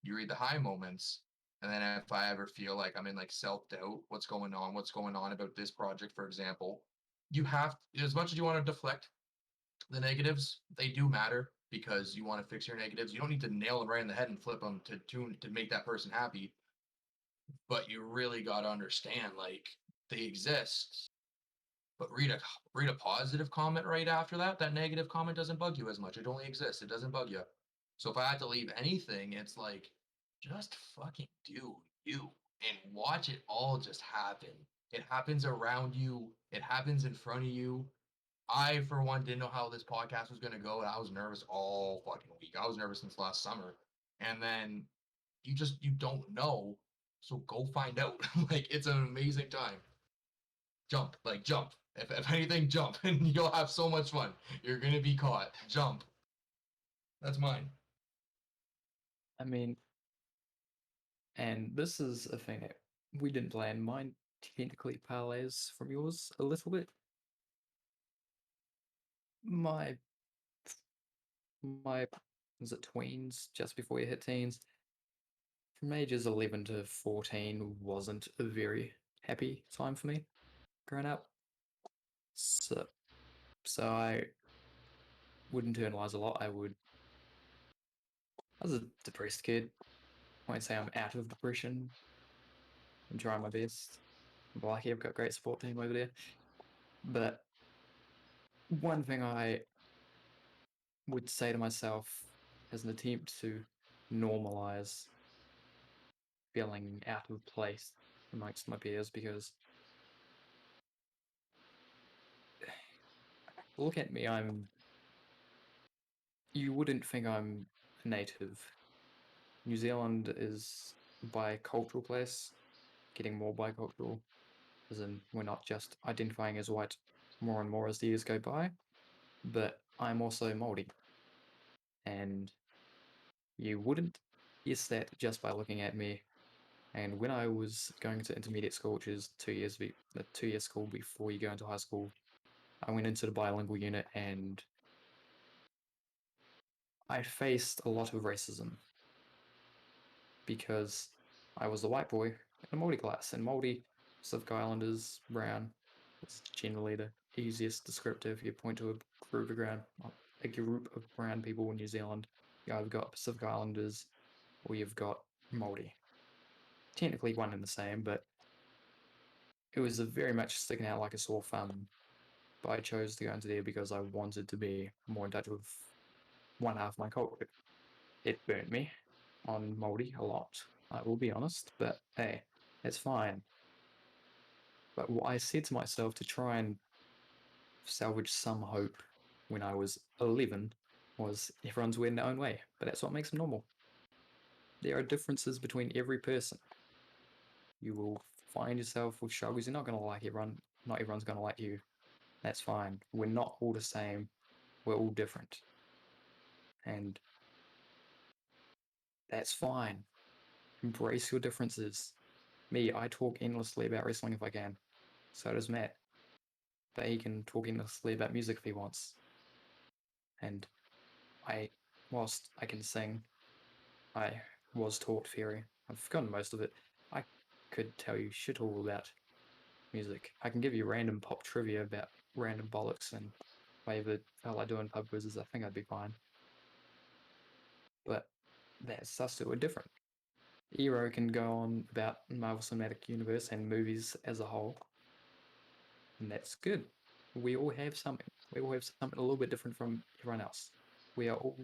You read the high moments. And then if I ever feel like I'm in like self-doubt, what's going on? What's going on about this project, for example? You have, as much as you want to deflect the negatives, they do matter because you want to fix your negatives. You don't need to nail them right in the head and flip them to tune to make that person happy, but you really got to understand like they exist. But read a positive comment right after that. That negative comment doesn't bug you as much. It only exists. It doesn't bug you. So if I had to leave anything, it's like just fucking do you and watch it all just happen. It happens around you. It happens in front of you. I, for one, didn't know how this podcast was going to go, and I was nervous all fucking week. I was nervous since last summer, and then you don't know, so go find out. Like it's an amazing time. Jump, like jump. If anything, jump, and you'll have so much fun. You're gonna be caught. Jump. That's mine. I mean, and this is a thing that we didn't plan. Mine technically parlays from yours a little bit. My my was it tweens just before you hit teens? from ages 11 to 14 wasn't a very happy time for me growing up. So, so I would internalize a lot. I was a depressed kid. I won't say I'm out of depression. I'm trying my best. I'm lucky I've got a great support team over there. But one thing I would say to myself as an attempt to normalize feeling out of place amongst my peers, because look at me, you wouldn't think I'm a native. New Zealand is a bicultural place, getting more bicultural, as in we're not just identifying as white more and more as the years go by, but I'm also Māori. And you wouldn't guess that just by looking at me. And when I was going to intermediate school, which is 2 years, the 2-year school before you go into high school, I went into the bilingual unit and I faced a lot of racism because I was the white boy in a Māori class, and Māori, Pacific Islanders, brown, it's generally the easiest descriptive. You point to a group of brown people in New Zealand, you either got Pacific Islanders or you've got Māori. Technically one and the same, but it was a very much sticking out like a sore thumb. But I chose to go into there because I wanted to be more in touch with one half of my culture. It burnt me on Māori a lot, I will be honest, but hey, it's fine. But what I said to myself to try and salvage some hope when I was 11 was everyone's weird in their own way, but that's what makes them normal. There are differences between every person. You will find yourself with struggles. You're not going to like everyone. Not everyone's going to like you. That's fine. We're not all the same. We're all different. And that's fine. Embrace your differences. Me, I talk endlessly about wrestling if I can. So does Matt. But he can talk endlessly about music if he wants. And whilst I can sing, I was taught theory. I've forgotten most of it. I could tell you shit all about music. I can give you random pop trivia about random bollocks and whatever hell I do in pub quizzes. I think I'd be fine. But that's us two are different. EROE can go on about Marvel Cinematic Universe and movies as a whole, and that's good. We all have something. We all have something a little bit different from everyone else. We are all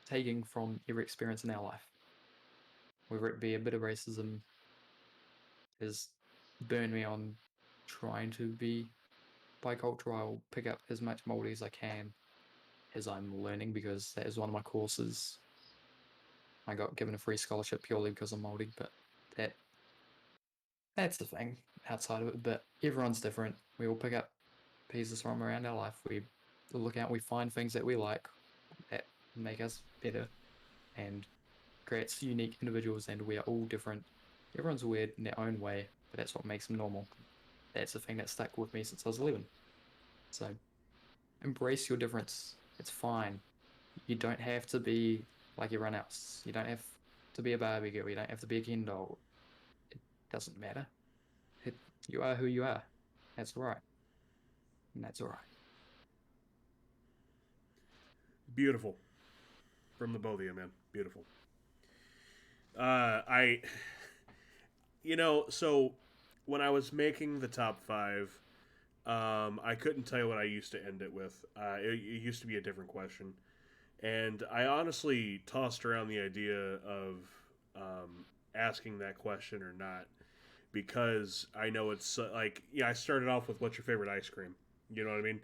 taking from every experience in our life. Whether it be a bit of racism has burned me on trying to be bicultural. I'll pick up as much Māori as I can as I'm learning, because that is one of my courses. I got given a free scholarship purely because I'm Māori, but that's the thing outside of it. But everyone's different. We all pick up pieces from around our life. We look out, we find things that we like that make us better and creates unique individuals, and we are all different. Everyone's weird in their own way, but that's what makes them normal. That's the thing that stuck with me since I was 11. So embrace your difference. It's fine. You don't have to be like everyone else. You don't have to be a Barbie girl. You don't have to be a Ken doll. It doesn't matter. You are who you are. That's right. And that's all right. Beautiful. From the both of you, man. Beautiful. So when I was making the top five, I couldn't tell you what I used to end it with. It used to be a different question. And I honestly tossed around the idea of asking that question or not, because I know it's I started off with what's your favorite ice cream. You know what I mean?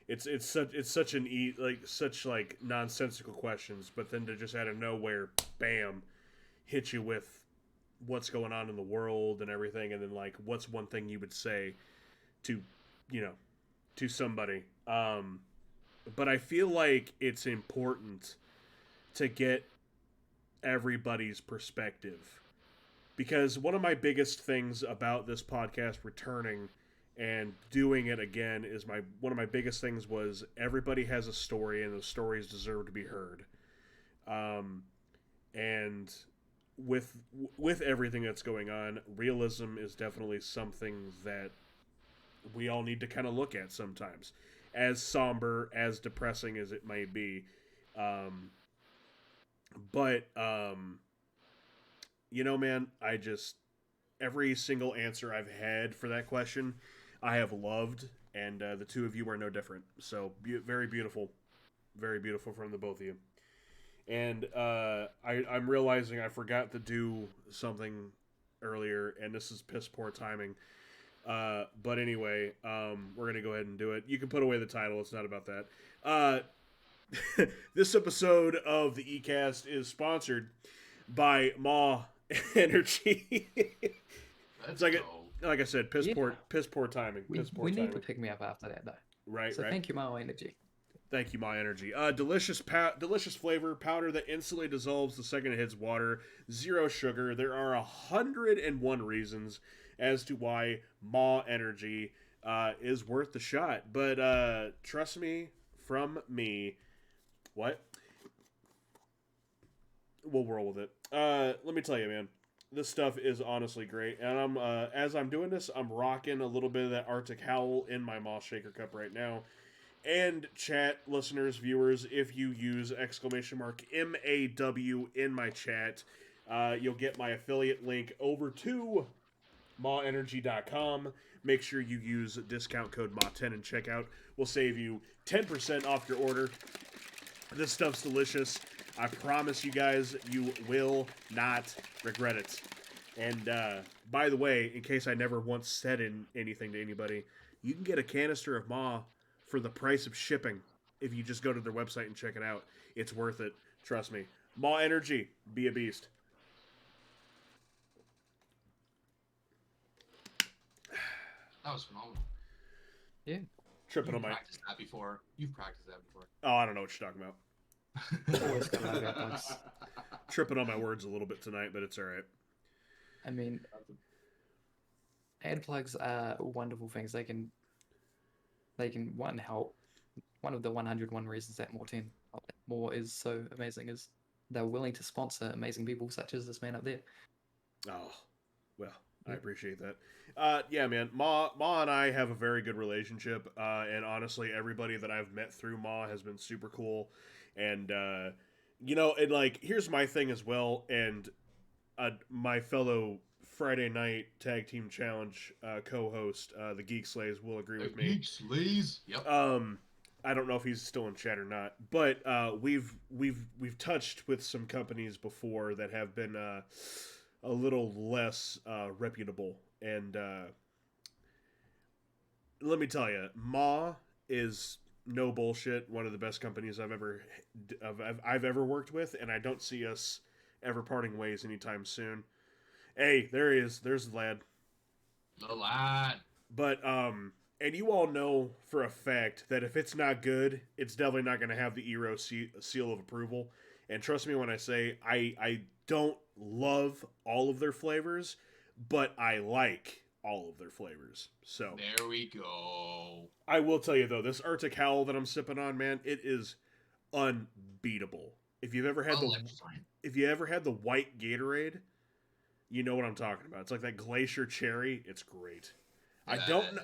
It's such an such nonsensical questions, but then to just out of nowhere, bam, hit you with what's going on in the world and everything, and then what's one thing you would say to you know to somebody. But I feel like it's important to get everybody's perspective, because one of my biggest things about this podcast returning and doing it again is one of my biggest things was everybody has a story and those stories deserve to be heard. And with everything that's going on, realism is definitely something that we all need to kind of look at sometimes, as somber, as depressing as it may be. Um, but you know, man, I just every single answer I've had for that question, I have loved, and the two of you are no different. So very beautiful from the both of you. And I'm realizing I forgot to do something earlier, and this is piss poor timing. But anyway, we're gonna go ahead and do it. You can put away the title; it's not about that. Uh, this episode of the ECast is sponsored by Maw Energy. Let's It's like go. like I said, piss Yeah. poor timing. Piss poor We timing. need to pick me up after that, though. Right, So right. thank you, Mile Energy. Thank you, My Energy. Delicious flavor, powder that instantly dissolves the second it hits water. Zero sugar. There are 101 reasons as to why Ma Energy is worth the shot. But trust me, from me, what? We'll roll with it. Let me tell you, man. This stuff is honestly great, and I'm as I'm doing this, I'm rocking a little bit of that Arctic Howl in my Moss Shaker cup right now. And chat listeners, viewers, if you use !MAW in my chat, you'll get my affiliate link over to mawenergy.com. Make sure you use discount code MAW10 and checkout. We'll save you 10% off your order. This stuff's delicious. I promise you guys, you will not regret it. And by the way, in case I never once said anything to anybody, you can get a canister of Maw for the price of shipping if you just go to their website and check it out. It's worth it. Trust me. Maw Energy. Be a beast. That was phenomenal. Yeah. Tripping You've on my... practiced that before. You've practiced that before. Oh, I don't know what you're talking about. Always got my bad bugs. Tripping on my words a little bit tonight, but it's all right. I mean, ad plugs are wonderful things. They can one help. One of the 101 reasons that more is so amazing is they're willing to sponsor amazing people such as this man up there. Oh, well, I Yeah. appreciate that. Yeah, man. Ma and I have a very good relationship, and honestly, everybody that I've met through Ma has been super cool. And you know, and like, here's my thing as well. And my fellow Friday night tag team challenge co-host, the Geek Slays, will agree with me. Geek Slays. Yep. I don't know if he's still in chat or not, but we've touched with some companies before that have been a little less reputable, and let me tell you, Ma is no bullshit one of the best companies I've ever worked with, and I don't see us ever parting ways anytime soon. Hey, there he is. There's the lad. The lad. But and you all know for a fact that if it's not good, it's definitely not going to have the EROE seal of approval. And trust me when I say I don't love all of their flavors, but I like all of their flavors. So There we go. I will tell you though, this Arctic Howl that I'm sipping on, man, it is unbeatable. If you've ever had the white Gatorade, you know what I'm talking about. It's like that glacier cherry. It's great. Yeah.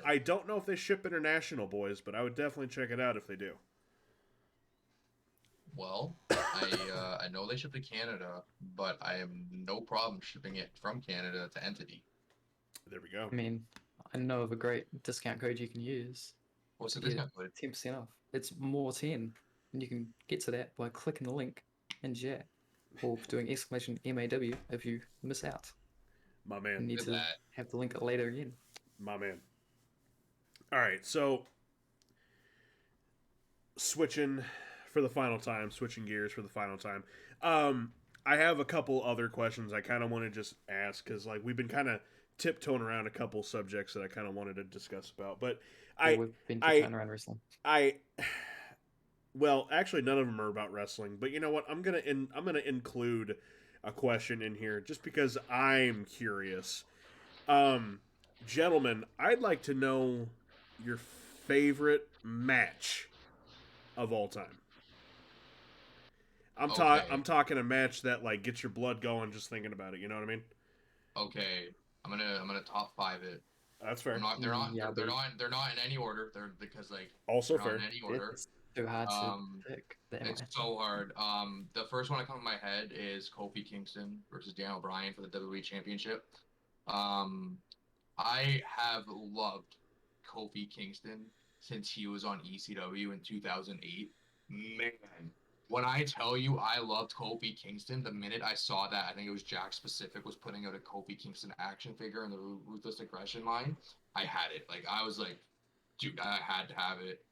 I don't know if they ship international, boys, but I would definitely check it out if they do. Well, I know they ship to Canada, but I have no problem shipping it from Canada to Entity. There we go. I mean, I know of a great discount code you can use. What's the to get discount code? 10% off. It's more10, and you can get to that by clicking the link in chat or doing !MAW if you miss out. My You man. need Look to at that. have the link later again. My man. All right, so switching gears for the final time. I have a couple other questions I kind of want to just ask because like we've been kind of tiptoeing around a couple subjects that I kind of wanted to discuss about, but We've been turning around wrestling. Well, actually, none of them are about wrestling. But you know what? I'm gonna include a question in here just because I'm curious. Gentlemen, I'd like to know your favorite match of all time. Okay. I'm talking a match that like gets your blood going just thinking about it. You know what I mean? Okay. I'm gonna top five it. That's I'm fair. not. Yeah, They're but not. They're not in any order. They're because like Also they're not in fair. any order. it's too hard to Um, pick that it's match. so hard. The first one that comes to my head is Kofi Kingston versus Daniel Bryan for the WWE Championship. Um, I have loved Kofi Kingston since he was on ECW in 2008. Man, when I tell you I loved Kofi Kingston, the minute I saw that, I think it was Jack Specific was putting out a Kofi Kingston action figure in the Ruthless Aggression line. I had it. Like I was like, dude, I had to have it.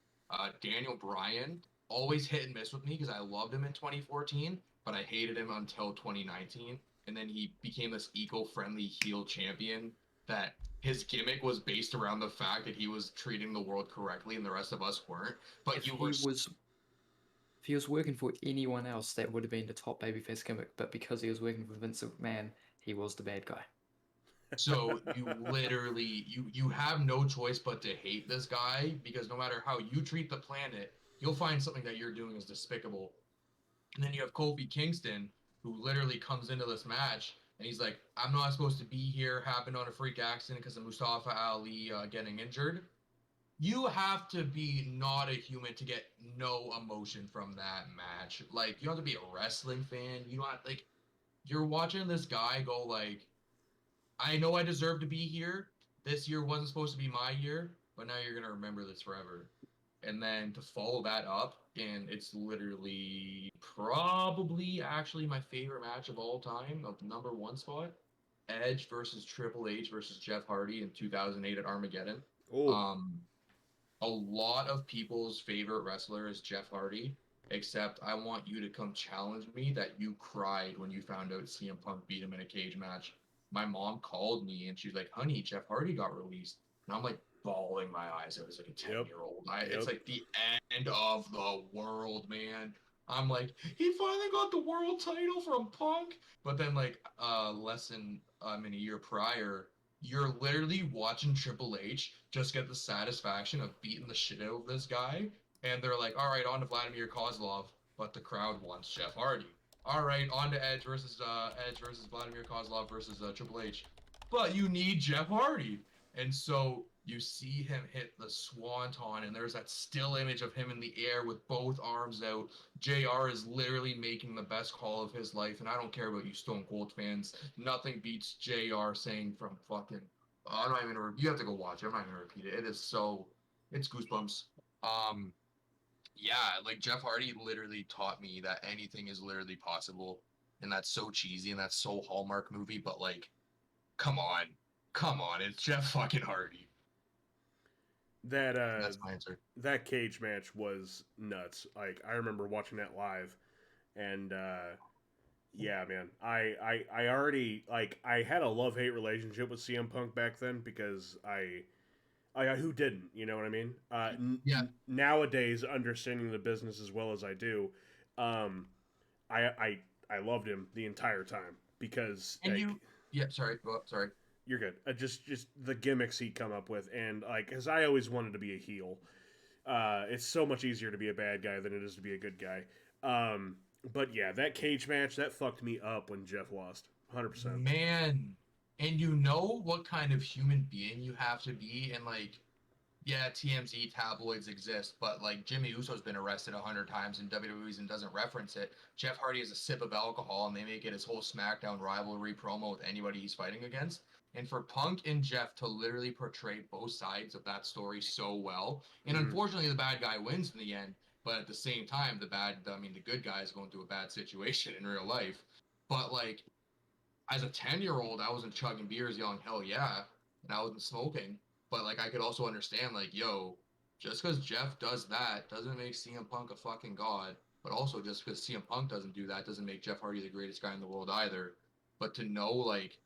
Daniel Bryan always hit and miss with me because I loved him in 2014, but I hated him until 2019, and then he became this eco-friendly heel champion that his gimmick was based around the fact that he was treating the world correctly and the rest of us weren't. But If you were he was if he was working for anyone else, that would have been the top babyface gimmick. But because he was working for Vince McMahon, he was the bad guy. so you literally you have no choice but to hate this guy because no matter how you treat the planet, you'll find something that you're doing is despicable. And then you have Kofi Kingston, who literally comes into this match and he's like, I'm not supposed to be here. Happened on a freak accident because of Mustafa Ali getting injured. You have to be not a human to get no emotion from that match. Like, you have to be a wrestling fan. You don't have, like, you're watching this guy go, like, I know I deserve to be here. This year wasn't supposed to be my year, but now you're going to remember this forever. And then to follow that up, and it's literally probably actually my favorite match of all time, of number one spot, Edge versus Triple H versus Jeff Hardy in 2008 at Armageddon. Oh, Um, a lot of people's favorite wrestler is Jeff Hardy, except I want you to come challenge me that you cried when you found out CM Punk beat him in a cage match. My mom called me and she's like, honey, Jeff Hardy got released. And I'm like bawling my eyes. It was like a 10-year yep, year old. It's yep. like the end of the world, man. I'm like, he finally got the world title from Punk. But then, like, less than in a year prior, you're literally watching Triple H just get the satisfaction of beating the shit out of this guy, and they're like, all right, on to Vladimir Kozlov, but the crowd wants Jeff Hardy. All right, on to Edge versus Vladimir Kozlov versus Triple H, but you need Jeff Hardy, and so you see him hit the swanton, and there's that still image of him in the air with both arms out. JR is literally making the best call of his life, and I don't care about you Stone Cold fans. Nothing beats JR saying from fucking. I'm not even gonna. You have to go watch it. I'm not gonna repeat it. It is so. It's goosebumps. Um, yeah, like Jeff Hardy literally taught me that anything is literally possible, and that's so cheesy and that's so Hallmark movie. But like, come on, come on, it's Jeff fucking Hardy. That And that's my answer. that cage match was nuts. Like I remember watching that live, and yeah, man, I already like I had a love hate relationship with CM Punk back then because I who didn't, you know what I mean? Yeah, Nowadays, understanding the business as well as I do, um, I I I loved him the entire time because and like you. Yeah, sorry. Well, sorry. you're good. Just the gimmicks he'd come up with, and like, because I always wanted to be a heel. It's so much easier to be a bad guy than it is to be a good guy. But yeah, that cage match that fucked me up when Jeff lost, 100%. Man, and you know what kind of human being you have to be, and like, yeah, TMZ tabloids exist, but like Jimmy Uso's been arrested 100 times in WWE's and doesn't reference it. Jeff Hardy has a sip of alcohol, and they make it his whole SmackDown rivalry promo with anybody he's fighting against. And for Punk and Jeff to literally portray both sides of that story so well, and Mm. unfortunately the bad guy wins in the end, but at the same time the good guy is going through a bad situation in real life. But like as a 10-year-old, I wasn't chugging beers yelling, hell yeah, and I wasn't smoking. But like, I could also understand, like, yo, just because Jeff does that doesn't make CM Punk a fucking god. But also, just because CM Punk doesn't do that doesn't make Jeff Hardy the greatest guy in the world either. But to know, like,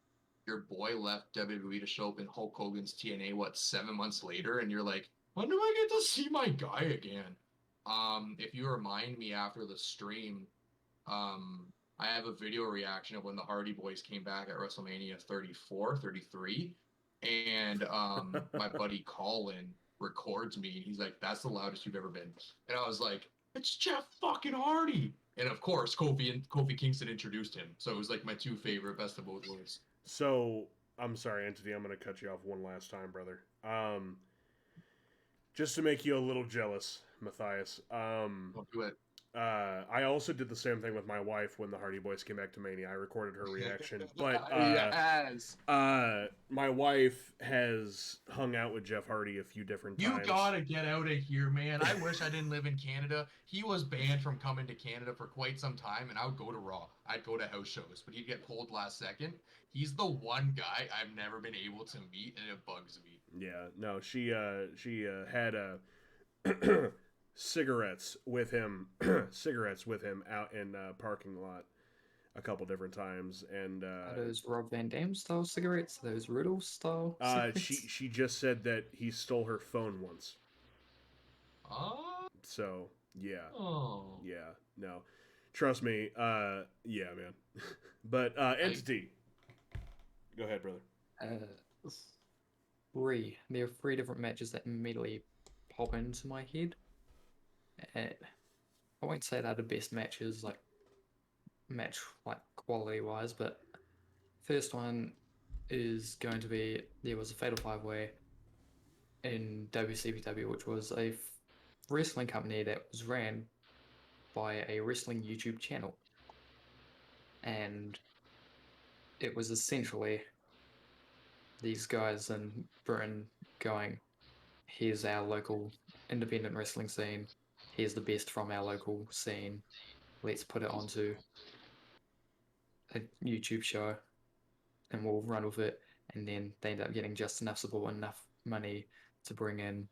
your boy left WWE to show up in Hulk Hogan's TNA, what, 7 months later, and you're like, when do I get to see my guy again? If you remind me after the stream, um, I have a video reaction of when the Hardy Boys came back at WrestleMania 34, 33, and my buddy Colin records me, and he's like, "That's the loudest you've ever been," and I was like, "It's Jeff fucking Hardy." And of course, Kofi Kingston introduced him, so it was like my two favorite best of both worlds. So I'm sorry, Entity. I'm gonna cut you off one last time, brother. Just to make you a little jealous, Matthias. Don't do it. I also did the same thing with my wife when the Hardy Boys came back to Mania. I recorded her reaction, but Yes. my wife has hung out with Jeff Hardy a few different You times. gotta get out of here, man. I wish I didn't live in Canada. He was banned from coming to Canada for quite some time, and I would go to Raw. I'd go to house shows, but he'd get pulled last second. He's the one guy I've never been able to meet, and it bugs me. Yeah, no, she had cigarettes with him, cigarettes with him out in parking lot a couple different times, and Are those Rob Van Dam style cigarettes? Are those Riddle style cigarettes? she just said that he stole her phone once. Oh. So yeah, Oh. yeah, no, trust me, yeah, man. But Entity, go ahead, brother. Uh, three. There are three different matches that immediately pop into my head. And I won't say they're the best matches, like match like quality wise, but first one is going to be there was a Fatal Five Way in WCPW, which was a wrestling company that was ran by a wrestling YouTube channel, and it was essentially these guys in Britain going, "Here's our local independent wrestling scene. Here's the best from our local scene. Let's put it onto a YouTube show and we'll run with it." And then they end up getting just enough support, enough money to bring in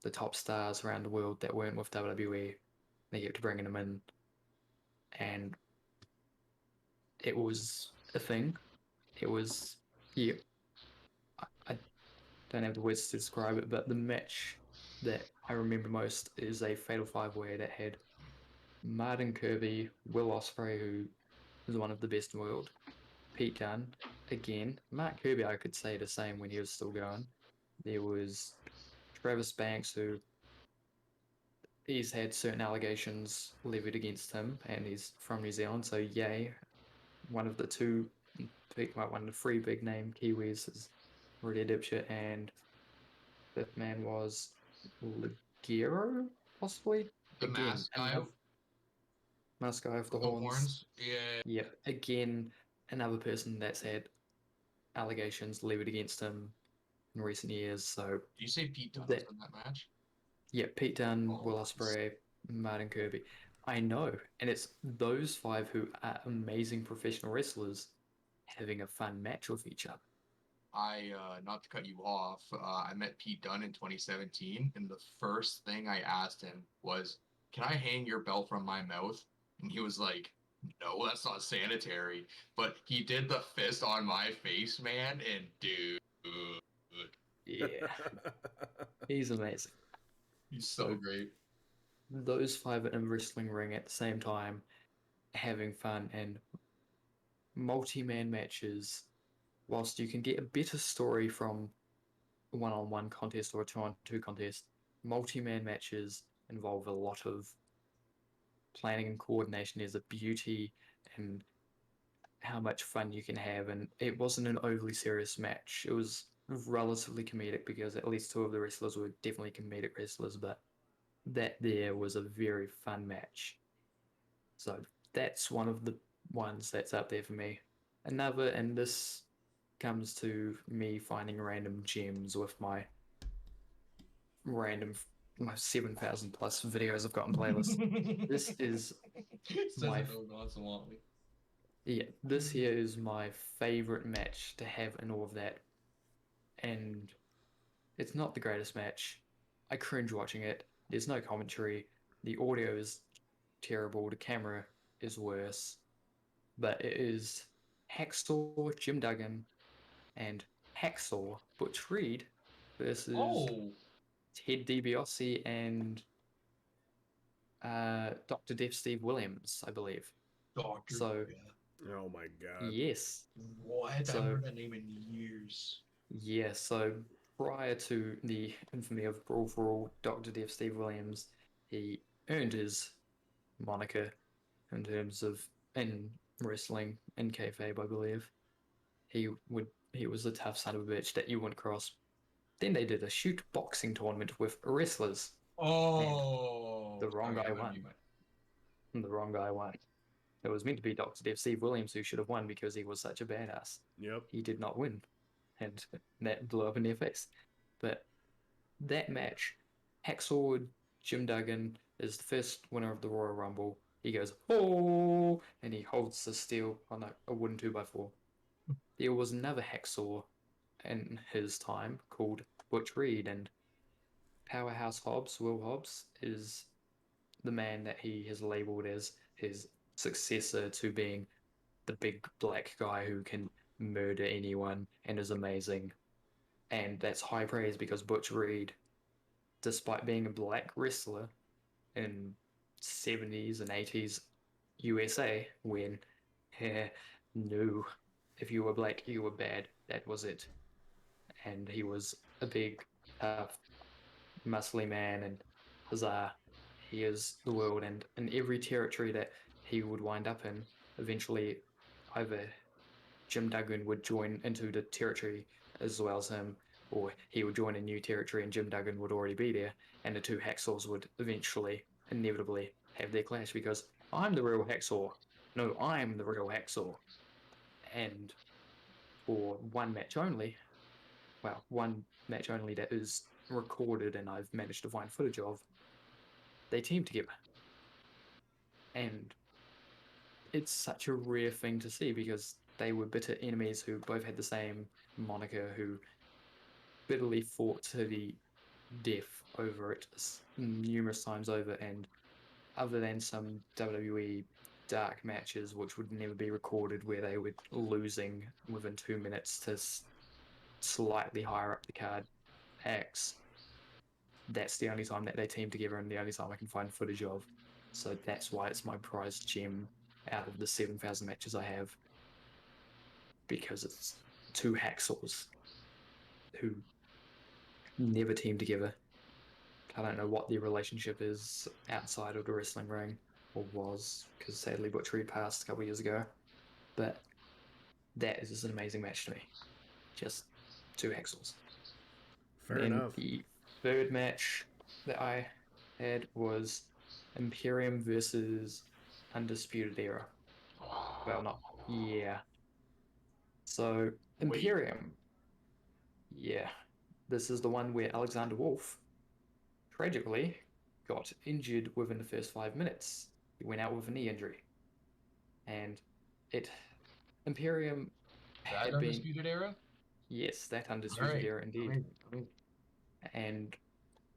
the top stars around the world that weren't with WWE. They get to bringing them in, and it was a thing. It was, yeah, I don't have the words to describe it, but the match that I remember most is a Fatal Five Way that had Martin Kirby, Will Ospreay, who is one of the best in the world, Pete Dunne, again, Mark Kirby, I could say the same when he was still going. There was Travis Banks, who he's had certain allegations levied against him, and he's from New Zealand, so yay. One of the two, one of the three big name Kiwis is already a dipshit, and fifth man was Ligero, possibly. The Again, mask guy mask guy with the with the horns. horns. Yeah. Yep, again, another person that's had allegations levied against him in recent years. So Did you say Pete Dunne was in that match? yeah, Pete Dunne, Oh, Will Ospreay, Martin Kirby. I know, and it's those five who are amazing professional wrestlers having a fun match with each other. Not to cut you off, I met Pete Dunne in 2017, and the first thing I asked him was, "Can I hang your belt from my mouth?" And he was like, "No, that's not sanitary." But he did the fist on my face, man, and dude, Yeah, he's amazing. he's so great. Those five in a wrestling ring at the same time, having fun and multi-man matches, whilst you can get a better story from a one-on-one contest or a two-on-two contest, multi-man matches involve a lot of planning and coordination. There's a beauty and how much fun you can have, and it wasn't an overly serious match. It was relatively comedic because at least two of the wrestlers were definitely comedic wrestlers, but that there was a very fun match. So that's one of the ones that's up there for me. Another, and this comes to me finding random gems with my random, my 7,000 plus videos I've got in playlists. This is my, yeah, this here is my favorite match to have in all of that. And it's not the greatest match. I cringe watching it. There's no commentary. The audio is terrible. The camera is worse. But it is Hacksaw Jim Duggan and Hacksaw Butch Reed versus Ted DiBiase and Dr. Death Steve Williams, I believe. Doctor. So, oh my god. yes. What? I haven't heard that name in years. Yeah, so prior to the infamy of Brawl for All, Dr. Death Steve Williams, he earned his moniker in terms of in wrestling in kayfabe, I believe. He was a tough son of a bitch that you wouldn't cross. Then they did a shoot boxing tournament with wrestlers, and Oh, the wrong sorry, guy I went won. mute. And the wrong guy won. It was meant to be Dr. Dev Steve Williams who should have won because he was such a badass. Yep. He did not win, and that blew up in their face. But that match, Hacksaw Jim Duggan is the first winner of the Royal Rumble. He goes, oh, and he holds the steel on a wooden 2x4. There was another Hacksaw in his time called Butch Reed, and Powerhouse Hobbs, Will Hobbs, is the man that he has labeled as his successor to being the big black guy who can murder anyone and is amazing. And that's high praise because Butch Reed, despite being a black wrestler in 70s and 80s USA, when no, if you were black, you were bad. That was it. And he was a big, tough, muscly man, and huzzah, he is the world. And in every territory that he would wind up in, eventually either Jim Duggan would join into the territory as well as him, or he would join a new territory and Jim Duggan would already be there, and the two hacksaws would eventually, inevitably, have their clash because I'm the real hacksaw. No, I'm the real hacksaw. And for one match only, well, one match only that is recorded and I've managed to find footage of, they team together. And it's such a rare thing to see because they were bitter enemies who both had the same moniker, who bitterly fought to the death over it numerous times over. And other than some WWE dark matches, which would never be recorded, where they were losing within 2 minutes to slightly higher up the card acts, that's the only time that they team together and the only time I can find footage of. So that's why it's my prized gem out of the 7,000 matches I have, because it's two hacksaws who never team together. I don't know what their relationship is outside of the wrestling ring, or was, because sadly Butch Reed passed a couple years ago. But that is just an amazing match to me. Just two hacksaws. Fair Then enough. the third match that I had was Imperium versus Undisputed Era. Well, not, yeah. So, Wait. Imperium, yeah. This is the one where Alexander Wolf tragically got injured within the first 5 minutes. He went out with a knee injury. And it, Imperium That had been, Undisputed Era? yes, that All Undisputed right. Era indeed. Amazing. And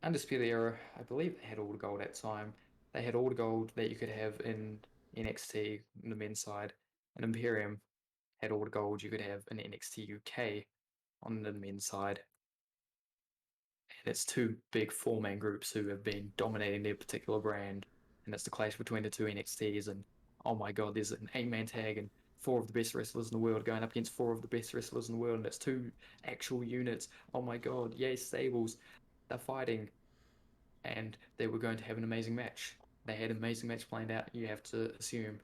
Undisputed Era, I believe they had all the gold at the time. They had all the gold that you could have in NXT on the men's side, and Imperium had all the gold you could have in NXT UK on the men's side. And it's two big four-man groups who have been dominating their particular brand, and it's the clash between the two NXTs. And oh my god, there's an eight-man tag and four of the best wrestlers in the world going up against four of the best wrestlers in the world, and it's two actual units. Oh my god, yay stables! They're fighting, and they were going to have an amazing match. They had an amazing match planned out, you have to assume.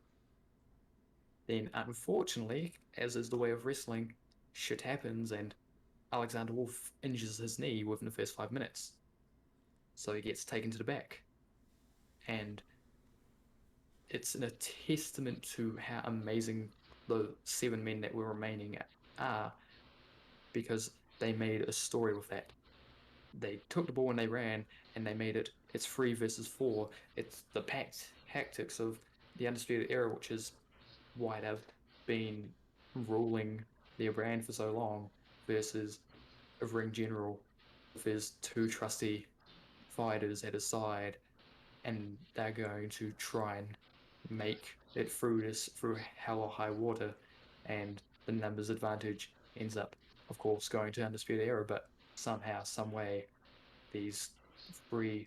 Then, unfortunately, as is the way of wrestling, shit happens, and Alexander Wolf injures his knee within the first 5 minutes. So he gets taken to the back. And it's a testament to how amazing the seven men that were remaining are, because they made a story with that. They took the ball and they ran, and they made it's 3 versus 4. It's the packed tactics of the Undisputed Era, which is why they've been ruling their brand for so long, versus a ring general with his two trusty fighters at his side, and they're going to try and make it through hell or high water, and the numbers advantage ends up, of course, going to Undisputed Era, but somehow, some way, these three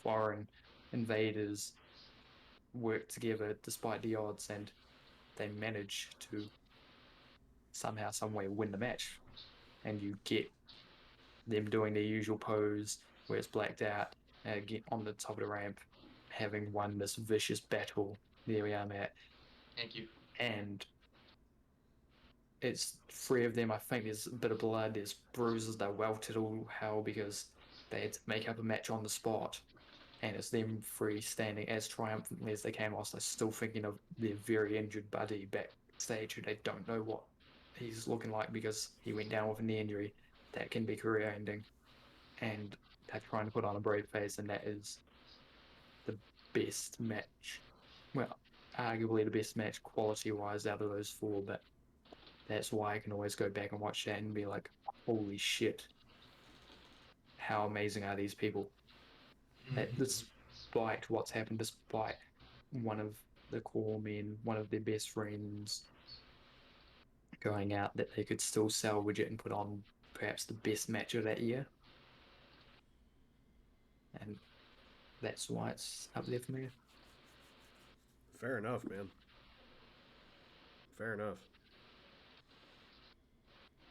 foreign invaders work together despite the odds, and they manage to somehow, some way win the match. And you get them doing their usual pose where it's blacked out, get on the top of the ramp, having won this vicious battle there we are, Matt. Thank you. And it's 3 of them. I think there's a bit of blood, there's bruises, they're welted all hell because they had to make up a match on the spot. And it's them 3 standing as triumphantly as they came, whilst they're still thinking of their very injured buddy backstage who they don't know what he's looking like because he went down with a knee injury that can be career ending. And they're trying to put on a brave face, and that is the best match. Well, arguably the best match quality wise out of those 4, but that's why I can always go back and watch that and be like, holy shit, how amazing are these people? That despite what's happened, despite one of the core men, one of their best friends going out, that they could still salvage it and put on perhaps the best match of that year. And that's why it's up there for me. Fair enough, man. Fair enough.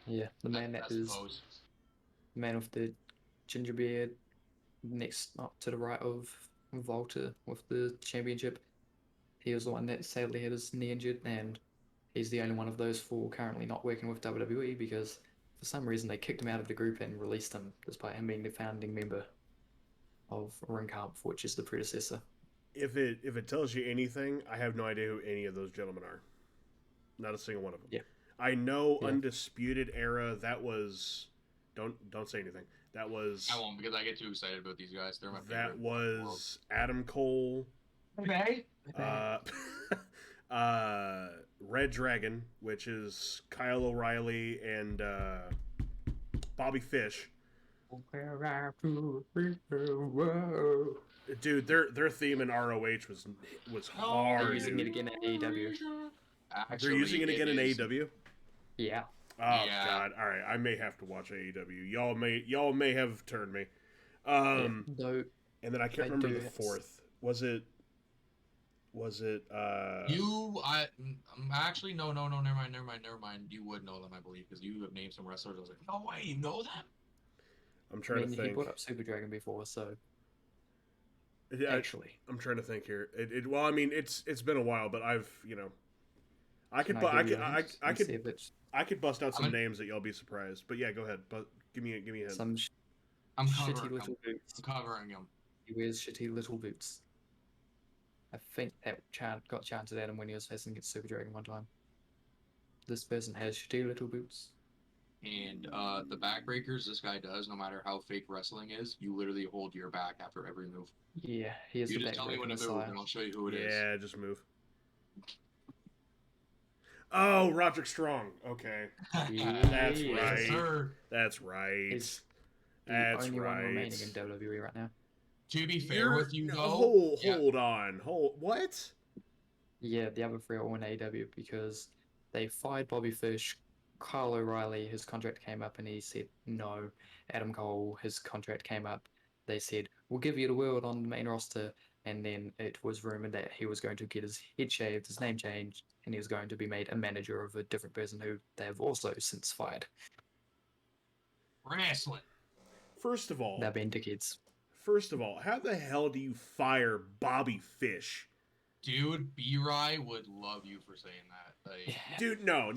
Yeah, the man that is the man with the ginger beard next up to the right of Volta with the championship. He was the one that sadly had his knee injured, and he's the only one of those 4 currently not working with WWE because for some reason they kicked him out of the group and released him, despite him being the founding member of Ringkampf, which is the predecessor. If it tells you anything, I have no idea who any of those gentlemen are. Not a single one of them. Yeah. I know Undisputed Era. That was don't say anything. That was I won't because I get too excited about these guys. They're my favorite. That was Adam Cole. Okay. Red Dragon, which is Kyle O'Reilly and Bobby Fish. Dude, their theme in ROH was hard. They're using it again at AEW. They're using it again in AEW? Yeah. Oh God! All right, I may have to watch AEW. Y'all may have turned me. And then I can't remember the 4th. Was it? Actually no, never mind. You would know them, I believe, because you have named some wrestlers. I was like, no way, you know them? I'm trying to think. He brought up Super Dragon before, so actually, I'm trying to think here. Well, I mean, it's been a while, but I've I could bust out some names that y'all be surprised. But yeah, go ahead. But give me a hint. I'm shitty little boots. I'm covering him. He wears shitty little boots. I think that got chanted at him when he was facing against Super Dragon one time. This person has shitty little boots. And the backbreakers this guy does, no matter how fake wrestling is, you literally hold your back after every move. Yeah, he is the backbreaker. You just tell me when to move, and I'll show you who it is. Yeah, just move. Oh, Roderick Strong. Okay. That's right. Sir. That's right. He's the only one remaining in WWE right now. To be fair with you, though... Hold on. What? Yeah, the other 3 are all in AEW because they fired Bobby Fish. Kyle O'Reilly, his contract came up and he said no. Adam Cole, his contract came up. They said, we'll give you the world on the main roster. And then it was rumored that he was going to get his head shaved, his name changed, and he was going to be made a manager of a different person who they have also since fired. Wrestling. First of all, they're being dickheads. First of all, how the hell do you fire Bobby Fish? Dude, B-Rye would love you for saying that. Like, dude, no.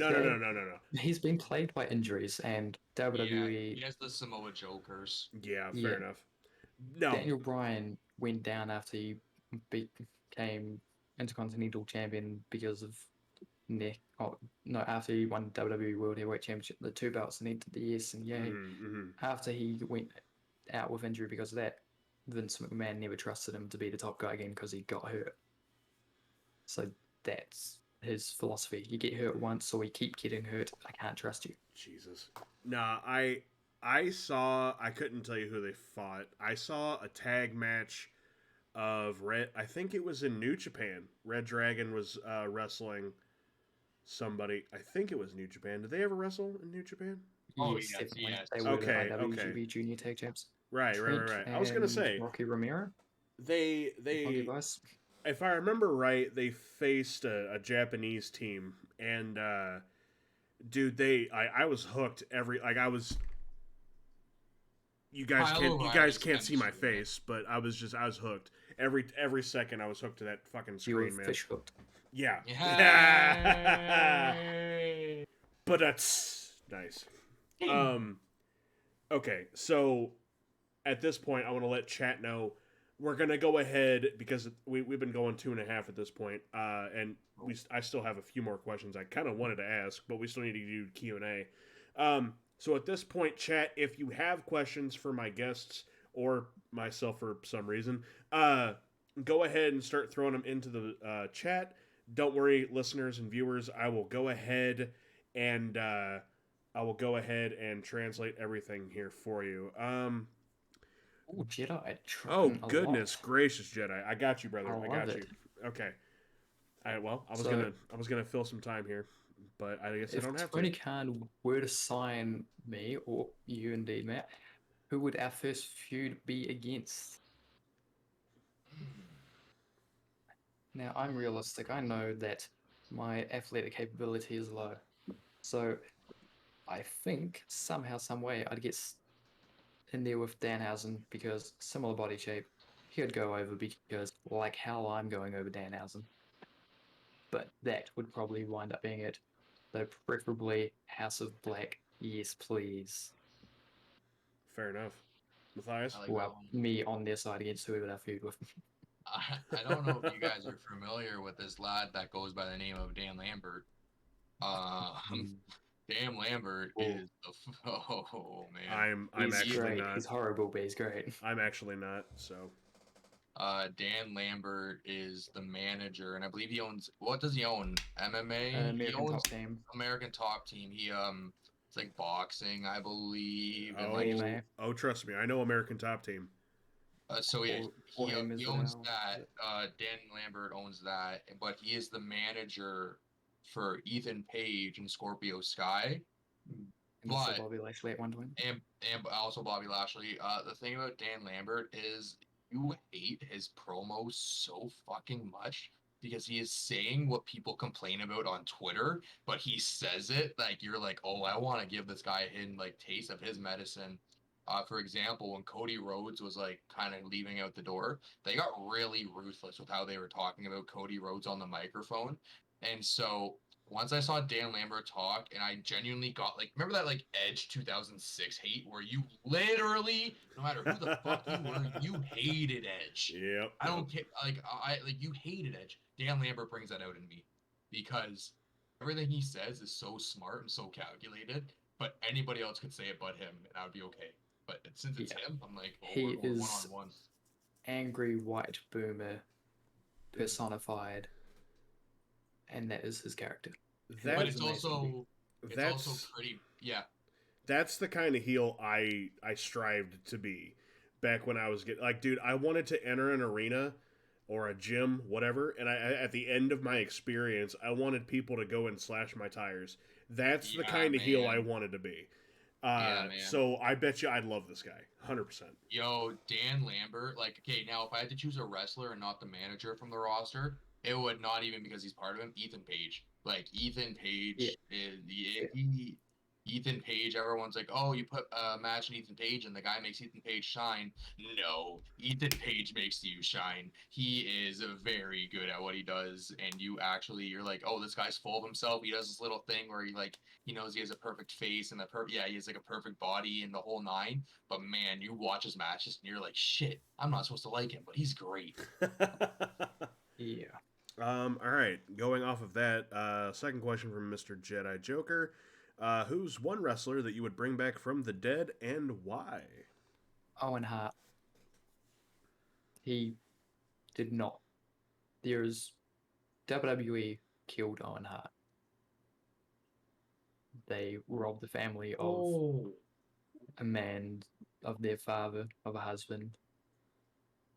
He's been plagued by injuries, and WWE... he has the Samoa Joe curse. Yeah, fair enough. No. Daniel Bryan went down after he became Intercontinental Champion because of Nick. Oh, no, after he won WWE World Heavyweight Championship, the 2 belts, and he did the yes and yay. After he went out with injury because of that, Vince McMahon never trusted him to be the top guy again because he got hurt. So that's his philosophy. You get hurt once, or you keep getting hurt. I can't trust you. Jesus. Nah, I couldn't tell you who they fought. I saw a tag match of I think it was in New Japan. Red Dragon was wrestling somebody. I think it was New Japan. Did they ever wrestle in New Japan? Oh, yes. They were okay. IWGP Junior Tag Champs. Right. I was gonna say Rocky Romero. They if I remember right, they faced a Japanese team, and dude, I was hooked I was. You guys can't see my face, but I was hooked. Every second I was hooked to that fucking You were screen, man. fish hooked. Yeah. Yeah. But that's nice. Um. Okay, so at this point, I want to let chat know we're gonna go ahead because we've been going 2.5 at this point, and I still have a few more questions I kind of wanted to ask, but we still need to do Q&A. So at this point, chat, if you have questions for my guests or myself for some reason, go ahead and start throwing them into the chat. Don't worry, listeners and viewers, I will go ahead and translate everything here for you. Oh, Jedi Oh trying a goodness lot. gracious, Jedi! I got you, brother. I I love got you. it. Okay. All right. Well, So I was gonna fill some time here, but I guess I if don't have to. Tony Khan were to sign me, or you indeed, Matt, who would our first feud be against? Now, I'm realistic. I know that my athletic capability is low. So I think somehow, some way, I'd get in there with Danhausen because similar body shape. He would go over because, like how I'm going over Danhausen. But that would probably wind up being it. So preferably House of Black. Yes, please. Fair enough. Matthias. I like that Well, one. me on their side against whoever I feud with. I don't know if you guys are familiar with this lad that goes by the name of Dan Lambert. Um, Dan Lambert Oh, is oh man, I'm he's actually he's great. not. He's horrible, but he's great. I'm actually not. So Dan Lambert is the manager, and I believe he owns. What does he own? MMA. He American Top owns Team, American Top Team. It's like boxing, I believe, and like oh AMA, trust me, I know American Top Team. so yeah, or him he as owns well. that. Dan Lambert owns that, but he is the manager for Ethan Page and Scorpio Sky. And also But Bobby Lashley at one point. and also Bobby Lashley. The thing about Dan Lambert is you hate his promos so fucking much because he is saying what people complain about on Twitter, but he says it like you're like, oh, I want to give this guy a hidden like taste of his medicine. For example, when Cody Rhodes was like kind of leaving out the door, they got really ruthless with how they were talking about Cody Rhodes on the microphone. And so once I saw Dan Lambert talk, and I genuinely got like, remember that like Edge 2006 hate where you literally, no matter who the fuck you were, you hated Edge. Yep. I don't care, like I like you hated Edge. Dan Lambert brings that out in me because everything he says is so smart and so calculated. But anybody else could say it but him, and I would be okay. But since it's Yeah, him, I'm like, oh, he we're going one is on one. angry white boomer personified, and that is his character. And But That it is amazing. it's also that's pretty, yeah. that's the kind of heel I strived to be back when I was like, dude, I wanted to enter an arena or a gym, whatever, and at the end of my experience, I wanted people to go and slash my tires. That's the Yeah, kind of heel I man. wanted to be. Yeah, man. So I bet you I'd love this guy, 100%. Yo, Dan Lambert, like, okay, now if I had to choose a wrestler and not the manager from the roster, it would not even because he's part of him, Ethan Page. Like, Ethan Yeah, Page is yeah. Ethan Page, everyone's like, oh, you put a match in Ethan Page and the guy makes Ethan Page shine. No, Ethan Page makes you shine. He is very good at what he does, and you're like, oh, this guy's full of himself. He does this little thing where he knows he has a perfect face and he has like a perfect body and the whole nine. But man, you watch his matches and you're like, shit, I'm not supposed to like him, but he's great. Yeah. All right. Going off of that, second question from Mr. Jedi Joker. Who's one wrestler that you would bring back from the dead and why? Owen Hart. He did not. There's WWE killed Owen Hart. They robbed the family of Oh, a man, of their father, of a husband.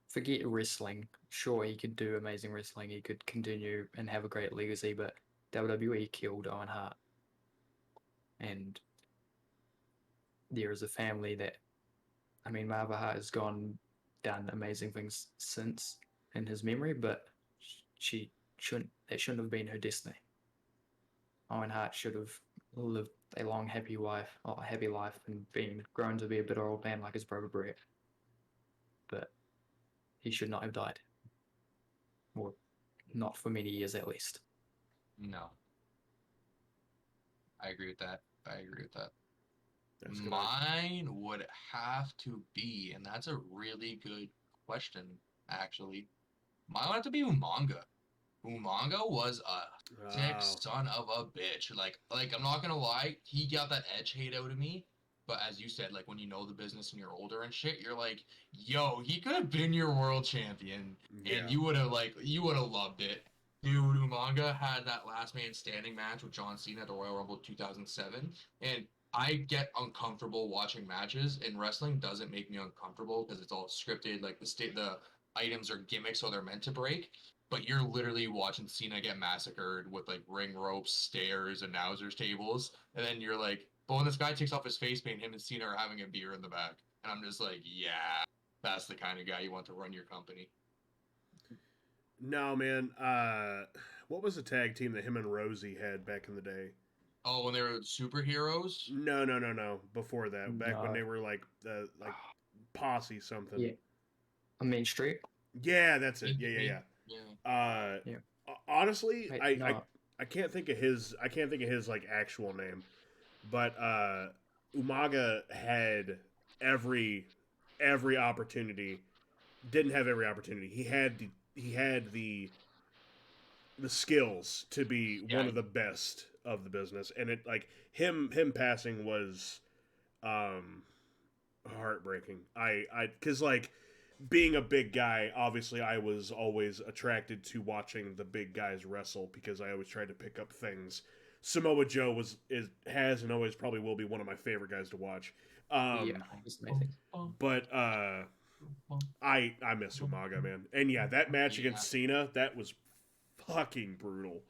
Forget wrestling. Sure, he could do amazing wrestling. He could continue and have a great legacy, but WWE killed Owen Hart. And there is a family that, I mean, Marva Hart has done amazing things since in his memory, but that shouldn't have been her destiny. Owen Hart should have lived a long, happy life, and grown to be a bitter old man like his brother Brett. But he should not have died. Well, not for many years at least. No, I agree with that. That's gonna. Mine would have to be, and that's a really good question, actually. Mine would have to be Umanga. Umanga was a sick Oh, son of a bitch. Like I'm not gonna lie, he got that edge hate out of me. But as you said, like when you know the business and you're older and shit, you're like, yo, he could have been your world champion, and yeah. you would have loved it. Dude, Umanga had that last man standing match with John Cena at the Royal Rumble 2007, and I get uncomfortable watching matches, and wrestling doesn't make me uncomfortable because it's all scripted. Like the items are gimmicks, so they're meant to break. But you're literally watching Cena get massacred with like ring ropes, stairs, and announcers tables, and then you're like, but when this guy takes off his face paint, him and Cena are having a beer in the back, and I'm just like, yeah, that's the kind of guy you want to run your company. No, man. What was the tag team that him and Rosie had back in the day? Oh, when they were superheroes? No. Before that, back when No. they were like posse something. Yeah. I mean, Street. Yeah, that's it. Yeah, Yeah. yeah. Yeah. Honestly, Wait, I no. I can't think of his like actual name, but Umaga had every opportunity. Didn't have every opportunity. He had the skills to be one Yeah. of the best of the business, and it like him passing was um heartbreaking. I because like being a big guy, obviously I was always attracted to watching the big guys wrestle because I always tried to pick up things. Samoa Joe has and always probably will be one of my favorite guys to watch. Yeah, it's amazing. But I miss Umaga, man. And yeah, that match Yeah. against Cena, that was fucking brutal.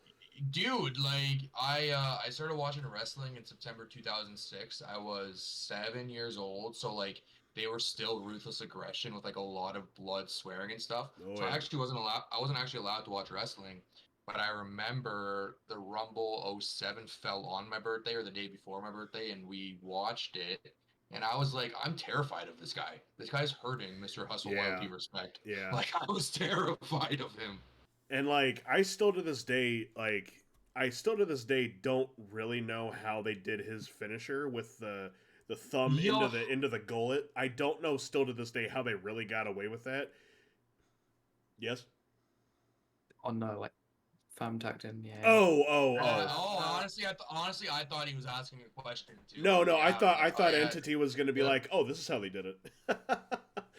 Dude, like I started watching wrestling in September 2006. I was 7 years old, so like they were still ruthless aggression with like a lot of blood, swearing and stuff. Oh So yeah. I wasn't actually allowed to watch wrestling. But I remember the Rumble '07 fell on my birthday or the day before my birthday, and we watched it. And I was like, I'm terrified of this guy. This guy's hurting Mr. Hustle Yeah. Loyalty Respect. Yeah. Like I was terrified of him. And like I still to this day don't really know how they did his finisher with the thumb Yo, into the gullet. I don't know still to this day how they really got away with that. Yes. Oh no, like thumb tucked in. Yeah. honestly, I thought he was asking a question too. No, Yeah, I was like, I oh thought yeah, Entity was going to be yeah. like, "Oh, this is how they did it."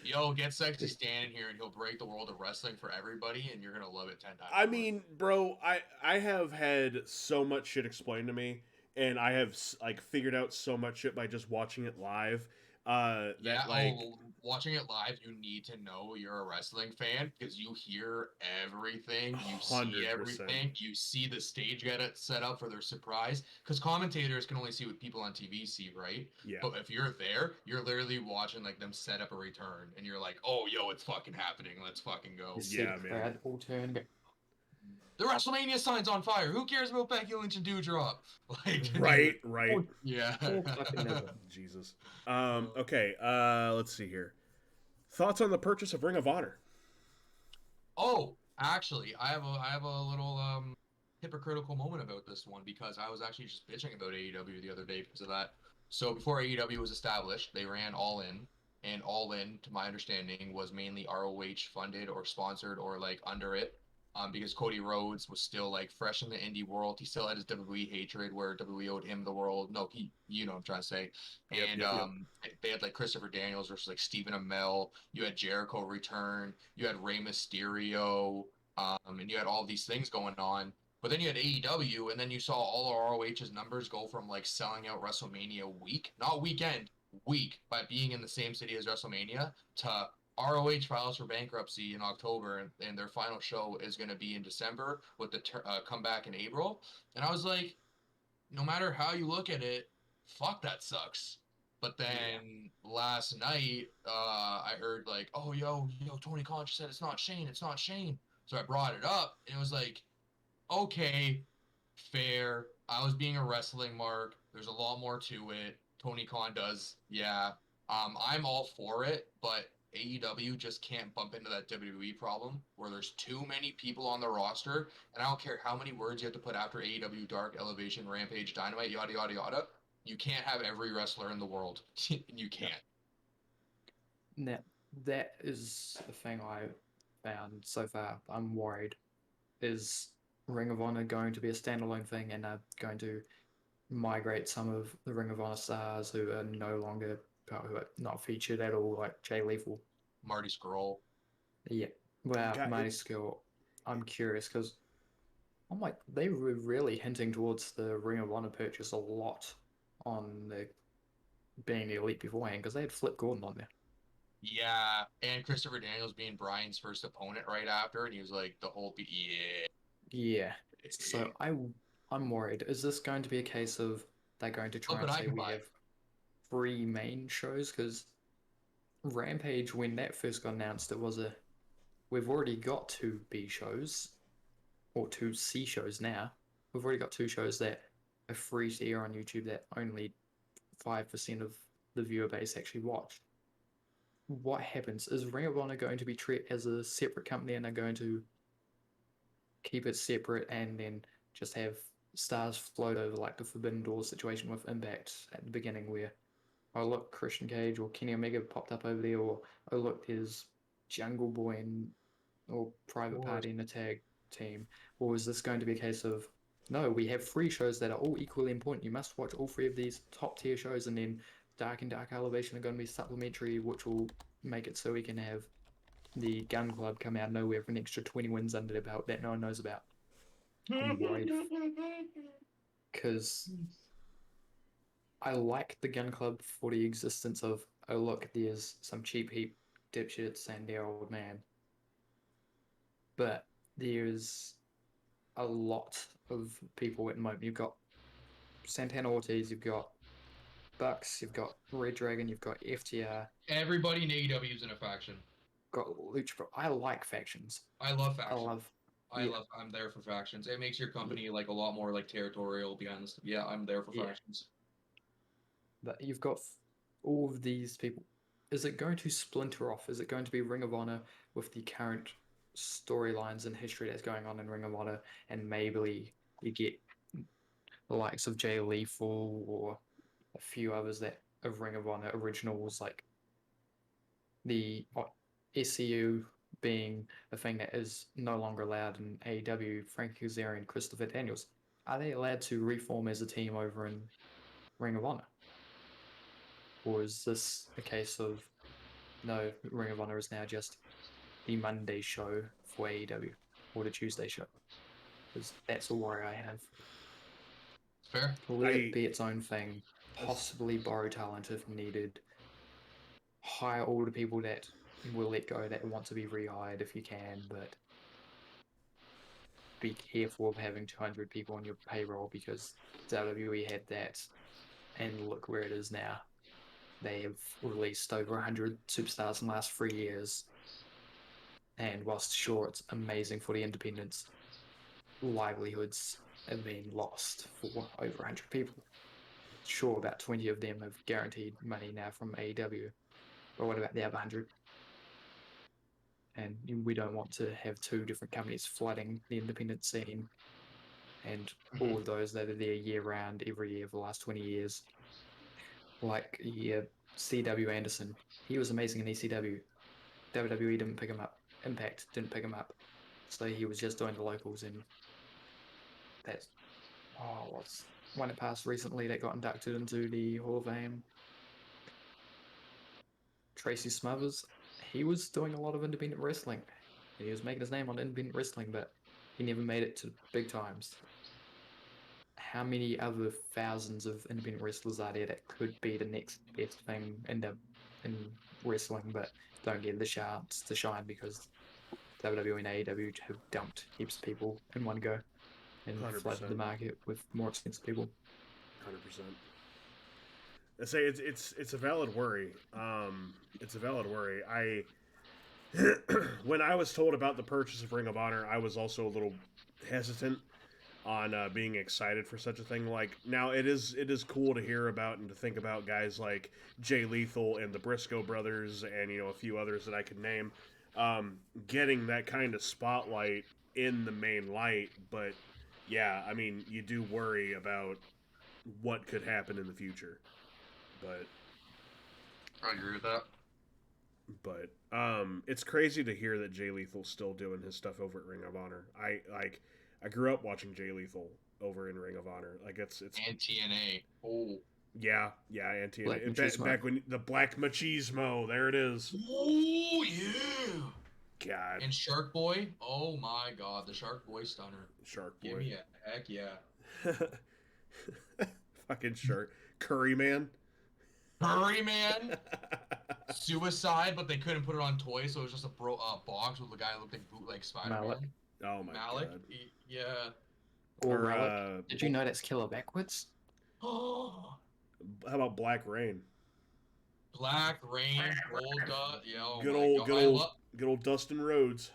Yo, get sexy standing here, and he'll break the world of wrestling for everybody, and you're gonna love it 10 times. I more. mean, bro, I have had so much shit explained to me, and I have like figured out so much shit by just watching it live. Yeah, That like watching it live, you need to know you're a wrestling fan because you hear everything, you see 100%. everything, you see the stage get it set up for their surprise. Because commentators can only see what people on TV see, right? Yeah. But if you're there, you're literally watching like them set up a return, and you're like, oh, yo, it's fucking happening. Let's fucking go. You see Yeah, the man. crowd all turn. Go, The WrestleMania sign's on fire. Who cares about Becky Lynch and Doudrop? Like, Right. oh, yeah. oh, fucking never. Jesus. Okay. Let's see here. Thoughts on the purchase of Ring of Honor? Oh, actually, I have a little hypocritical moment about this one because I was actually just bitching about AEW the other day because of that. So before AEW was established, they ran All In, and All In, to my understanding, was mainly ROH funded or sponsored or like under it. Because Cody Rhodes was still like fresh in the indie world. He still had his WWE hatred where WWE owed him the world. No, you know what I'm trying to say. Yep. And Yep. they had like Christopher Daniels versus like Stephen Amell. You had Jericho return. You had Rey Mysterio. And you had all these things going on. But then you had AEW, and then you saw all of ROH's numbers go from like selling out WrestleMania week, not weekend, week, by being in the same city as WrestleMania, to ROH files for bankruptcy in October, and their final show is going to be in December with the comeback in April. And I was like, no matter how you look at it, fuck, that sucks. But then last night, I heard like, oh, yo, Tony Khan just said it's not Shane, it's not Shane. So I brought it up, and it was like, okay, fair. I was being a wrestling mark. There's a lot more to it. Tony Khan does, yeah. I'm all for it, but AEW just can't bump into that WWE problem where there's too many people on the roster, and I don't care how many words you have to put after AEW, Dark, Elevation, Rampage, Dynamite, yada yada yada. You can't have every wrestler in the world. You can't. Now, that is the thing I found so far. I'm worried. Is Ring of Honor going to be a standalone thing and are going to migrate some of the Ring of Honor stars who are no longer, who are not featured at all, like Jay Lethal? Marty Scurll. Yeah. Well, Got Mighty it. Skill, I'm curious because I'm like, they were really hinting towards the Ring of Honor purchase a lot on the being the elite beforehand because they had Flip Gordon on there. Yeah, and Christopher Daniels being Brian's first opponent right after, and he was like the whole yeah. Yeah. So I'm worried. Is this going to be a case of they're going to Look try what and I say can we buy. have three main shows? Because Rampage, when that first got announced, it was a we've already got two B shows or two C shows now. We've already got two shows that are free to air on YouTube that only 5% of the viewer base actually watched. What happens? Is Ring of Honor going to be treated as a separate company and are going to keep it separate and then just have stars float over like the Forbidden Door situation with Impact at the beginning where, oh look, Christian Cage or Kenny Omega popped up over there, or oh look, there's Jungle Boy and or Private Party in a tag team? Or is this going to be a case of no, we have three shows that are all equally important. You must watch all three of these top tier shows, and then Dark and Dark Elevation are going to be supplementary, which will make it so we can have the Gun Club come out of nowhere with an extra 20 wins under their belt that no one knows about. I'm worried because I like the Gun Club for the existence of, oh look, there's some cheap heap dipshits and their old man. But there's a lot of people at the moment. You've got Santana Ortiz, you've got Bucks, you've got Red Dragon, you've got FTR, Everybody in AEW is in a faction. got Lucha Bro. I like factions. I love I factions. love, yeah, I'm there for factions. It makes your company like a lot more like territorial behind this. Yeah, I'm there for yeah. factions. But you've got all of these people. Is it going to splinter off? Is it going to be Ring of Honor with the current storylines and history that's going on in Ring of Honor, and maybe you get the likes of Jay Lethal or a few others that of Ring of Honor originals, like the SCU being a thing that is no longer allowed in AEW, Frankie Kazarian, Christopher Daniels. Are they allowed to reform as a team over in Ring of Honor? Or is this a case of no, Ring of Honor is now just the Monday show for AEW or the Tuesday show? Because that's a worry I have. Fair. Let it I be its own thing, possibly borrow talent if needed, hire all the people that will let go that want to be rehired if you can, but be careful of having 200 people on your payroll because WWE had that, and look where it is now. They have released over 100 superstars in the last 3 years, and whilst sure it's amazing for the independents, livelihoods have been lost for over 100 people. Sure, about 20 of them have guaranteed money now from AEW, but what about the other 100? And we don't want to have two different companies flooding the independent scene and all of those that are there year round every year for the last 20 years. Like, yeah, CW Anderson, he was amazing in ECW. WWE didn't pick him up. Impact didn't pick him up. So he was just doing the locals, and that's, what's one that passed recently that got inducted into the Hall of Fame? Tracy Smothers. He was doing a lot of independent wrestling, and he was making his name on independent wrestling, but he never made it to big times. How many other thousands of independent wrestlers are there that could be the next best thing in wrestling, but don't get the chance to shine because WWE and AEW have dumped heaps of people in one go and 100%. flooded the market with more expensive people? 100%. I say it's a valid worry. It's a valid worry. I when I was told about the purchase of Ring of Honor, I was also a little hesitant on being excited for such a thing. Like now, it is cool to hear about and to think about guys like Jay Lethal and the Briscoe brothers, and a few others that I could name, getting that kind of spotlight in the main light. But yeah, I mean, you do worry about what could happen in the future. But I agree with that. it's crazy to hear that Jay Lethal's still doing his stuff over at Ring of Honor. I grew up watching Jay Lethal over in Ring of Honor. Like it's And TNA. Oh. yeah, and Black TNA. Machismo. Back when the Black Machismo, there it is. Oh yeah. God, And Shark Boy. Oh my God, the Shark Boy stunner. Shark Give Boy. me a heck yeah. Fucking shark. Curry Man. Curry Man. Suicide, but they couldn't put it on toys, so it was just a box with a guy who looked like bootleg Spider-Man. Malik. Oh my Malik. god. Yeah. Or Or, Relic. Did you know that's killer backwards? Oh. How about Black Rain? Black Rain, Gold Dust. Yeah, oh Good my old, God. good old Dustin Rhodes.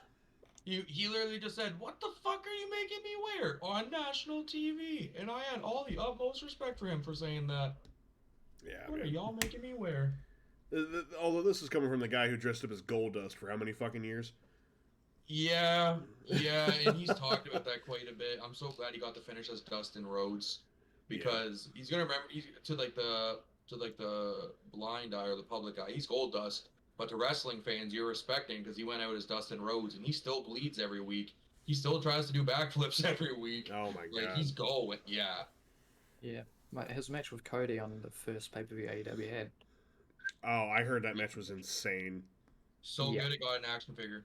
He literally just said, "What the fuck are you making me wear on national TV?" And I had all the utmost respect for him for saying that. Yeah, What are man. y'all making me wear? Although this is coming from the guy who dressed up as Goldust for how many fucking years? Yeah, and he's talked about that quite a bit. I'm so glad he got to finish as Dustin Rhodes, because he's gonna remember to the blind eye or the public eye, he's Goldust, but to wrestling fans, you're respecting because he went out as Dustin Rhodes and he still bleeds every week. He still tries to do backflips every week. Oh my Like god. he's going, yeah. Yeah. His match with Cody on the first pay-per-view AEW had. Oh, I heard that match was insane. So Yeah. good it got an action figure.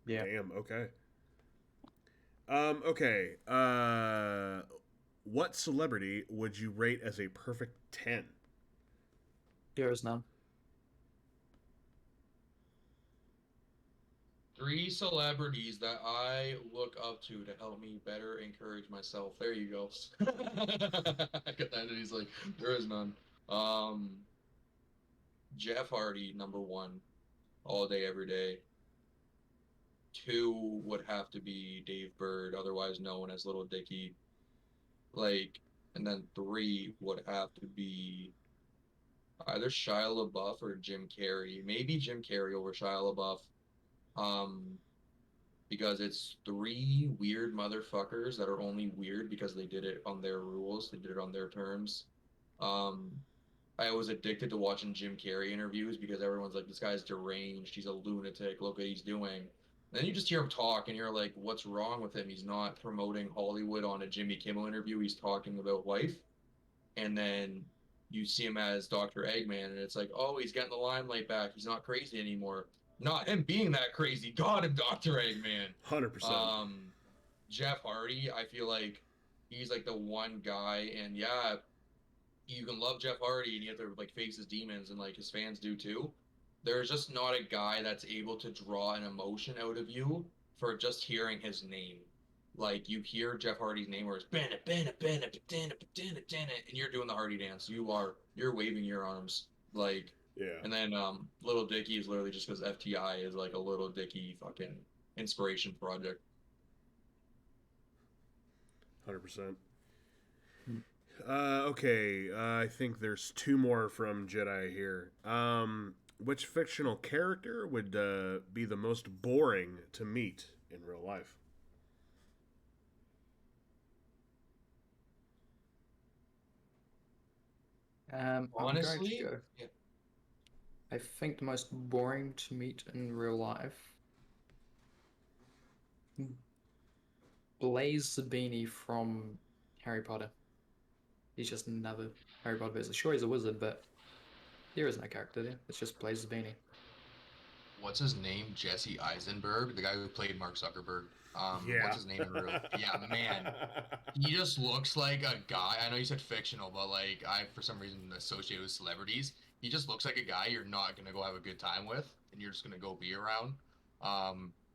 Yeah. Damn. Okay. Okay. What celebrity would you rate as a perfect 10? There is none. 3 celebrities that I look up to help me better encourage myself. There you go. I got that, and he's like, there is none. Um, Jeff Hardy, number 1, all day, every day. 2 would have to be Dave Bird, otherwise known as Little Dicky. Like, and then 3 would have to be either Shia LaBeouf or Jim Carrey. Maybe Jim Carrey over Shia LaBeouf. Um, because it's 3 weird motherfuckers that are only weird because they did it on their rules, they did it on their terms. Um, I was addicted to watching Jim Carrey interviews because everyone's like, this guy's deranged, he's a lunatic, look what he's doing. Then you just hear him talk and you're like, what's wrong with him? He's not promoting Hollywood on a Jimmy Kimmel interview, he's talking about life. And then you see him as Dr. Eggman, and it's like, oh, he's getting the limelight back, he's not crazy anymore. Not him being that crazy got him Dr. Eggman. 100%. Jeff Hardy, I feel like he's like the one guy, and yeah, you can love Jeff Hardy and you have to like face his demons, and like his fans do too. There's just not a guy that's able to draw an emotion out of you for just hearing his name. Like you hear Jeff Hardy's name where it's Bennett, Bennett, Bennett, Bennett, Bennett, Bennett, and you're doing the Hardy dance. You're waving your arms like. Yeah. And then Little Dicky is literally just because FTI is like a Little Dicky fucking inspiration project. 100%. Hmm. Okay, I think there's 2 more from Jedi here. Which fictional character would be the most boring to meet in real life? I'm going to Honestly, go. yeah. I think the most boring to meet in real life. Blaze Zabini from Harry Potter. He's just another Harry Potter person. Sure, he's a wizard, but there is no character there. It's just Blaze Zabini. What's his name? Jesse Eisenberg, the guy who played Mark Zuckerberg. Yeah. What's his name in real? Yeah, man. He just looks like a guy. I know you said fictional, but like I, for some reason, associate with celebrities. He just looks like a guy you're not gonna go have a good time with, and you're just gonna go be around.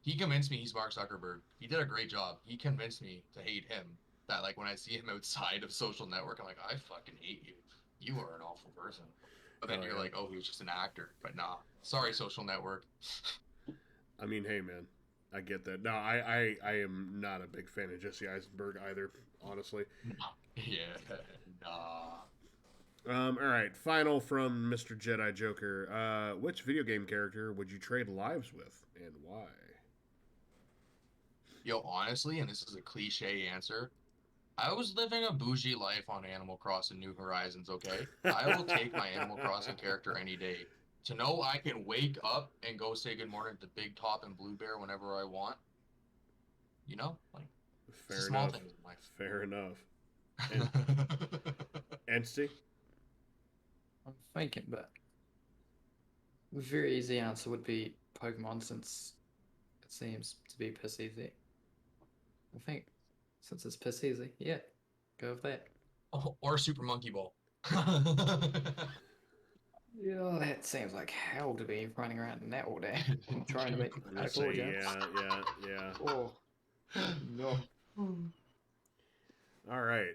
He convinced me he's Mark Zuckerberg. He did a great job. He convinced me to hate him. That like when I see him outside of social network, I'm like, I fucking hate you. You are an awful person. But then Oh, you're yeah. like, oh, he was just an actor. But nah. Sorry, social network. I mean, hey, man. I get that. No, I am not a big fan of Jesse Eisenberg either, honestly. Yeah, nah. All right, final from Mr. Jedi Joker. Which video game character would you trade lives with, and why? Yo, honestly, and this is a cliche answer, I was living a bougie life on Animal Crossing New Horizons, okay? I will take my Animal Crossing character any day. To know I can wake up and go say good morning to Big Top and Blue Bear whenever I want, like, it's the Fair small enough. things in Fair enough. And life. Entity? I'm thinking, but the very easy answer would be Pokemon, since it seems to be piss easy. I think since it's piss easy, yeah, go with that. Or Super Monkey Ball. Yeah, that seems like hell to be running around in that all day, trying to make I'm gonna medical say jumps. yeah. Oh, no. All right.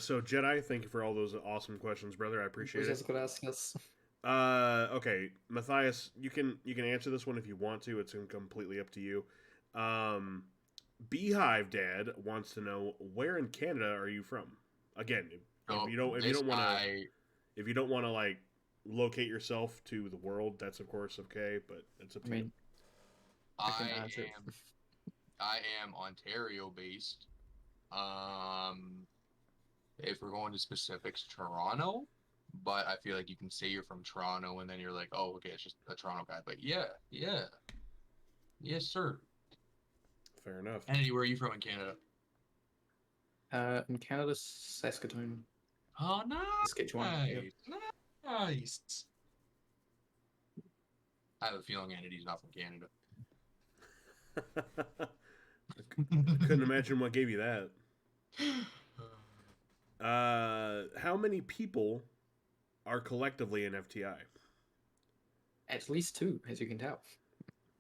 So Jedi, thank you for all those awesome questions, brother. I appreciate Was it. just gonna ask us. Okay, Matthias, you can answer this one if you want to. It's completely up to you. Um, Beehive Dad wants to know, where in Canada are you from? Again, if So you don't if you this don't want to guy, if you don't want to like locate yourself to the world, that's of course okay, but it's up I to you. mean, I can I answer. am I am Ontario based. Um, if we're going to specifics, Toronto. But I feel like you can say you're from Toronto and then you're like, oh, okay, it's just a Toronto guy. But yeah, yes, sir. Fair enough. Andy, where are you from in Canada? In Canada, Saskatoon, Oh, Saskatchewan. Yeah. nice, nice. I have a feeling Andy's not from Canada. Couldn't imagine what gave you that. How many people are collectively in FTI? At least two, as you can tell.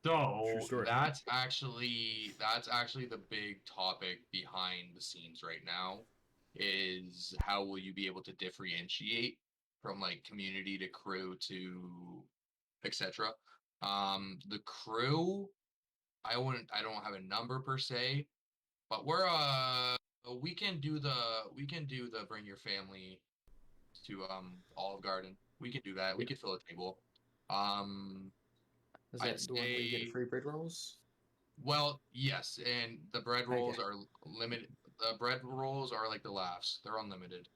True So story. that's actually the big topic behind the scenes right now is how will you be able to differentiate from like community to crew to etc. The crew, I don't have a number per se, but we can do the bring your family to Olive Garden. We can do that. We Yep. could fill a table. Um Is I'd that the one where you get say, free bread rolls? well, yes, and the bread rolls Okay. are limited. The bread rolls are like the laughs. They're unlimited.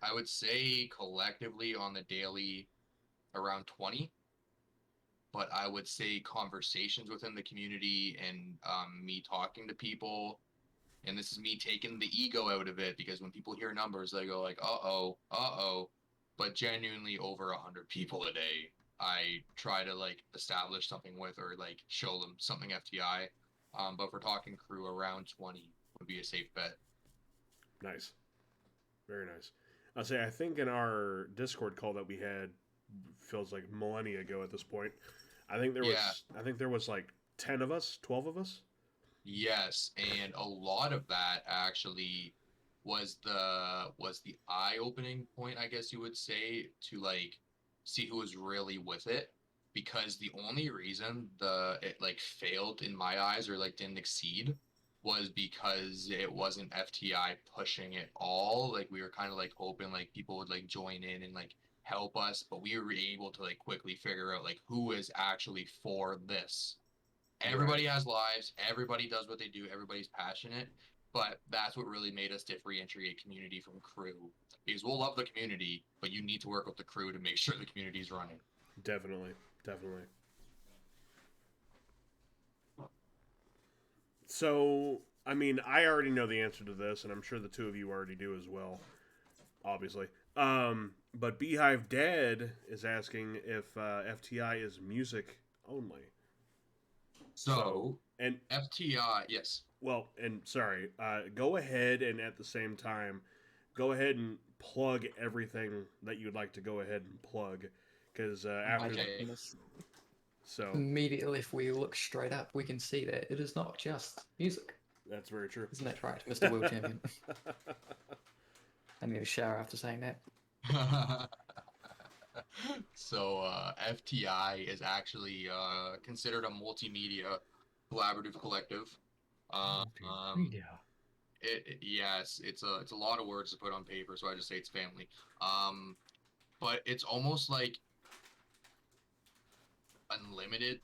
I would say collectively on the daily around 20, but I would say conversations within the community and me talking to people, and this is me taking the ego out of it because when people hear numbers, they go like, "Uh-oh, uh-oh," but genuinely over 100 people a day. I try to like establish something with or like show them something FTI. But if we're talking crew, around 20 would be a safe bet. Nice. Very nice. I'll say I think in our Discord call that we had feels like millennia ago at this point. Yeah, I think there was like 10 of us, 12 of us. yes, and a lot of that actually was the eye-opening point, I guess you would say, to like see who was really with it. Because the only reason the it like failed in my eyes or like didn't exceed was because it wasn't FTI pushing it all. Like we were kind of like hoping like people would like join in and like help us, but we were able to like quickly figure out like who is actually for this. Right. Everybody has lives, everybody does what they do, everybody's passionate, but that's what really made us differentiate community from crew. Because we'll love the community, but you need to work with the crew to make sure the community is running. Definitely. Definitely. So, I mean, I already know the answer to this, and I'm sure the two of you already do as well, obviously. But Beehive Dad is asking if FTI is music only. So, So, and FTI, yes. well, and sorry, go ahead and at the same time, go ahead and plug everything that you'd like to go ahead and plug, because My after Okay. goodness. so Immediately, if we look straight up, we can see that it is not just music. that's very true. Isn't that right, Mr. World Champion? I need a shower after saying that. So FTI is actually considered a multimedia collaborative collective. Um, Multimedia. yes, it's a lot of words to put on paper, so I just say it's family. Um, but it's almost like unlimited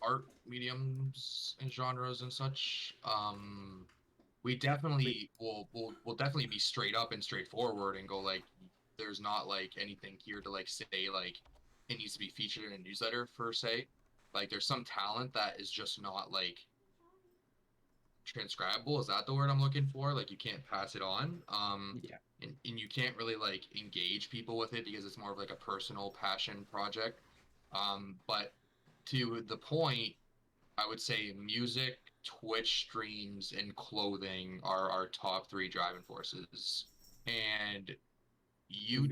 art mediums and genres and such. We Wait, definitely will definitely be straight up and straightforward and go like, there's not like anything here to like say like it needs to be featured in a newsletter per se. Like there's some talent that is just not like transcribable. Is that the word I'm looking for? Like you can't pass it on. Yeah. And you can't really like engage people with it because it's more of like a personal passion project. But to the point, I would say music, Twitch streams, and clothing are our top three driving forces. And A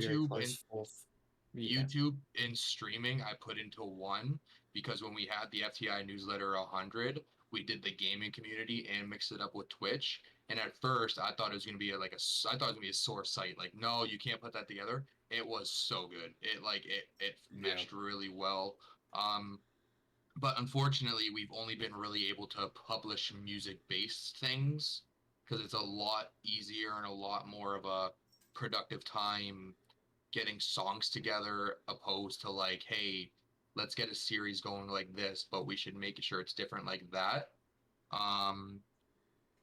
very YouTube and close fourth. Yeah. YouTube and streaming I put into one because when we had the FTI newsletter 100, we did the gaming community and mixed it up with Twitch. And at first, I thought it was gonna be I thought it was gonna be a sore site. Like, no, you can't put that together. It was so good. It yeah. meshed really well. Um, but unfortunately, we've only been really able to publish music-based things because it's a lot easier and a lot more of a productive time getting songs together opposed to like, hey, let's get a series going like this, but we should make sure it's different like that. Um,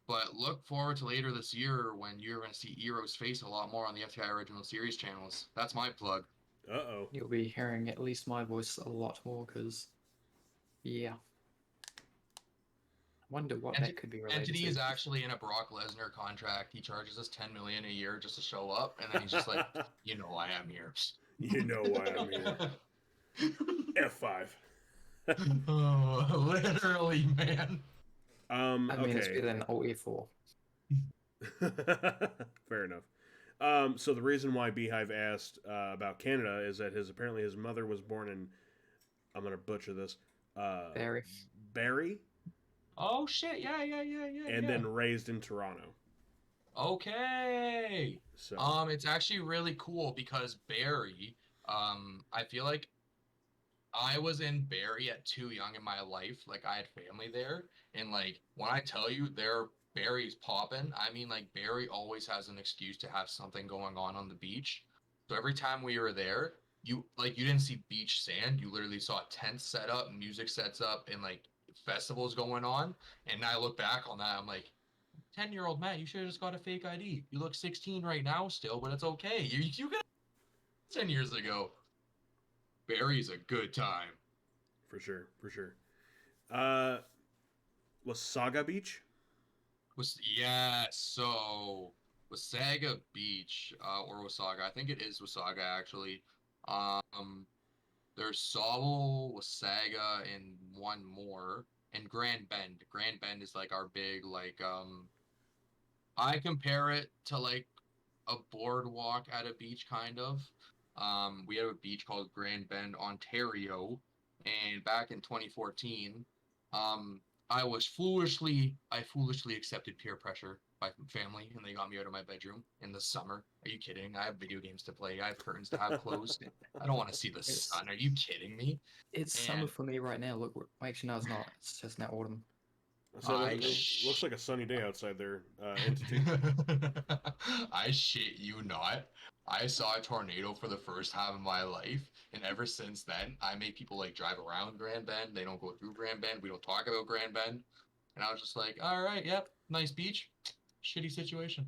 but look forward to later this year when you're going to see EROE's face a lot more on the FTI Original Series channels. That's my plug. Uh-oh. You'll be hearing at least my voice a lot more because, yeah. I wonder what that could be related Entity to. is actually in a Brock Lesnar contract. He charges us 10 million a year just to show up, and then he's just like, you know, I am here. You know why I'm here. F5. Oh, literally, man. I mean, it's Okay. better than Alt F4. Fair enough. So the reason why Beehive asked about Canada is that his mother was born in, I'm gonna butcher this, uh, Very. Barrie, Oh shit! Yeah, yeah, yeah, yeah, and yeah. then raised in Toronto. Okay. So It's actually really cool because Barry, I feel like I was in Barrie at too young in my life. Like I had family there, and like when I tell you their Barrie's popping, I mean like Barrie always has an excuse to have something going on the beach. So every time we were there, you didn't see beach sand. You literally saw tents set up, music sets up, and like festivals going on. And I look back on that, I'm like, 10-year-old Matt, you should have just got a fake ID. You look 16 right now still, but it's okay. You got 10 years ago. Barrie's a good time. for sure, for sure. Uh, Wasaga Beach. Was yeah, so Wasaga Beach, or Wasaga, I think it is Wasaga actually. Um, there's Sauble, Wasaga, and one more, and Grand Bend. Grand Bend is like our big I compare it to like a boardwalk at a beach kind of. We have a beach called Grand Bend, Ontario, and back in 2014, um, I foolishly accepted peer pressure by family, and they got me out of my bedroom in the summer. Are you kidding? I have video games to play. I have curtains to have closed. I don't want to see the It's sun. Are you kidding me? it's summer And for me right now. Look, actually, no, it's not. It's just now autumn. So It's I cold. looks like a sunny day outside there. Entity. I shit you not. I saw a tornado for the first time in my life, and ever since then, I make people like drive around Grand Bend. They don't go through Grand Bend. We don't talk about Grand Bend. And I was just like, all right, yep, nice beach. Shitty situation.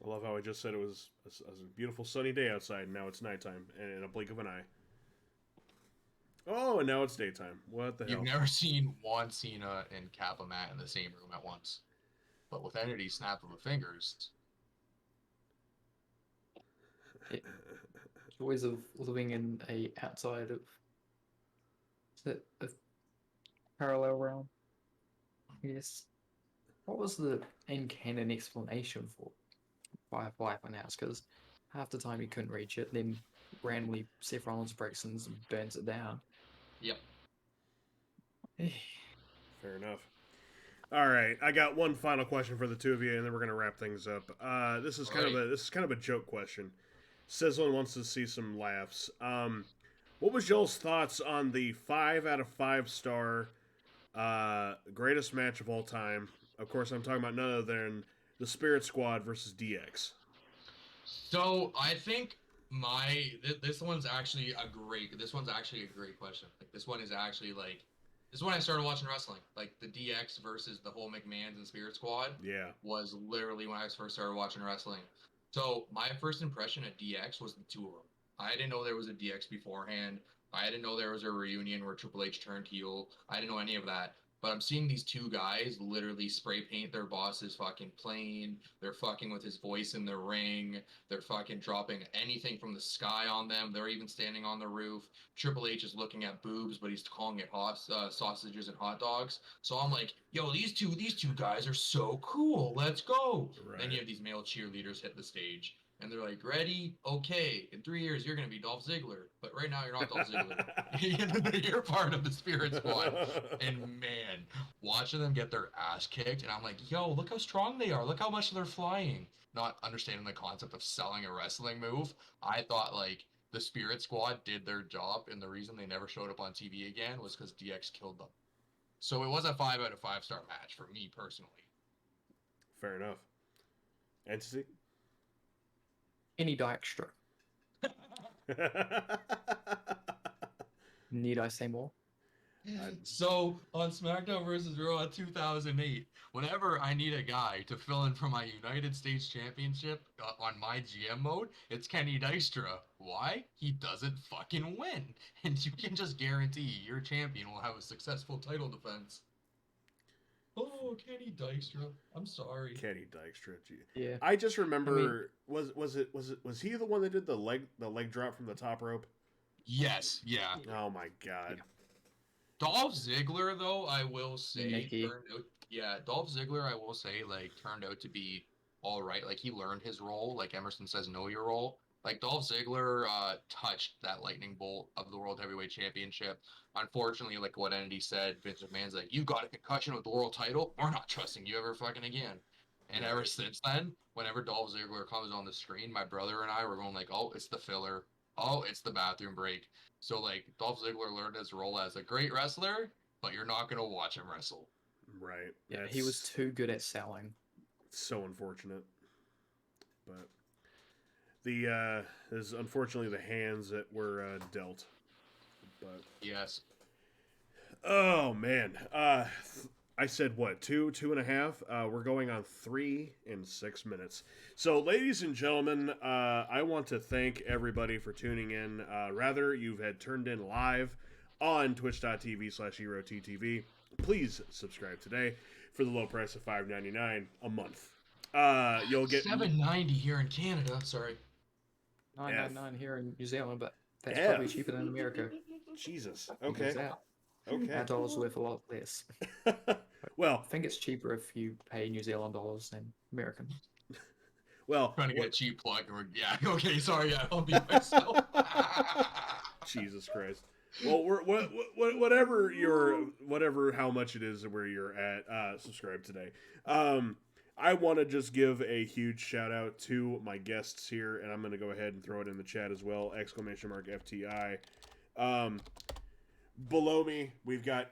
I love how I just said it was a beautiful sunny day outside. And now it's nighttime, and in a blink of an eye. Oh, and now it's daytime. What the You've hell? never seen Juan Cena and Kappa Matt in the same room at once. But with Entity snap of the fingers, It, joys of living in a outside of a parallel realm. Yes. What was the in canon explanation for Firefly when asked? Because half the time you couldn't reach it, then randomly Seth Rollins breaks and burns it down. yep. Fair enough. All right, I got one final question for the two of you, and then we're gonna wrap things up. This is Alrighty. kind of a joke question. Sizzlin wants to see some laughs. What was y'all's thoughts on the 5 out of 5 star greatest match of all time? Of course, I'm talking about none other than the Spirit Squad versus DX. So I think this one's actually a great question. Like this one is actually like this is when I started watching wrestling. Like the DX versus the whole McMahon's and Spirit Squad Yeah. was literally when I first started watching wrestling. So my first impression of DX was the two of them. I didn't know there was a DX beforehand. I didn't know there was a reunion where Triple H turned heel. I didn't know any of that. But I'm seeing these two guys literally spray paint their boss's fucking plane. They're fucking with his voice in the ring. They're fucking dropping anything from the sky on them. They're even standing on the roof. Triple H is looking at boobs, but he's calling it sausages and hot dogs. So I'm like, yo, these two guys are so cool. Let's go. Right. Then you have these male cheerleaders hit the stage. And they're like, ready? Okay. In 3 years, you're going to be Dolph Ziggler. But right now, you're not Dolph Ziggler. You're part of the Spirit Squad. And man, watching them get their ass kicked. And I'm like, yo, look how strong they are. Look how much they're flying. Not understanding the concept of selling a wrestling move. I thought, like, the Spirit Squad did their job. And the reason they never showed up on TV again was because DX killed them. So it was a 5 out of 5 star match for me personally. Fair enough. Entity? Any Dijkstra. Need I say more? So on SmackDown vs. Raw in 2008, whenever I need a guy to fill in for my United States Championship on my GM mode, it's Kenny Dijkstra. Why? He doesn't fucking win, and you can just guarantee your champion will have a successful title defense. Oh, Kenny Dijkstra. I'm sorry. Kenny Dijkstra. Yeah. I just remember was he the one that did the leg drop from the top rope? Yes. Yeah. Oh my god. Yeah. Dolph Ziggler, though, I will say, Nikki. Dolph Ziggler, I will say, like, turned out to be all right. Like, he learned his role. Like Emerson says, know your role. Like, Dolph Ziggler touched that lightning bolt of the World Heavyweight Championship. Unfortunately, like what Entity said, Vince McMahon's like, you got a concussion with the world title? We're not trusting you ever fucking again. And ever since then, whenever Dolph Ziggler comes on the screen, my brother and I were going like, oh, it's the filler. Oh, it's the bathroom break. So, like, Dolph Ziggler learned his role as a great wrestler, but you're not going to watch him wrestle. Right. Yeah, he was too good at selling. So unfortunate. But is unfortunately the hands that were dealt. But yes. Oh man. I said what, 2.5? We're going on 3 in 6 minutes. So, ladies and gentlemen, I want to thank everybody for tuning in. Rather, you've had turned in live on twitch.tv/EROTTV. Please subscribe today for the low price of $5.99 a month. You'll get $7.90 here in Canada. Sorry. $9.99 here in New Zealand, but that's F. probably cheaper than America. Jesus. Figures Okay. out. Okay. Our dollar's worth a lot less. Well, I think it's cheaper if you pay New Zealand dollars than American. well, Trying to get a cheap plug. Yeah, okay, sorry, yeah, I'll be myself. Jesus Christ. Well, whatever how much it is where you're at, subscribe today. I want to just give a huge shout out to my guests here, and I'm going to go ahead and throw it in the chat as well. ! FTI. Below me, we've got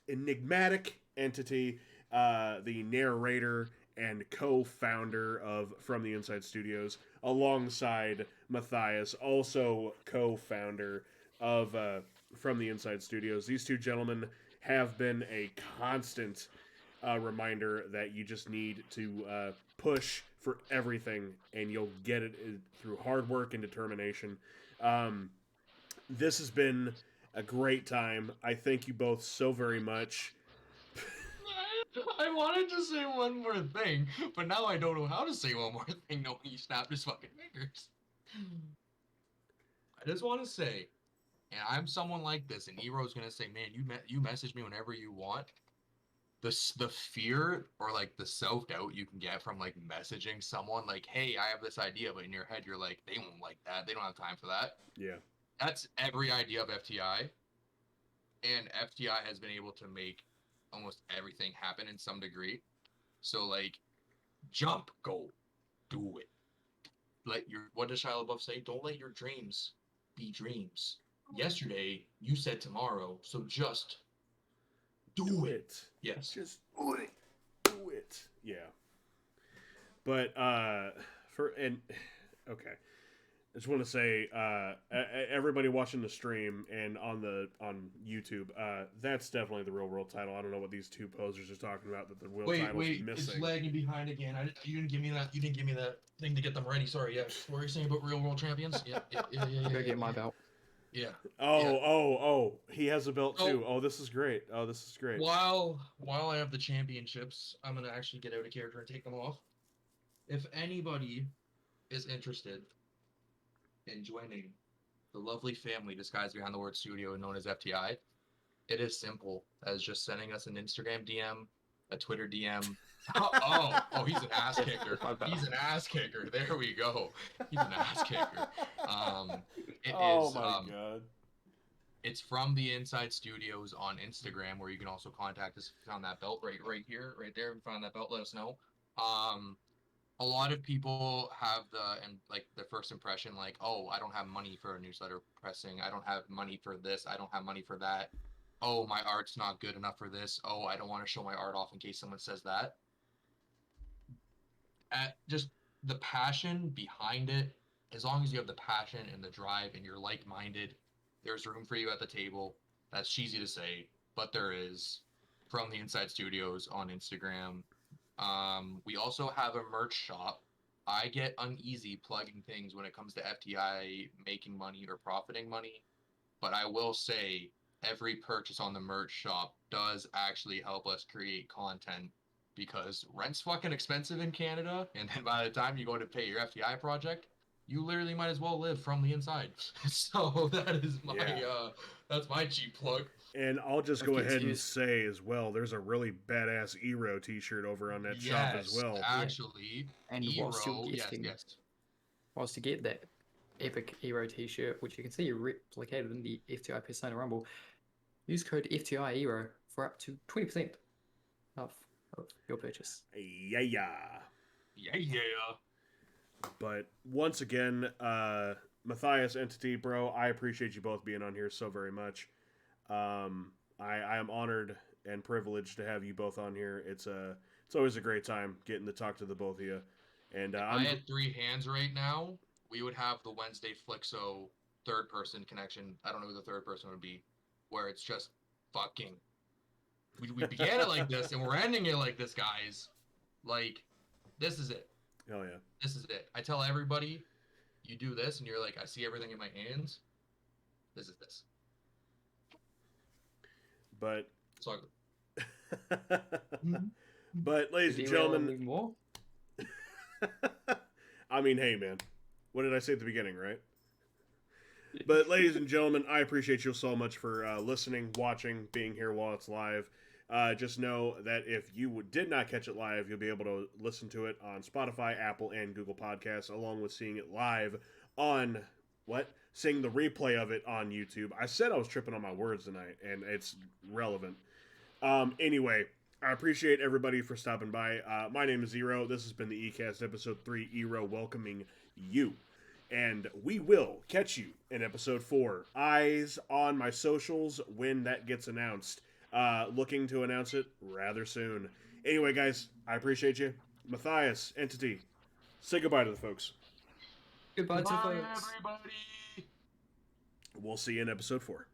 Enigmatic Entity, the narrator and co-founder of From the Inside Studios, alongside Matthias, also co-founder of From the Inside Studios. These two gentlemen have been a constant reminder that you just need to push for everything, and you'll get it through hard work and determination. This has been a great time. I thank you both so very much. I wanted to say one more thing, but now I don't know how to say one more thing knowing he snapped his fucking fingers. I just want to say, and I'm someone like this, and Ero's going to say, man, you message me whenever you want. The fear or like the self-doubt you can get from like messaging someone like, hey, I have this idea, but in your head you're like, they won't like that. They don't have time for that. Yeah. That's every idea of FTI. And FTI has been able to make almost everything happen in some degree. So like, jump, go, do it. what does Shia LaBeouf say? Don't let your dreams be dreams. Yesterday, you said tomorrow, so just do it. Yes. Just do it. Do it. Yeah. But okay. I just want to say, everybody watching the stream and on YouTube, that's definitely the real world title. I don't know what these two posers are talking about. That the real title's missing. It's lagging behind again. You didn't give me that. You didn't give me that thing to get them ready. Sorry. Yeah. What were you saying about real world champions? Yeah. Go get my belt. Yeah. Oh. He has a belt too. Oh, this is great. While I have the championships, I'm gonna actually get out of character and take them off. If anybody is interested in joining the lovely family disguised behind the word studio known as FTI, it is simple as just sending us an Instagram DM, a Twitter DM. Oh, he's an ass kicker. He's an ass kicker. There we go. He's an ass kicker. God. It's from the Inside Studios on Instagram, where you can also contact us if you found that belt right here, right there. If you found that belt, let us know. A lot of people have the first impression like, oh, I don't have money for a newsletter pressing. I don't have money for this. I don't have money for that. Oh, my art's not good enough for this. Oh, I don't want to show my art off in case someone says that. Just the passion behind it, as long as you have the passion and the drive and you're like-minded, there's room for you at the table. That's cheesy to say, but there is. From the Inside Studios on Instagram. We also have a merch shop. I get uneasy plugging things when it comes to FTI making money or profiting money, but I will say every purchase on the merch shop does actually help us create content, because rent's fucking expensive in Canada, and then by the time you go to pay your FTI project, you literally might as well live from the inside. So that is that's my cheap plug. And I'll just go ahead and say as well, there's a really badass EROE t-shirt over on that shop as well. Actually, and whilst you get that epic EROE t-shirt, which you can see replicated in the FTI Persona Rumble, use code FTI EROE for up to 20% of your purchase. Yeah. But once again, Matthias, Entity, bro, I appreciate you both being on here so very much. I am honored and privileged to have you both on here. It's always a great time getting to talk to the both of you. And I had 3 hands right now. We would have the Wednesday Flixo third person connection. I don't know who the third person would be, where it's just fucking. We began it like this, and we're ending it like this, guys. Like, this is it. Oh yeah. This is it. I tell everybody, you do this, and you're like, I see everything in my hands. This is this. But. It's all good. But, ladies and gentlemen. More? I mean, hey, man. What did I say at the beginning, right? But, ladies and gentlemen, I appreciate you so much for listening, watching, being here while it's live. Just know that if you did not catch it live, you'll be able to listen to it on Spotify, Apple, and Google Podcasts, along with seeing it live on, seeing the replay of it on YouTube. I said I was tripping on my words tonight, and it's relevant. Anyway, I appreciate everybody for stopping by. My name is EROE. This has been the ECAST Episode 3, EROE welcoming you. And we will catch you in Episode 4. Eyes on my socials when that gets announced. Looking to announce it rather soon. Anyway, guys, I appreciate you. Matthias, Entity, say goodbye to the folks. Goodbye to folks. Everybody. We'll see you in Episode 4.